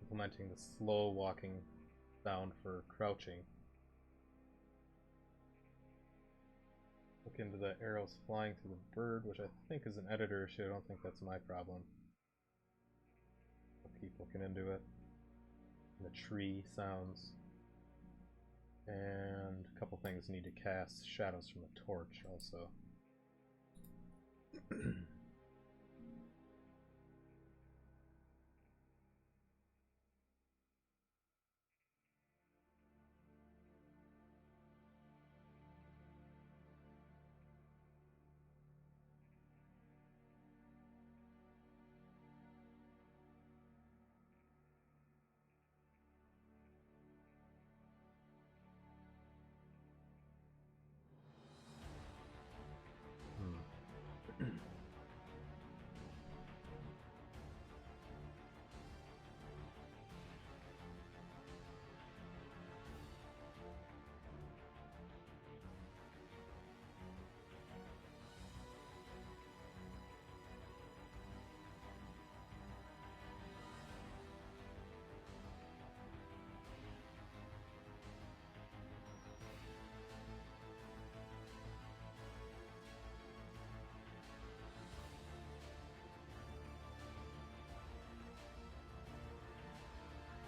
implementing the slow walking sound for crouching. Look into the arrows flying through the bird, which I think is an editor issue. I don't think that's my problem. I'll keep looking into it. And the tree sounds. And a couple things need to cast shadows from the torch also.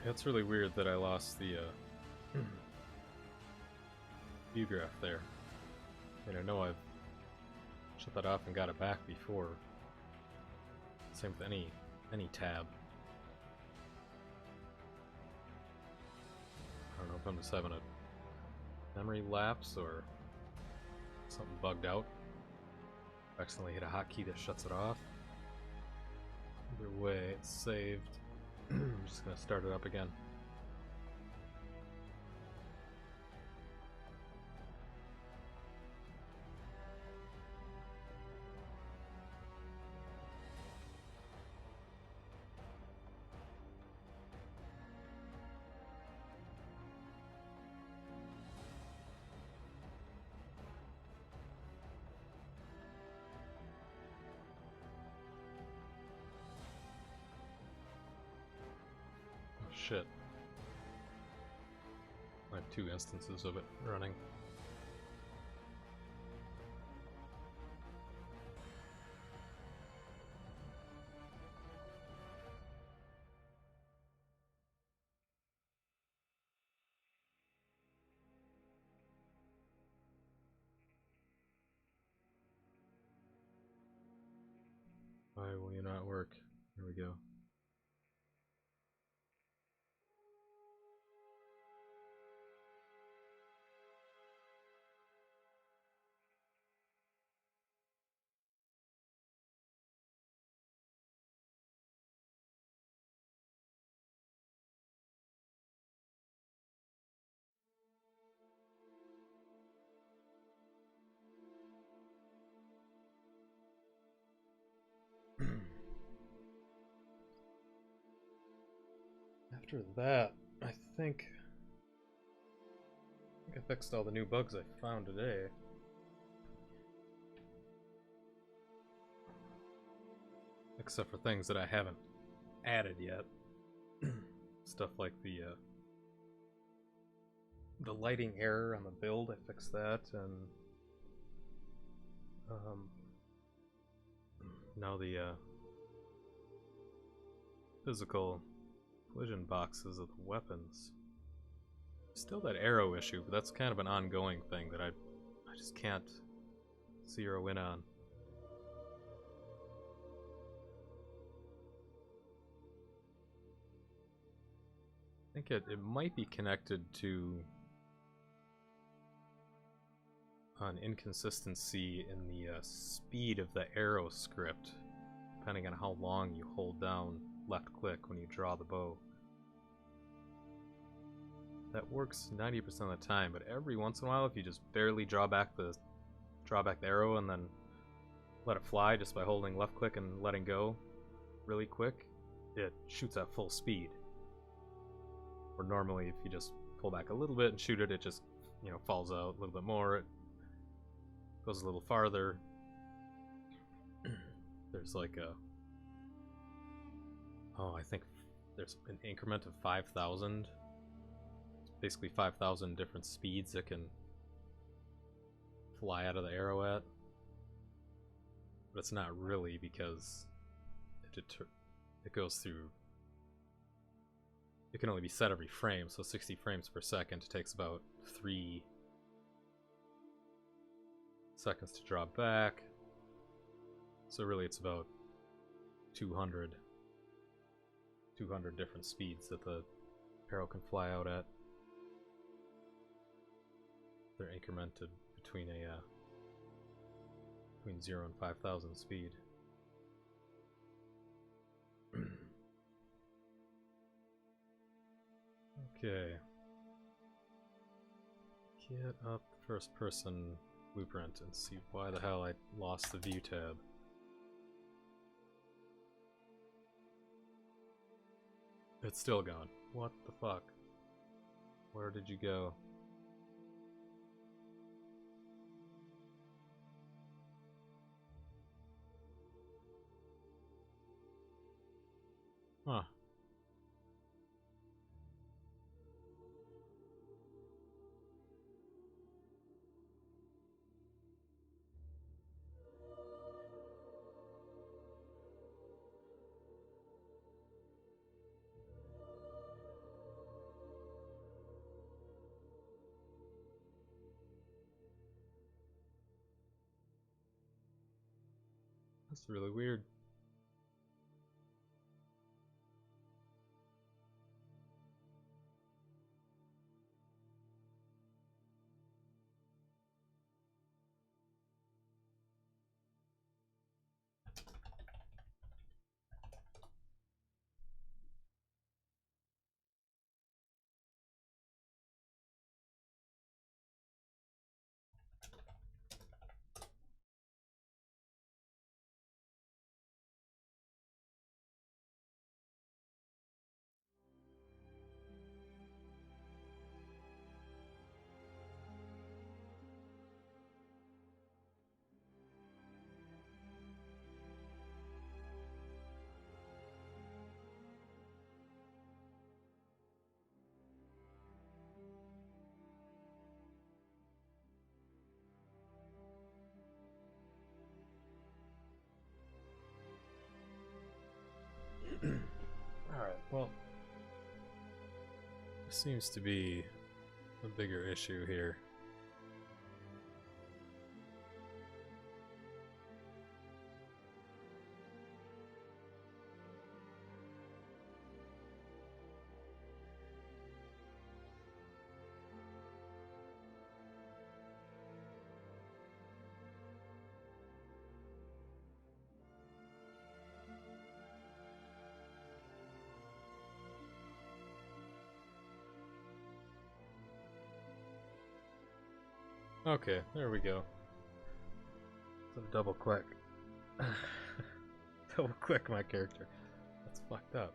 It's really weird that I lost the view graph there. And I know I've shut that off and got it back before. Same with any tab. I don't know if I'm just having a memory lapse or something bugged out. I accidentally hit a hotkey that shuts it off. Either way, it's saved. I'm just gonna start it up again. Shit. I have 2 instances of it running. Why will you not work? Here we go. After that, I think I fixed all the new bugs I found today. Except for things that I haven't added yet. Stuff like the lighting error on the build, I fixed that, and now the physical collision boxes of the weapons. Still that arrow issue, but that's kind of an ongoing thing that I just can't zero in on. I think it might be connected to an inconsistency in the speed of the arrow script, depending on how long you hold down left click when you draw the bow. That works 90% of the time, but every once in a while, if you just barely draw back the arrow and then let it fly just by holding left click and letting go really quick, it shoots at full speed. Or normally, if you just pull back a little bit and shoot it, it just, you know, falls out a little bit more. It goes a little farther. There's like a... Oh, I think there's an increment of 5,000. Basically 5,000 different speeds it can fly out of the arrow at. But it's not really, because it goes through... It can only be set every frame, so 60 frames per second. It takes about 3 seconds to draw back. So really it's about 200 different speeds that the arrow can fly out at. They're incremented between between 0 and 5,000 speed. Okay. Get up the first person blueprint and see why the hell I lost the view tab. It's still gone. What the fuck? Where did you go? Huh. That's really weird. Alright, well, there seems to be a bigger issue here. Okay, there we go. So double click. Double click my character. That's fucked up.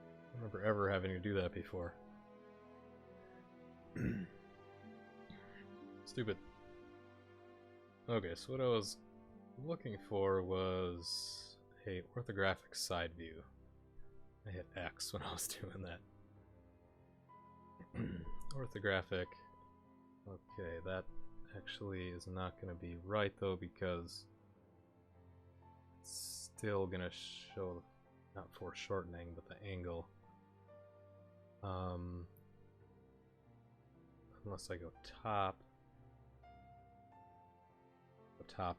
I don't remember ever having to do that before. Stupid. Okay, so what I was looking for was a orthographic side view. I hit X when I was doing that. Orthographic. Okay, that actually is not going to be right though, because it's still going to show, not foreshortening, but the angle. Unless I go top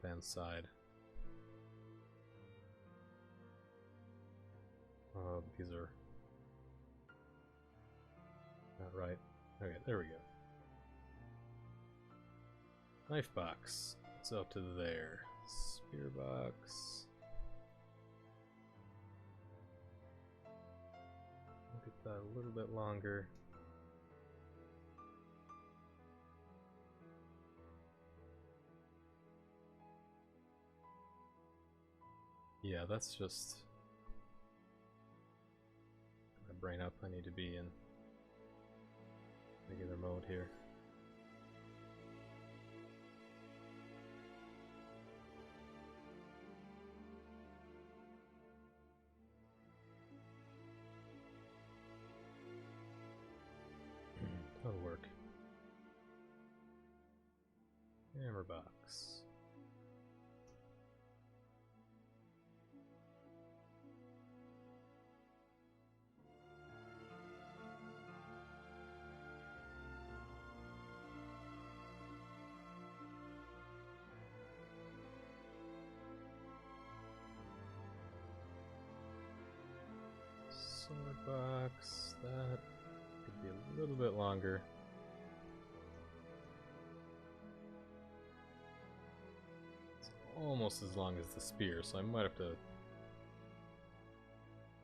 and side. These are not right. Okay, there we go. Knife box. It's up to there. Spear box. Get that a little bit longer. Yeah, that's just my brain up. I need to be in regular mode here. That'll work. Hammer box. Sword box. That could be a little bit longer. Almost as long as the spear, so I might have to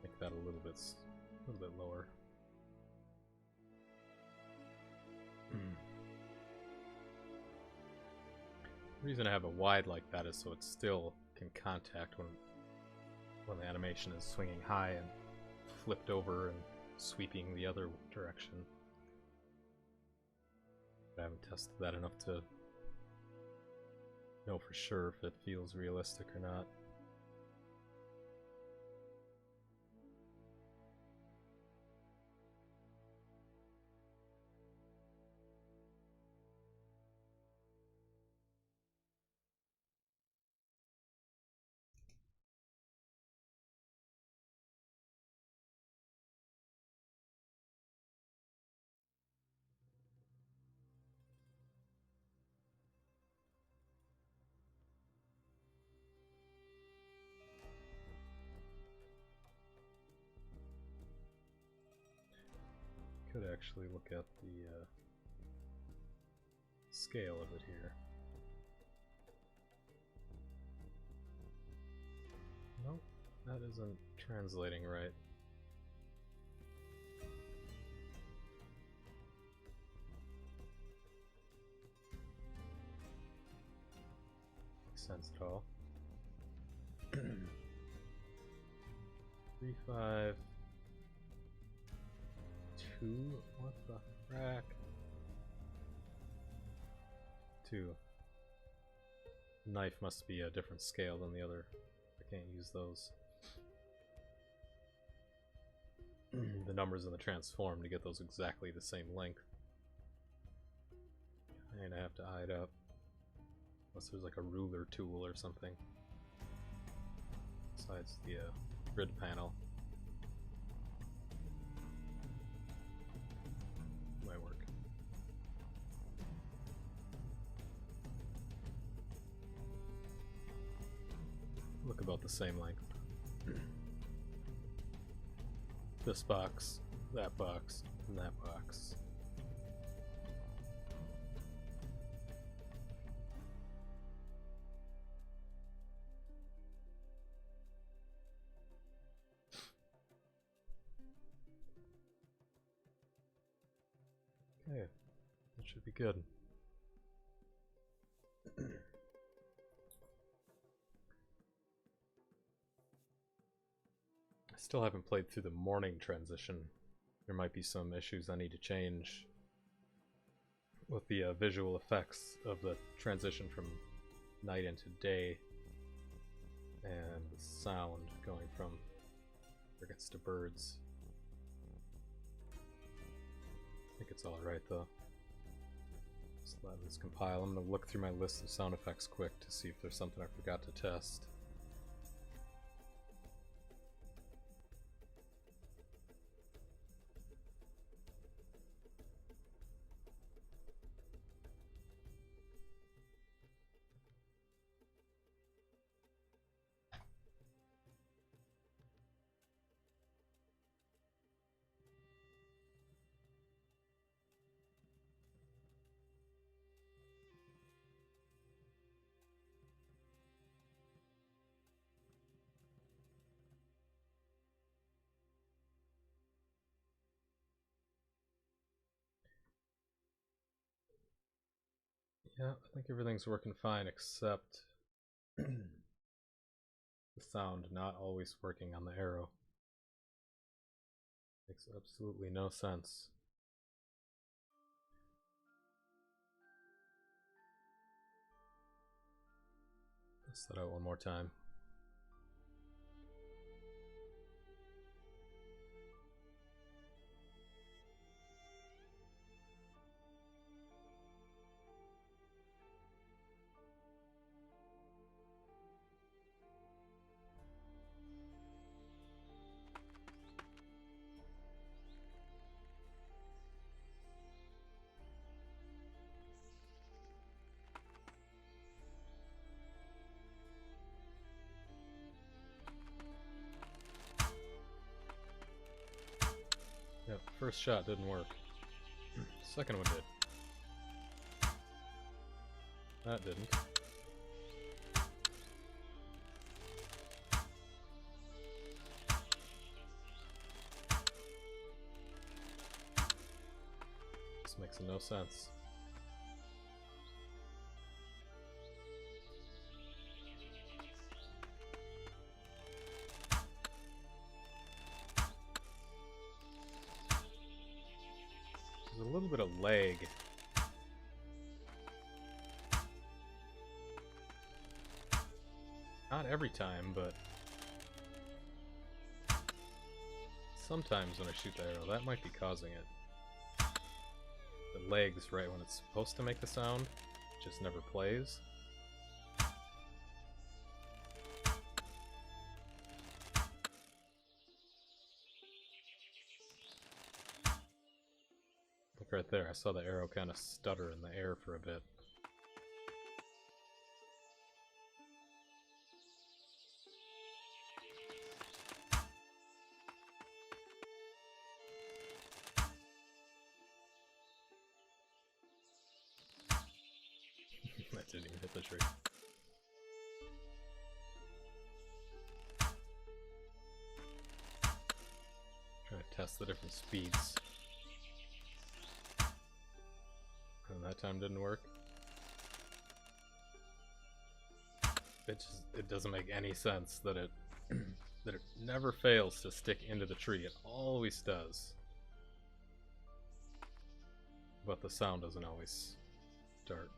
make that a little bit lower. The reason I have it wide like that is so it still can contact when the animation is swinging high and flipped over and sweeping the other direction. I haven't tested that enough to know for sure if it feels realistic or not. Could actually look at the scale of it here. Nope, that isn't translating right. Makes sense at all. 3, 5, 2. What the frack? 2. The knife must be a different scale than the other. I can't use those. The numbers in the transform to get those exactly the same length. And I have to eye it up. Unless there's like a ruler tool or something. Besides the grid panel. Might work. Look about the same length. This box, that box, and that box. Okay, that should be good. I still haven't played through the morning transition. There might be some issues I need to change with the visual effects of the transition from night into day and the sound going from crickets to birds. I think it's alright though. Just let this compile. I'm going to look through my list of sound effects quick to see if there's something I forgot to test. Yeah, I think everything's working fine except the sound not always working on the arrow. Makes absolutely no sense. Test that out one more time. Yep, first shot didn't work. Second one did. That didn't. This makes no sense. There's a little bit of lag. Not every time, but sometimes when I shoot the arrow, that might be causing it. The lags right when it's supposed to make the sound, just never plays. Look right there, I saw the arrow kind of stutter in the air for a bit. Didn't even hit the tree. Trying to test the different speeds. And that time didn't work. It doesn't make any sense that it that it never fails to stick into the tree. It always does. But the sound doesn't always start.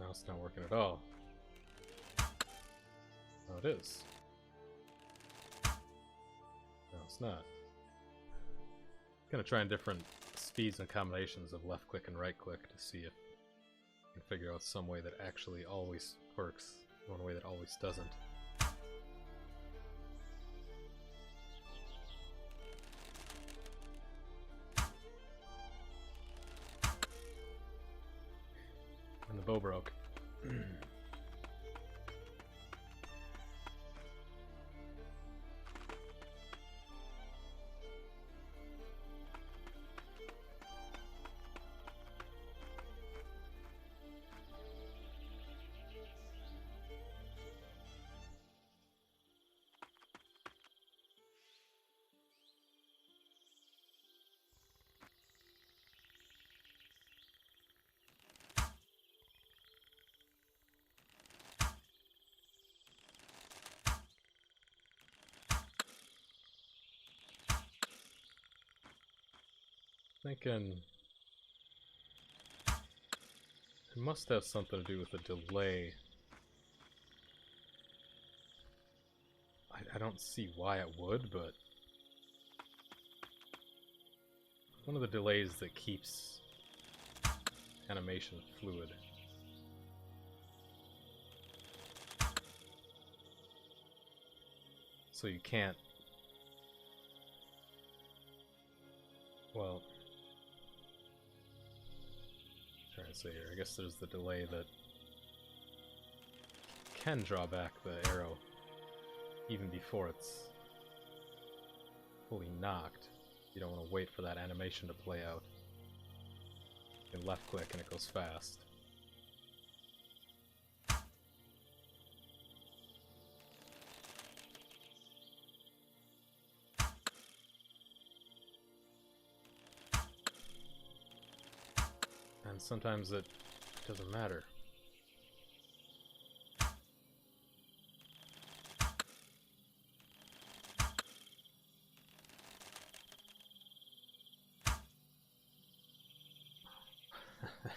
Now it's not working at all. Oh, it is. No, it's not. Gonna try in different speeds and combinations of left click and right click to see if I can figure out some way that actually always works, one way that always doesn't. And the bow broke. Thinking it must have something to do with the delay. I don't see why it would, but one of the delays that keeps animation fluid. So you can't, well, trying to say here, I guess there's the delay that can draw back the arrow even before it's fully knocked. You don't want to wait for that animation to play out. You can left click and it goes fast. And sometimes it doesn't matter.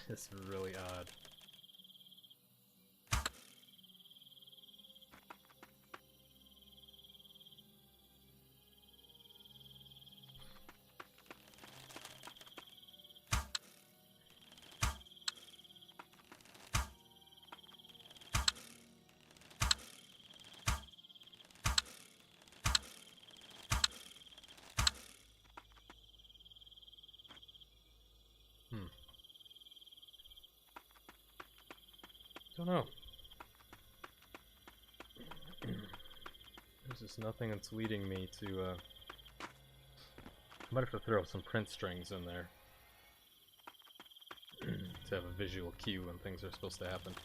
It's really odd. Don't know. There's just nothing that's leading me to, I might have to throw some print strings in there to have a visual cue when things are supposed to happen.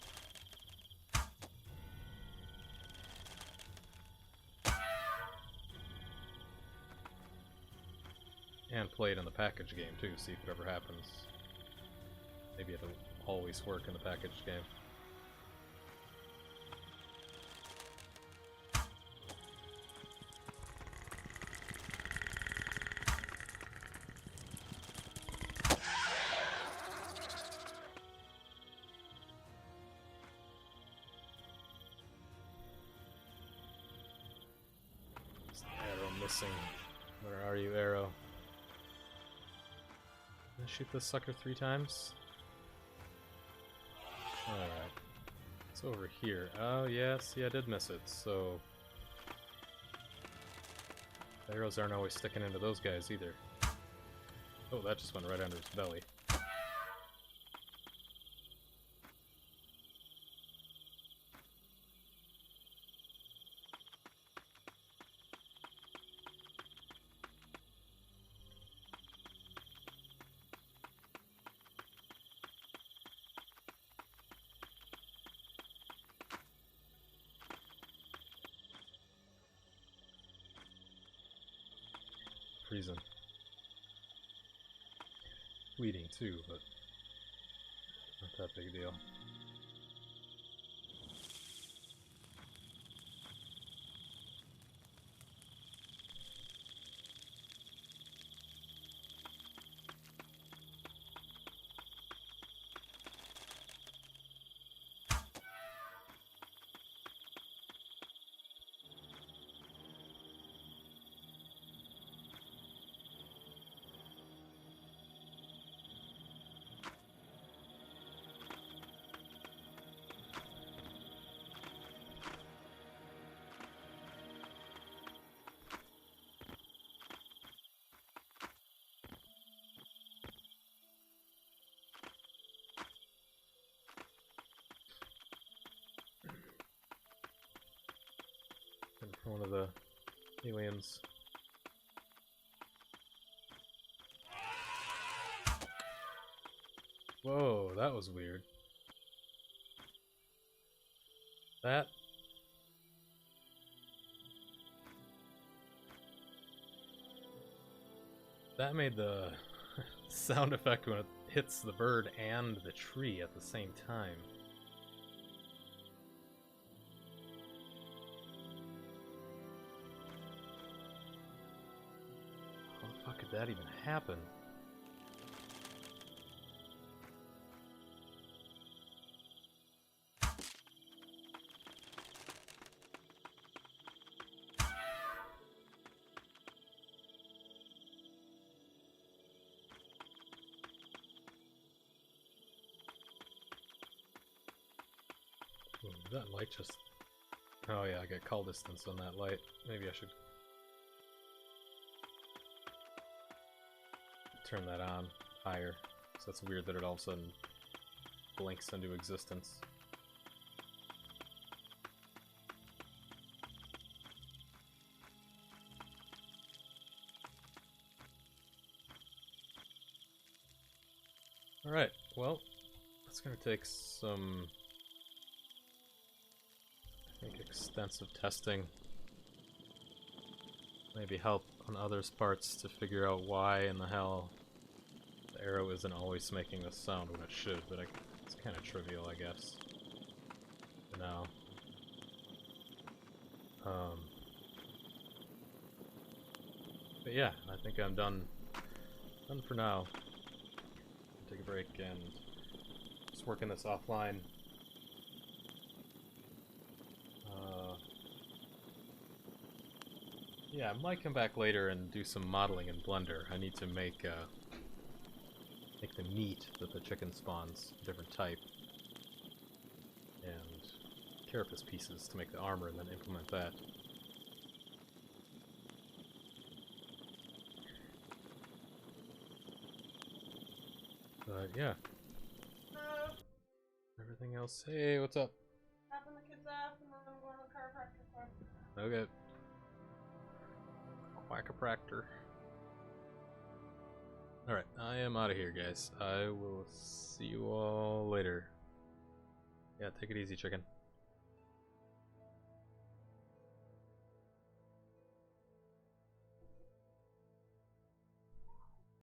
And play it in the package game too, see if it ever happens. Maybe it'll always work in the package game. Missing. Where are you, arrow? Did I shoot this sucker 3 times? Alright. It's over here. Oh, yeah, see, I did miss it, so... the arrows aren't always sticking into those guys either. Oh, that just went right under his belly. reason. Bleeding too, but not that big a deal. One of the aliens. Whoa, that was weird. That made the sound effect when it hits the bird and the tree at the same time. How could that even happen? Ooh, that light just... Oh yeah, I got call distance on that light. Maybe I should turn that on higher. So that's weird that it all of a sudden blinks into existence. Alright, well, that's gonna take some, I think, extensive testing. Maybe help on others' parts to figure out why in the hell the arrow isn't always making this sound when it should, but it's kind of trivial, I guess. For now. But yeah, I think I'm done for now. Take a break and just working this offline. Yeah, I might come back later and do some modeling in Blender. I need to make the meat that the chicken spawns a different type, and carapace pieces to make the armor, and then implement that. But yeah. Everything else. Hey, what's up? Dropping the kids off and then I'm going to the chiropractor for. Okay. Quackopractor. Alright, I am out of here, guys. I will see you all later. Yeah, take it easy, chicken.